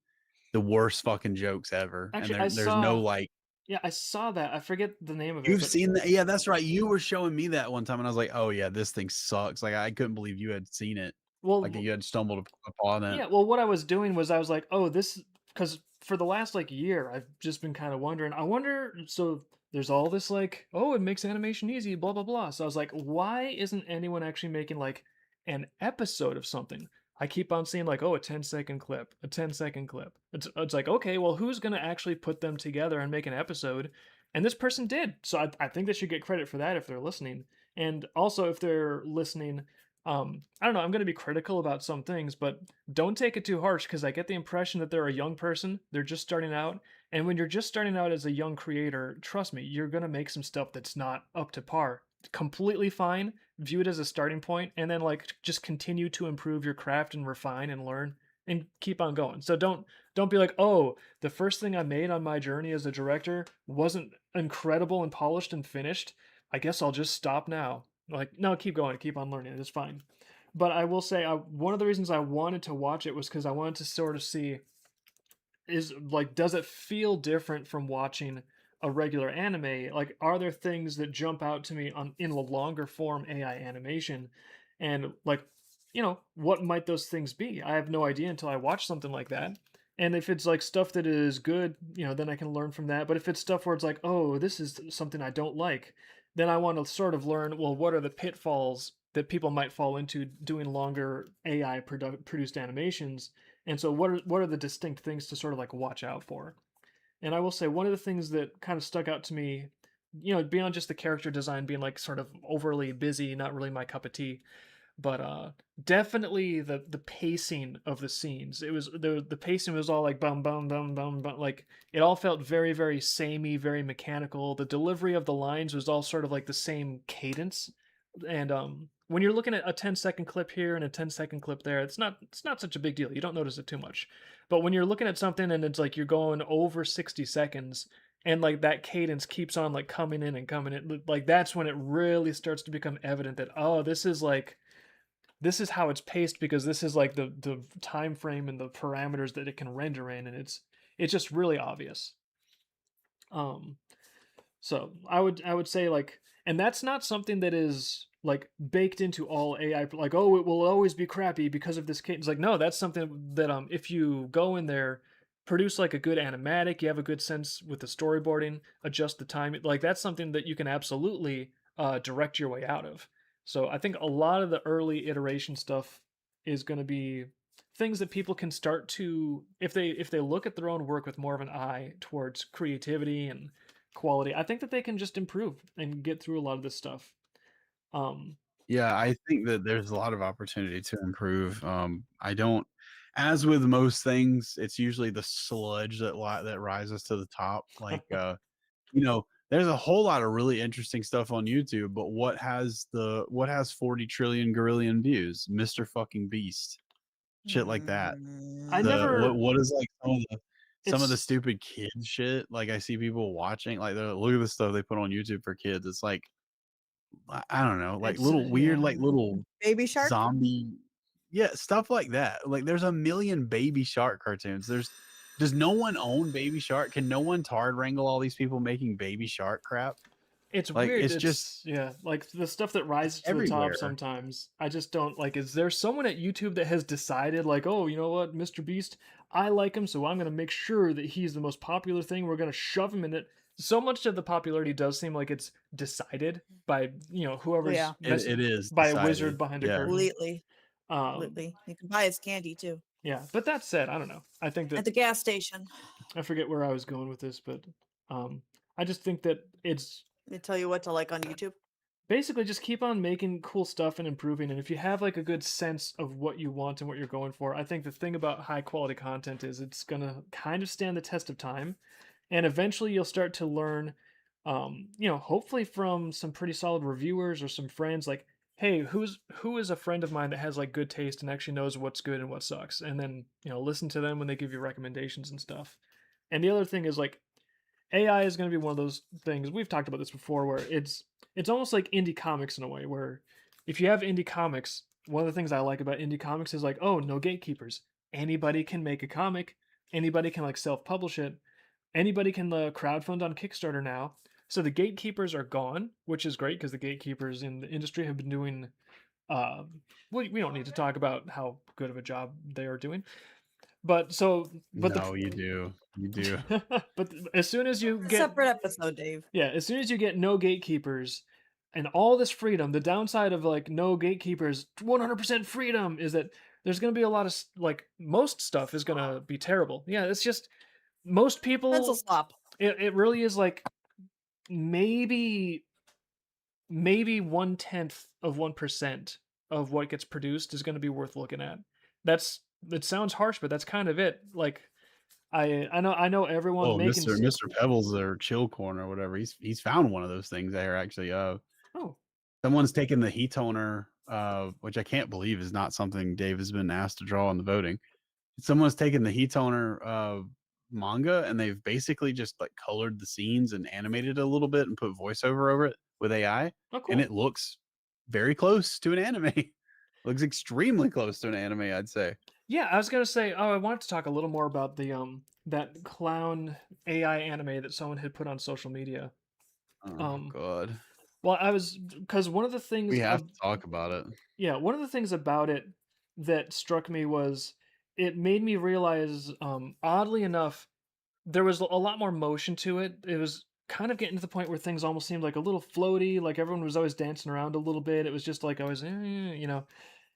S4: the worst fucking jokes ever, and
S2: Actually,
S4: there's no like.
S2: yeah, I saw that. I forget the name of it,
S4: You've
S2: but
S4: seen that? Yeah, that's right. You were showing me that one time, and I was like, oh yeah, this thing sucks. Like, I couldn't believe you had seen it, like
S2: well,
S4: you had stumbled upon it.
S2: yeah, well, what I was doing was I was like, oh, this, because for the last like year, I've just been kind of wondering. I wonder, so there's all this like, oh, it makes animation easy, blah blah blah. So I was like, why isn't anyone actually making like an episode of something? I keep on seeing like, oh, a 10-second clip, a 10-second clip. It's like, okay, well, who's gonna actually put them together and make an episode? And this person did. So I think they should get credit for that if they're listening. And also if they're listening, I don't know, I'm gonna be critical about some things, but don't take it too harsh because I get the impression that they're a young person, they're just starting out, and when you're just starting out as a young creator, trust me, you're going to make some stuff that's not up to par. Completely fine. View it as a starting point and then like just continue to improve your craft and refine and learn and keep on going. So don't be like, "Oh, the first thing I made on my journey as a director wasn't incredible and polished and finished. I guess I'll just stop now." Like, no, keep going, keep on learning. It's fine. But I will say, one of the reasons I wanted to watch it was because I wanted to sort of see is like, does it feel different from watching a regular anime? Like, are there things that jump out to me on in a longer form AI animation? And like, what might those things be? I have no idea until I watch something like that. And if it's like stuff that is good, then I can learn from that. But if it's stuff where it's like, oh, this is something I don't like, then I want to sort of learn, well, what are the pitfalls that people might fall into doing longer AI produced animations? And so what are the distinct things to sort of like watch out for? And I will say one of the things that kind of stuck out to me, beyond just the character design being like sort of overly busy, not really my cup of tea, but definitely the pacing of the scenes. It was the pacing was all like bum bum bum bum bum, like it all felt very very samey, very mechanical. The delivery of the lines was all sort of like the same cadence. And when you're looking at a 10-second clip here and a 10-second clip there, it's not such a big deal. You don't notice it too much. But when you're looking at something and it's like you're going over 60 seconds and like that cadence keeps on like coming in and coming in, like that's when it really starts to become evident that, oh, this is how it's paced because this is like the time frame and the parameters that it can render in, and it's just really obvious. Um, so I would say like, and that's not something that is like baked into all AI. Like, oh, it will always be crappy because of this cadence. Like, no, that's something that if you go in there, produce like a good animatic, you have a good sense with the storyboarding, adjust the time. Like that's something that you can absolutely direct your way out of. So I think a lot of the early iteration stuff is going to be things that people can start to, if they look at their own work with more of an eye towards creativity and quality, I think that they can just improve and get through a lot of this stuff. Um,
S4: Yeah, I think that there's a lot of opportunity to improve. I don't, as with most things, it's usually the sludge that rises to the top. Like, there's a whole lot of really interesting stuff on YouTube, but what has 40 trillion gorillion views? Mr. Fucking Beast, shit like that.
S2: I
S4: The
S2: never,
S4: what is like some of the
S2: it's
S4: stupid kid shit. Like I see people watching, like they're like, look at the stuff they put on YouTube for kids. It's like I don't know, like
S2: it's
S4: little weird,
S2: yeah.
S4: like little
S1: Baby Shark?
S4: zombie, yeah, stuff like that. Like there's a million Baby Shark cartoons. Does no one own Baby Shark? Can no one tard wrangle all these people making Baby Shark crap?
S2: It's
S4: Like
S2: weird.
S4: it's just
S2: It's yeah, like the stuff that
S4: it's
S2: rises to the top
S4: everywhere.
S2: sometimes. I just don't like. Is there someone at YouTube that has decided like, oh, you know what, Mr. Beast, I like him, so I'm gonna make sure that he's the most popular thing. We're gonna shove him in it. So much of the popularity does seem like it's decided by
S1: Oh,
S2: whoever's
S1: yeah.
S4: It is
S2: by a wizard
S4: decided.
S2: behind a
S4: Yeah.
S2: curtain.
S1: Completely.
S2: Um,
S1: Completely. You can buy his candy too
S2: yeah, but that said, I don't know. I think
S1: at
S2: that
S1: the gas station.
S2: I forget where I was going with this, but um, I just think that it's
S1: They tell you what to like on YouTube.
S2: basically just keep on making cool stuff and improving. And if you have like a good sense of what you want and what you're going for, I think the thing about high quality content is it's gonna kind of stand the test of time, and eventually you'll start to learn, hopefully from some pretty solid reviewers or some friends, like, hey, who is a friend of mine that has like good taste and actually knows what's good and what sucks, and then listen to them when they give you recommendations and stuff. And the other thing is like AI is going to be one of those things we've talked about this before, where it's almost like indie comics in a way, where if you have indie comics, one of the things I like about indie comics is like, oh, no gatekeepers. Anybody can make a comic. Anybody can like self-publish it. Anybody can crowdfund on Kickstarter now. So the gatekeepers are gone, which is great because the gatekeepers in the industry have been doing. Uh, we don't need to talk about how good of a job they are doing, But
S4: No, you do. You do.
S2: but as soon as you
S1: A
S2: get
S1: separate episode, Dave.
S2: yeah, as soon as you get no gatekeepers and all this freedom, the downside of like no gatekeepers, 100% freedom is that there's going to be a lot of like most stuff is going to be terrible. Yeah, it's just most
S1: Pencil
S2: people
S1: slop.
S2: it really is like maybe 1/10 of 1% of what gets produced is going to be worth looking at. That's it sounds harsh, but that's kind of it. Like I know everyone
S4: Oh,
S2: making
S4: Mr. Pebbles or Chill Corn or whatever. He's found one of those things there actually.
S2: oh
S4: Someone's taken the heat toner, which I can't believe is not something Dave has been asked to draw in the voting. Someone's taken the heat toner manga and they've basically just like colored the scenes and animated it a little bit and put voiceover over it with AI,
S2: oh
S4: and
S2: cool.
S4: it looks very close to an anime. Looks extremely close to an anime, I'd say.
S2: Yeah, I was gonna say, I wanted to talk a little more about the that clown AI anime that someone had put on social media.
S4: Oh
S2: Um,
S4: god.
S2: well, I was because one of the
S4: We
S2: things
S4: have to talk about it.
S2: yeah, one of the things about it that struck me was it made me realize, oddly enough, there was a lot more motion to it. It was kind of getting to the point where things almost seemed like a little floaty, like everyone was always dancing around a little bit. It was just like I was, you know.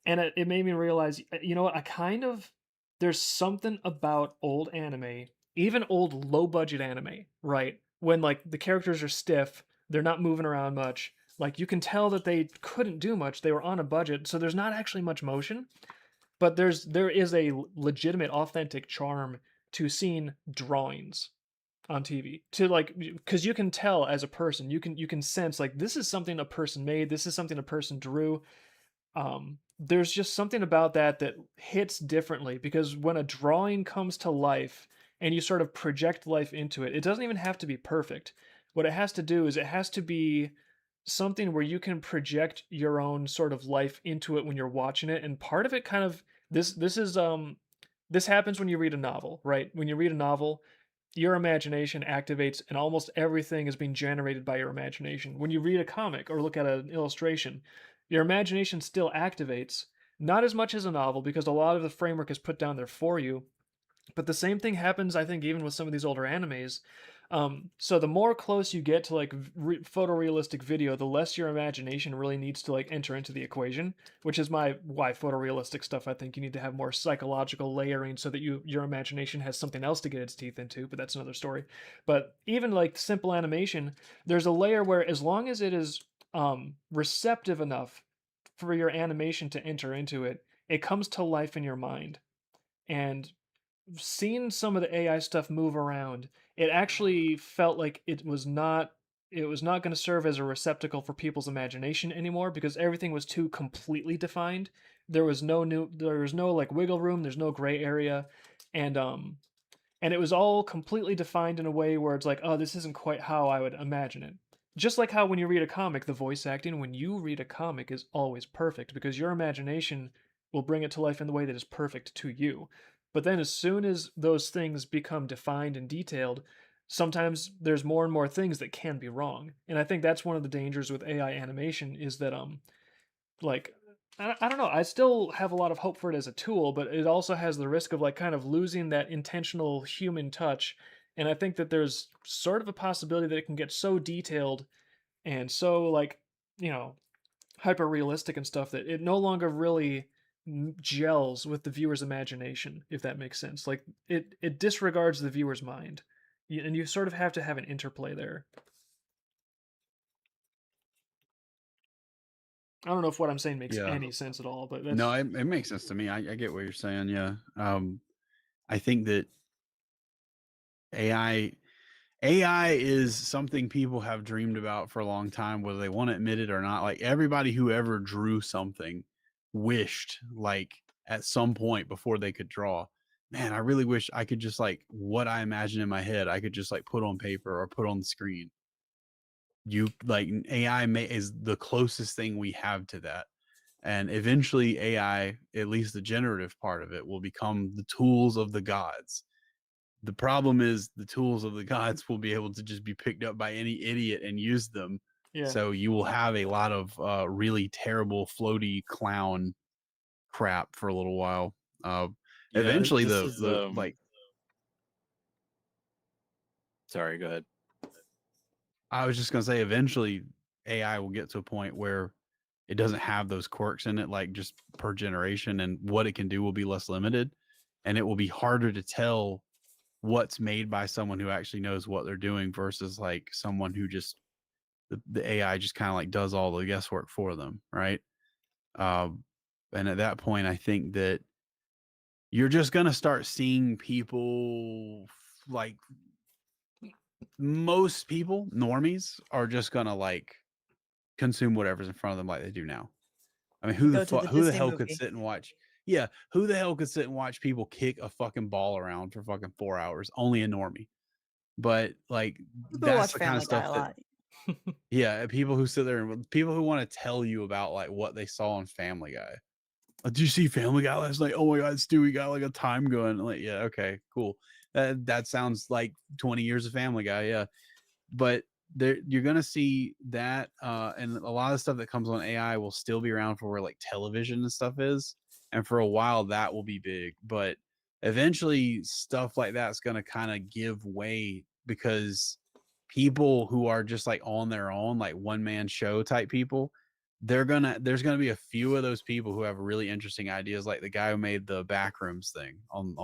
S2: And it made me realize, you know what? I kind of there's something about old anime, even old low budget anime, right? When like the characters are stiff, they're not moving around much. Like you can tell that they couldn't do much. They were on a budget, so there's not actually much motion. But there is a legitimate, authentic charm to seeing drawings on TV to like because you can tell as a person, you can sense like this is something a person made, this is something a person drew. There's just something about that that hits differently because when a drawing comes to life and you sort of project life into it, it doesn't even have to be perfect. What it has to do is it has to be something where you can project your own sort of life into it when you're watching it. And part of it kind of this happens when you read a novel, right? When you read a novel, your imagination activates and almost everything is being generated by your imagination. When you read a comic or look at an illustration, your imagination still activates, not as much as a novel because a lot of the framework is put down there for you. But the same thing happens, I think, even with some of these older animes. So the more close you get to like photorealistic video, the less your imagination really needs to like enter into the equation, which is why photorealistic stuff. I think you need to have more psychological layering so that your imagination has something else to get its teeth into. But that's another story. But even like simple animation, there's a layer where as long as it is receptive enough for your animation to enter into it, it comes to life in your mind. And seeing some of the AI stuff move around, it actually felt like it was not going to serve as a receptacle for people's imagination anymore because everything was too completely defined. There was no like wiggle room, there's no gray area, and and it was all completely defined in a way where it's like, oh, this isn't quite how I would imagine it. Just like how when you read a comic, the voice acting when you read a comic is always perfect because your imagination will bring it to life in the way that is perfect to you. But then as soon as those things become defined and detailed, sometimes there's more and more things that can be wrong. And I think that's one of the dangers with AI animation is that like I don't know. I still have a lot of hope for it as a tool, but it also has the risk of like kind of losing that intentional human touch. And I think that there's sort of a possibility that it can get so detailed and so like, you know, hyper realistic and stuff that it no longer really gels with the viewer's imagination, if that makes sense. Like it disregards the viewer's mind. And you sort of have to have an interplay there. I don't know if what I'm saying makes
S4: Yeah.
S2: any sense at all, but that's
S4: No, it makes sense to me. I get what you're saying. Yeah. I think that AI AI is something people have dreamed about for a long time, whether they want to admit it or not. Like everybody who ever drew something wished, like at some point before they could draw, man, I really wish I could just like what I imagine in my head, I could just like put on paper or put on the screen. You like is the closest thing we have to that. And eventually AI, at least the generative part of it, will become the tools of the gods. The problem is the tools of the gods will be able to just be picked up by any idiot and use them.
S2: yeah.
S4: So you will have a lot of really terrible floaty clown crap for a little while.
S3: Yeah,
S4: Eventually,
S3: this is
S4: the like
S3: sorry, go ahead.
S4: I was just gonna say, eventually AI will get to a point where it doesn't have those quirks in it, like just per generation, and what it can do will be less limited, and it will be harder to tell what's made by someone who actually knows what they're doing versus like someone who just the AI just kind of like does all the guesswork for them, right? Um, and at that point, I think that you're just gonna start seeing people like most people, normies, are just gonna like consume whatever's in front of them like they do now. I mean,
S1: You go to the
S4: who the
S1: Disney
S4: hell could
S1: movie.
S4: sit and watch? Yeah, who the hell could sit and watch people kick a fucking ball around for fucking 4 hours? Only a normie. But like,
S1: People
S4: that's
S1: watch
S4: the kind of
S1: Family Guy
S4: stuff
S1: a
S4: that,
S1: lot.
S4: yeah, people who sit there and people who want to tell you about like what they saw on Family Guy. Did you see Family Guy last night? Oh my God, Stewie got like a time going. Like, yeah, okay, cool. That sounds like 20 years of Family Guy. Yeah, but there you're gonna see that and a lot of stuff that comes on AI will still be around for where like television and stuff is, and for a while that will be big, but eventually stuff like that's gonna kind of give way because people who are just like on their own, like one man show type people, there's gonna be a few of those people who have really interesting ideas, like the guy who made the Backrooms thing on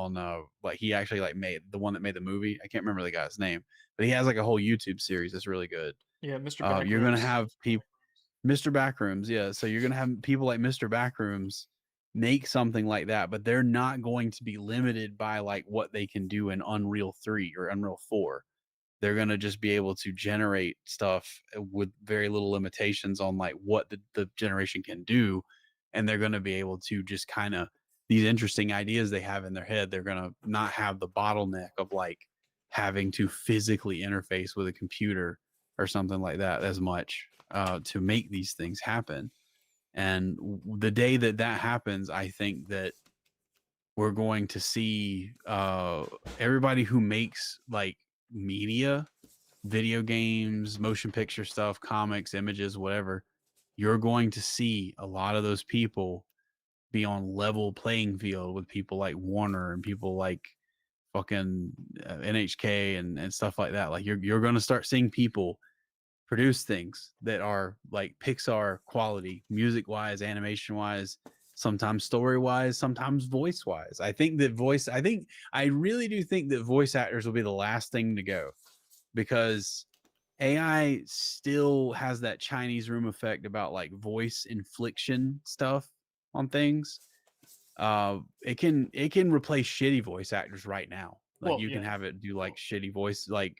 S4: like he actually like made the one that made the movie. I can't remember the guy's name, but he has like a whole YouTube series that's really good.
S2: Yeah, Mr.
S4: You're gonna
S2: Backrooms.
S4: have people, Mr. Backrooms, yeah. So you're gonna have people like Mr. Backrooms make something like that, but they're not going to be limited by like what they can do in Unreal 3 or Unreal 4. They're gonna just be able to generate stuff with very little limitations on like what the generation can do, and they're gonna be able to just kind of these interesting ideas they have in their head. They're gonna not have the bottleneck of like having to physically interface with a computer or something like that as much to make these things happen. And the day that that happens, I think that we're going to see everybody who makes like media, video games, motion picture stuff, comics, images, whatever, you're going to see a lot of those people be on level playing field with people like Warner and people like fucking NHK and stuff like that. Like you're going to start seeing people produce things that are like Pixar quality, music wise, animation wise, sometimes story wise, sometimes voice wise. I really do think that voice actors will be the last thing to go because AI still has that Chinese room effect about like voice infliction stuff on things. It can replace shitty voice actors right now. Like
S2: Well,
S4: you can
S2: yeah.
S4: have it do like shitty voice, like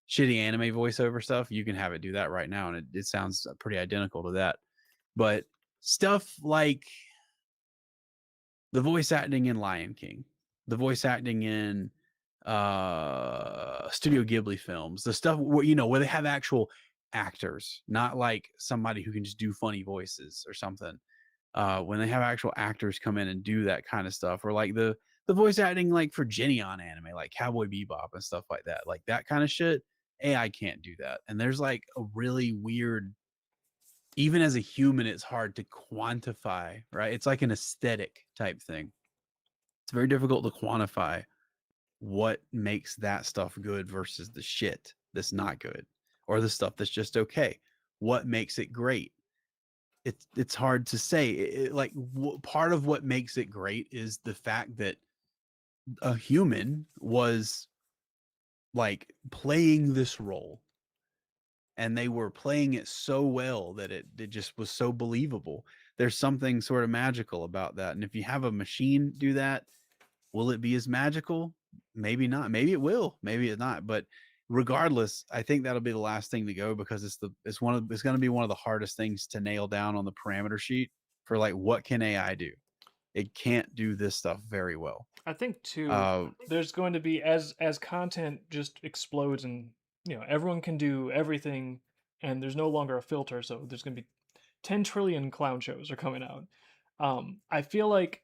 S4: shitty anime voiceover stuff. You can have it do that right now, and it sounds pretty identical to that. But stuff like the voice acting in Lion King, the voice acting in Studio Ghibli films, the stuff where where they have actual actors, not like somebody who can just do funny voices or something. When they have actual actors come in and do that kind of stuff, or like the voice acting like for Jenny on anime, like Cowboy Bebop and stuff like that kind of shit. AI can't do that, and there's like a really weird. Even as a human, it's hard to quantify, right? It's like an aesthetic type thing. It's very difficult to quantify what makes that stuff good versus the shit that's not good, or the stuff that's just okay. What makes it great? It's hard to say. Part of what makes it great is the fact that a human was like playing this role, and they were playing it so well that it just was so believable. There's something sort of magical about that, and if you have a machine do that, will it be as magical? Maybe not. Maybe it will. Maybe it's not. But regardless, I think that'll be the last thing to go because it's going to be one of the hardest things to nail down on the parameter sheet for like what can AI do. It can't do this stuff very well.
S2: I think too,
S4: Uh,
S2: there's going to be as content just explodes and everyone can do everything and there's no longer a filter, so there's going to be 10 trillion clown shows are coming out. I feel like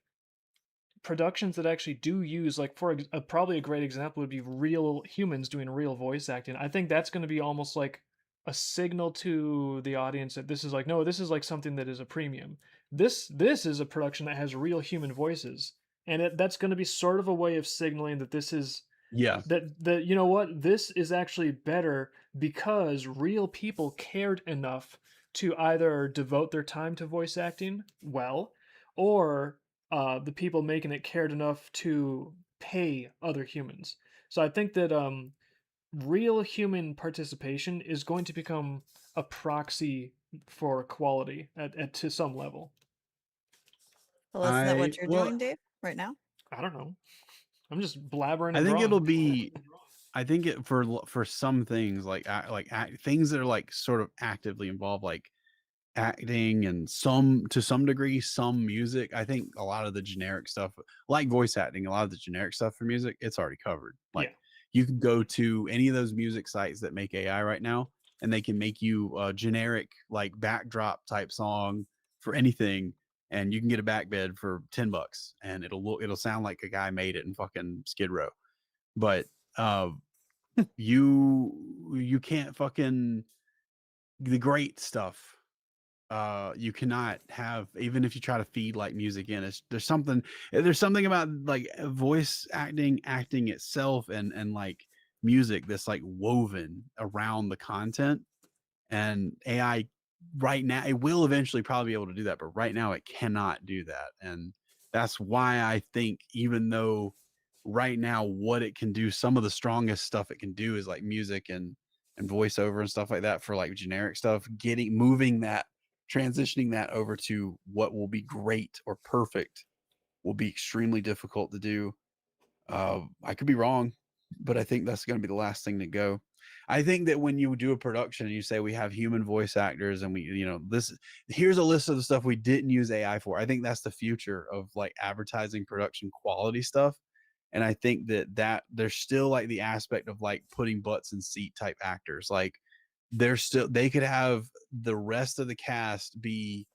S2: productions that actually do use like probably a great example would be real humans doing real voice acting. I think that's going to be almost like a signal to the audience that this is like, no, this is like something that is a premium. This is a production that has real human voices and that's going to be sort of a way of signaling that this is
S4: Yeah.
S2: that you know what, this is actually better because real people cared enough to either devote their time to voice acting well, or the people making it cared enough to pay other humans. So I think that real human participation is going to become a proxy for quality to some level.
S1: Well, isn't that what you're
S4: Well,
S1: doing, Dave, right now?
S2: I don't know. I'm just blabbering
S4: I
S2: and
S4: think it'll
S2: drawing.
S4: be. I think it for some things things that are like sort of actively involved, like acting and some to some degree some music. I think a lot of the generic stuff, like voice acting, a lot of the generic stuff for music, it's already covered.
S2: Yeah.
S4: Like you can go to any of those music sites that make AI right now, and they can make you a generic like backdrop type song for anything, and you can get a back bed for $10, and it'll sound like a guy made it in fucking Skid Row. But you can't fucking the great stuff. You cannot have, even if you try to feed like music in, there's something about like voice acting itself and like music that's like woven around the content. And AI right now, it will eventually probably be able to do that, but right now it cannot do that. And that's why I think, even though right now what it can do, some of the strongest stuff it can do is like music and voiceover and stuff like that for like generic stuff, transitioning that over to what will be great or perfect will be extremely difficult to do. I could be wrong, but I think that's going to be the last thing to go. I think that when you do a production and you say we have human voice actors and here's a list of the stuff we didn't use AI for. I think that's the future of like advertising production quality stuff. And I think that there's still like the aspect of like putting butts in seat type actors. Like they could have the rest of the cast be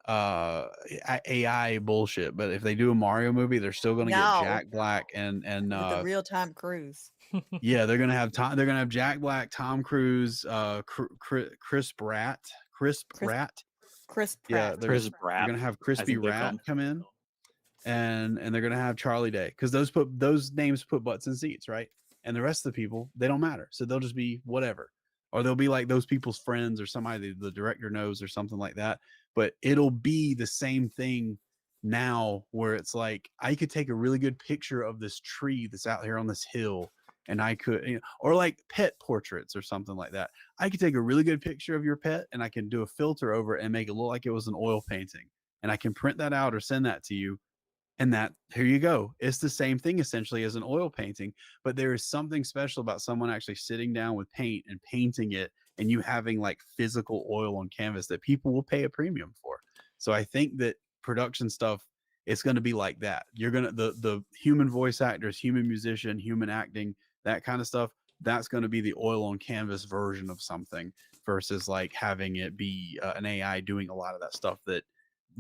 S4: AI bullshit, but if they do a Mario movie, they're still going to get
S1: No,
S4: Jack Black and
S1: with the real Tom Cruise.
S4: yeah, they're gonna have Jack Black, Tom Cruise, Chris Pratt,
S1: Chris Chris
S4: yeah,
S1: Pratt.
S3: Chris
S4: they're
S3: Pratt,
S4: gonna have
S3: I
S4: Crispy
S3: think they call
S4: Rat
S3: him.
S4: come in, and they're gonna have Charlie Day, because those names put butts in seats, right? And the rest of the people, they don't matter, so they'll just be whatever, or they'll be like those people's friends or somebody the director knows or something like that. But it'll be the same thing now, where it's like I could take a really good picture of this tree that's out here on this hill, and I could, or like pet portraits or something like that. I could take a really good picture of your pet and I can do a filter over it and make it look like it was an oil painting, and I can print that out or send that to you, and that here you go. It's the same thing essentially as an oil painting, but there is something special about someone actually sitting down with paint and painting it, and you having like physical oil on canvas that people will pay a premium for. So I think that production stuff, it's going to be like that. You're going to the human voice actors, human musician, human acting, that kind of stuff. That's going to be the oil on canvas version of something, versus like having it be an AI doing a lot of that stuff that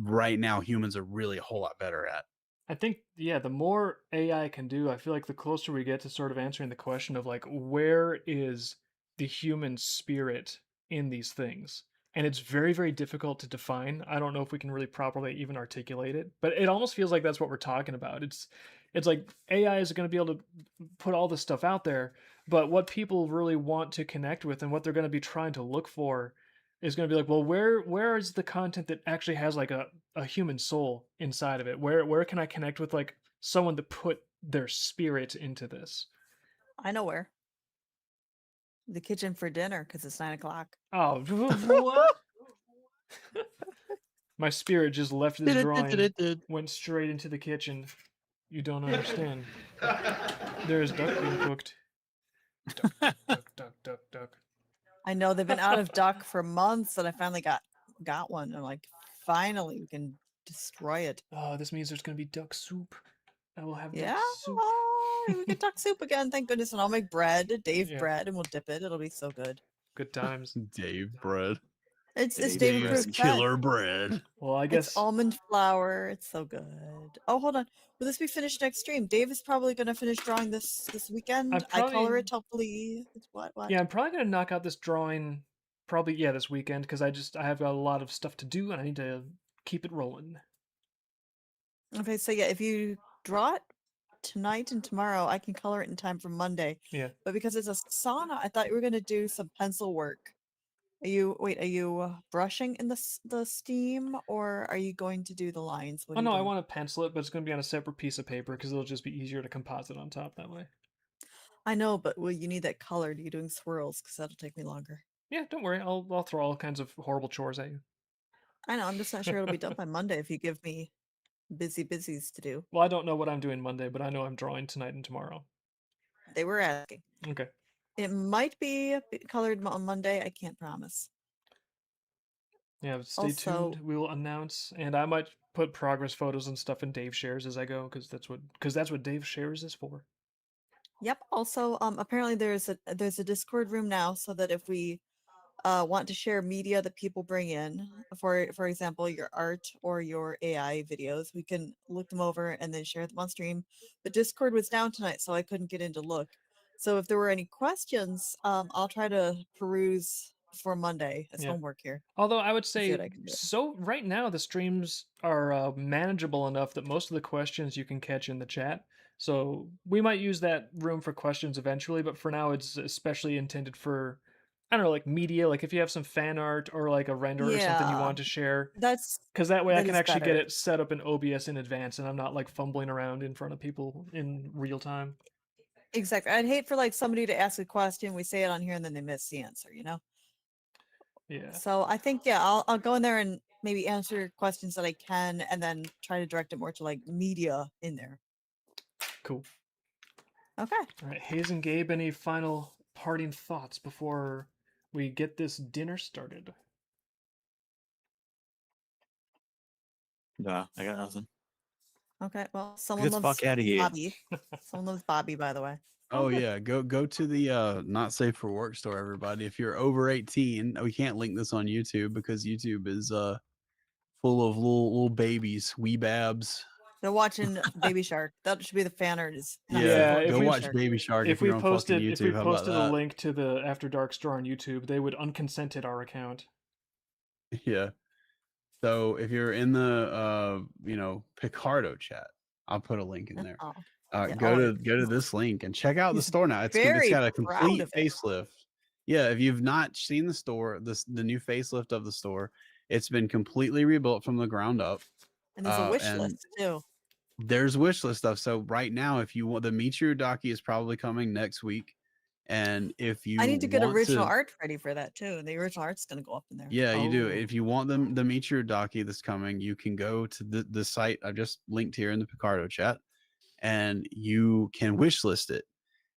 S4: right now humans are really a whole lot better at.
S2: I think, yeah, the more AI can do, I feel like the closer we get to sort of answering the question of like, where is the human spirit in these things? And it's very, very difficult to define. I don't know if we can really properly even articulate it, but it almost feels like that's what we're talking about. It's like AI is going to be able to put all this stuff out there, but what people really want to connect with and what they're going to be trying to look for is going to be like, well, where is the content that actually has like a human soul inside of it? Where can I connect with like someone that put their spirit into this?
S1: I know where. The kitchen for dinner, because it's 9 o'clock.
S2: Oh, what? My spirit just left this drawing, went straight into the kitchen. You don't understand. There is duck being cooked. Duck, duck, duck, duck, duck, duck.
S1: I know they've been out of duck for months, and I finally got one. I'm like, finally, we can destroy it.
S2: Oh, this means there's gonna be duck soup. I will have
S1: Yeah,
S2: duck soup.
S1: oh, we get duck soup again. Thank goodness, and I'll make bread, Dave
S2: Yeah.
S1: bread, and we'll dip it. It'll be so good.
S2: Good times.
S4: Dave bread.
S1: It's
S3: Dave
S1: Dave
S3: bread.
S1: approved bread.
S4: Killer bread.
S2: Well, I
S1: It's
S2: guess
S1: almond flour. It's so good. Oh, hold on. Will this be finished next stream? Dave is probably going to finish drawing this weekend. I color it, hopefully. It's what?
S2: yeah, I'm probably gonna knock out this drawing probably this weekend because I have got a lot of stuff to do and I need to keep it rolling.
S1: Okay, so yeah, if you draw it tonight and tomorrow, I can color it in time for Monday.
S2: Yeah.
S1: But because it's a sauna, I thought you were gonna do some pencil work. Are you brushing in the steam, or are you going to do the lines? What
S2: Oh
S1: are you
S2: no, I
S1: doing?
S2: want to pencil it, but it's going to be on a separate piece of paper because it'll just be easier to composite on top that way.
S1: I know, but will you need that colored? Are you doing swirls? Because that'll take me longer.
S2: Yeah, don't worry. I'll throw all kinds of horrible chores at you.
S1: I know, I'm just not sure it'll be done by Monday if you give me busies to do.
S2: Well, I don't know what I'm doing Monday, but I know I'm drawing tonight and tomorrow.
S1: They were asking.
S2: Okay.
S1: It might be colored on Monday. I can't promise.
S2: Yeah, stay tuned.
S1: Also,
S2: We will announce, and I might put progress photos and stuff in Dave shares as I go, because that's what Dave shares is for.
S1: yep. Also, apparently there's a Discord room now, so that if we want to share media that people bring in, for example, your art or your AI videos, we can look them over and then share them on stream. But Discord was down tonight, so I couldn't get in to look. So if there were any questions, I'll try to peruse for Monday as
S2: Yeah.
S1: homework here.
S2: Although I would
S1: See
S2: say,
S1: what I can do.
S2: so right now the streams are manageable enough that most of the questions you can catch in the chat. So we might use that room for questions eventually, but for now it's especially intended for, I don't know, like media, like if you have some fan art or like a render or something you
S1: Yeah,
S2: want to share,
S1: that's
S2: because that way I
S1: that
S2: can
S1: is
S2: actually get
S1: better.
S2: it set up in OBS in advance and I'm not like fumbling around in front of people in real time.
S1: Exactly. I'd hate for like somebody to ask a question, we say it on here, and then they miss the answer, you know?
S2: Yeah,
S1: So I think, yeah, I'll go in there and maybe answer questions that I can, and then try to direct it more to like media in there.
S2: cool.
S1: Okay.
S2: All right, Hayes and Gabe, any final parting thoughts before we get this dinner started?
S3: Nah, I got nothing.
S1: Okay. Well, someone
S3: Get the
S1: loves
S3: fuck out of here.
S1: Bobby. Someone loves Bobby, by the way.
S4: Oh
S1: good.
S4: yeah, go to the not safe for work store, everybody. If you're over 18, we can't link this on YouTube because YouTube is full of little babies, wee babs.
S1: They're watching Baby Shark. That should be the fan art. Is not safe
S4: Yeah,
S1: for work.
S2: if
S4: go
S2: we-
S4: watch
S1: Shark.
S4: Baby Shark
S2: If
S4: if
S2: we
S4: you're on fucking
S2: posted
S4: YouTube. How about
S2: a
S4: that?
S2: link to the After Dark store on YouTube, they would unconsented our account.
S4: Yeah. So if you're in the Picardo chat, I'll put a link in there.
S1: Oh, yeah,
S4: Go to this link and check out the
S1: He's
S4: store now. It's
S1: very
S4: got a
S1: proud
S4: complete
S1: of it.
S4: facelift. Yeah, if you've not seen the store, the new facelift of the store, it's been completely rebuilt from the ground up.
S1: And there's a wish
S4: and
S1: list too.
S4: there's wish list stuff. So right now, if you want the Michiru Daki is probably coming next week. And if you
S1: I need to get
S4: want
S1: original art ready for that too. The original art's gonna go up in there.
S4: Yeah, you do.
S2: Oh.
S4: If you want the Michiru Daki that's coming, you can go to the site I've just linked here in the Picardo chat, and you can wish list it.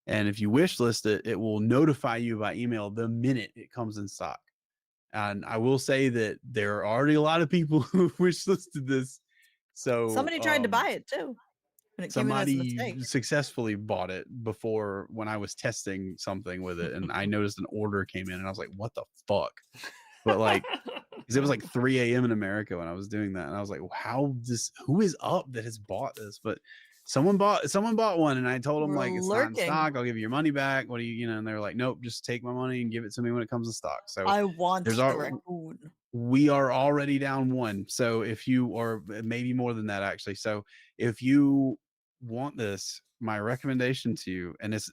S4: And if you wish list it, it will notify you by email the minute it comes in stock. And I will say that there are already a lot of people who wish listed this. So
S1: Somebody tried to buy it too, and it came in as a
S4: somebody
S1: mistake.
S4: successfully bought it before when I was testing something with it, and I noticed an order came in, and I was like, "What the fuck?" But like, because it was like 3 a.m. in America when I was doing that, and I was like, who is up that has bought this? But someone bought one, and I told them
S1: We're
S4: like, it's not in
S1: lurking.
S4: stock. I'll give you your money back. What do you, and they were like, nope, just take my money and give it to me when it comes in stock. So
S1: I want
S4: there's
S1: the
S4: our-
S1: raccoon.
S4: we are already down one. So if you, or maybe more than that actually. So if you want this, my recommendation to you, and it's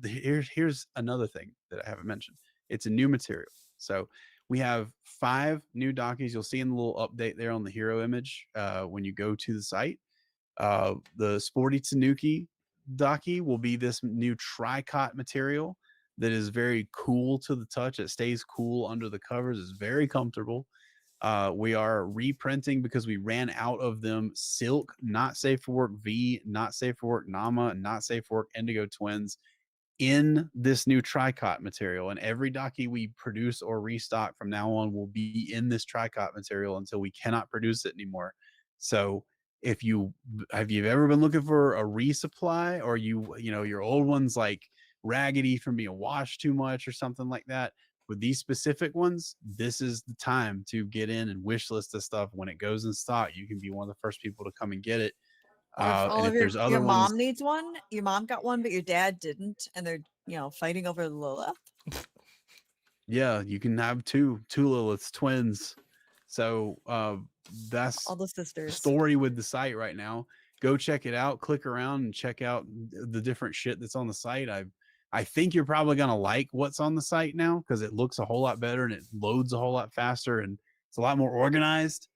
S4: here's another thing that I haven't mentioned. It's a new material. So we have 5 new Dakis. You'll see in the little update there on the hero image when you go to the site. The Sporty Tanuki Daki will be this new tricot material that is very cool to the touch. It stays cool under the covers. It's very comfortable. We are reprinting because we ran out of them. Silk, Not Safe for Work V, Not Safe for Work Nama, and Not Safe for Work Indigo Twins in this new tricot material. And every Daki we produce or restock from now on will be in this tricot material until we cannot produce it anymore. So if you have you ever been looking for a resupply, or your old one's like raggedy from being washed too much or something like that, with these specific ones, this is the time to get in and wish list this stuff. When it goes in stock, you can be one of the first people to come and get it.
S1: Or if all
S4: And
S1: of
S4: if there's other
S1: your mom
S4: ones,
S1: needs one, your mom got one, but your dad didn't, and they're fighting over Lilith.
S4: yeah, you can have two Liliths, twins. So that's
S1: All the
S4: the
S1: sisters.
S4: story with the site right now. go check it out. Click around and check out the different shit that's on the site. I think you're probably gonna like what's on the site now because it looks a whole lot better and it loads a whole lot faster and it's a lot more organized.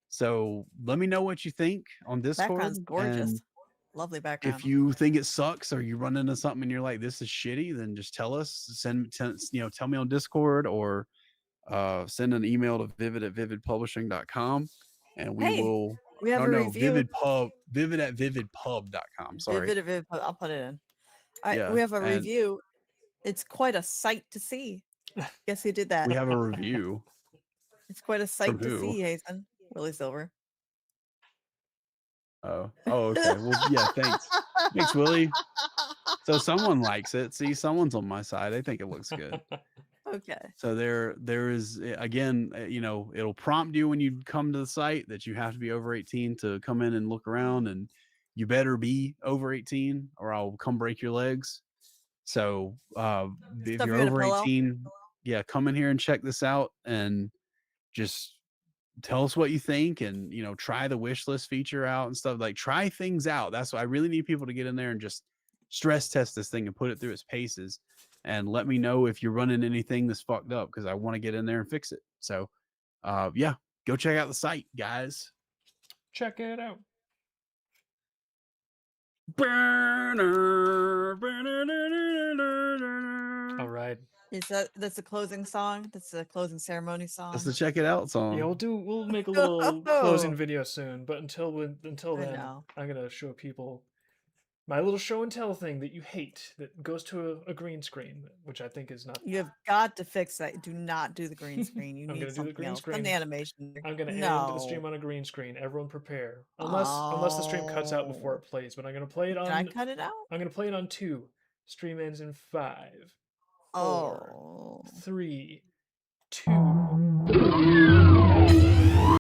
S4: So let me know what you think on Discord.
S1: Background's gorgeous.
S4: And
S1: Lovely background.
S4: if you think it sucks or you run into something and you're like, this is shitty, then just tell us. Tell me on Discord or send an email to vivid@vividpublishing.com and we
S1: Hey,
S4: will.
S1: we have
S4: Oh
S1: a
S4: no,
S1: review.
S4: vivid@vividpub.com. Sorry.
S1: Vivid, I'll put it in.
S4: Yeah,
S1: We have a
S4: and
S1: review. It's quite a sight to see. Guess who did that?
S4: we have a review.
S1: It's quite a sight
S4: From
S1: to
S4: who?
S1: see, Hazen. Willie Silver.
S4: Oh, okay. Well, yeah, thanks. Thanks, Willie. So someone likes it. See, someone's on my side. I think it looks good.
S1: Okay.
S4: So there is again, it'll prompt you when you come to the site that you have to be over 18 to come in and look around, and you better be over 18 or I'll come break your legs. So if
S1: Stuff
S4: you're
S1: you in a
S4: over
S1: pillow?
S4: 18, yeah, come in here and check this out and just tell us what you think and try the wish list feature out and stuff. Like try things out. That's why I really need people to get in there and just stress test this thing and put it through its paces and let me know if you're running anything that's fucked up because I want to get in there and fix it. So yeah, go check out the site, guys.
S2: Check it out. All right.
S1: That's the closing song? That's the closing ceremony song?
S4: That's the check it out song.
S2: Yeah, we'll make a little closing video soon, but until then,
S1: know.
S2: I'm gonna show people my little show and tell thing that you hate that goes to a green screen, which I think is not.
S1: You have got to fix that. Do not do the green screen. You
S2: I'm
S1: need
S2: gonna do the
S1: something
S2: green
S1: else.
S2: screen.
S1: An animation.
S2: I'm gonna end the stream on a green screen. Everyone prepare, unless the stream cuts out before it plays. But I'm gonna play it on.
S1: Can I cut it out?
S2: I'm gonna play it on 2. Stream ends in 5, 4,
S1: Oh.
S2: 3, 2.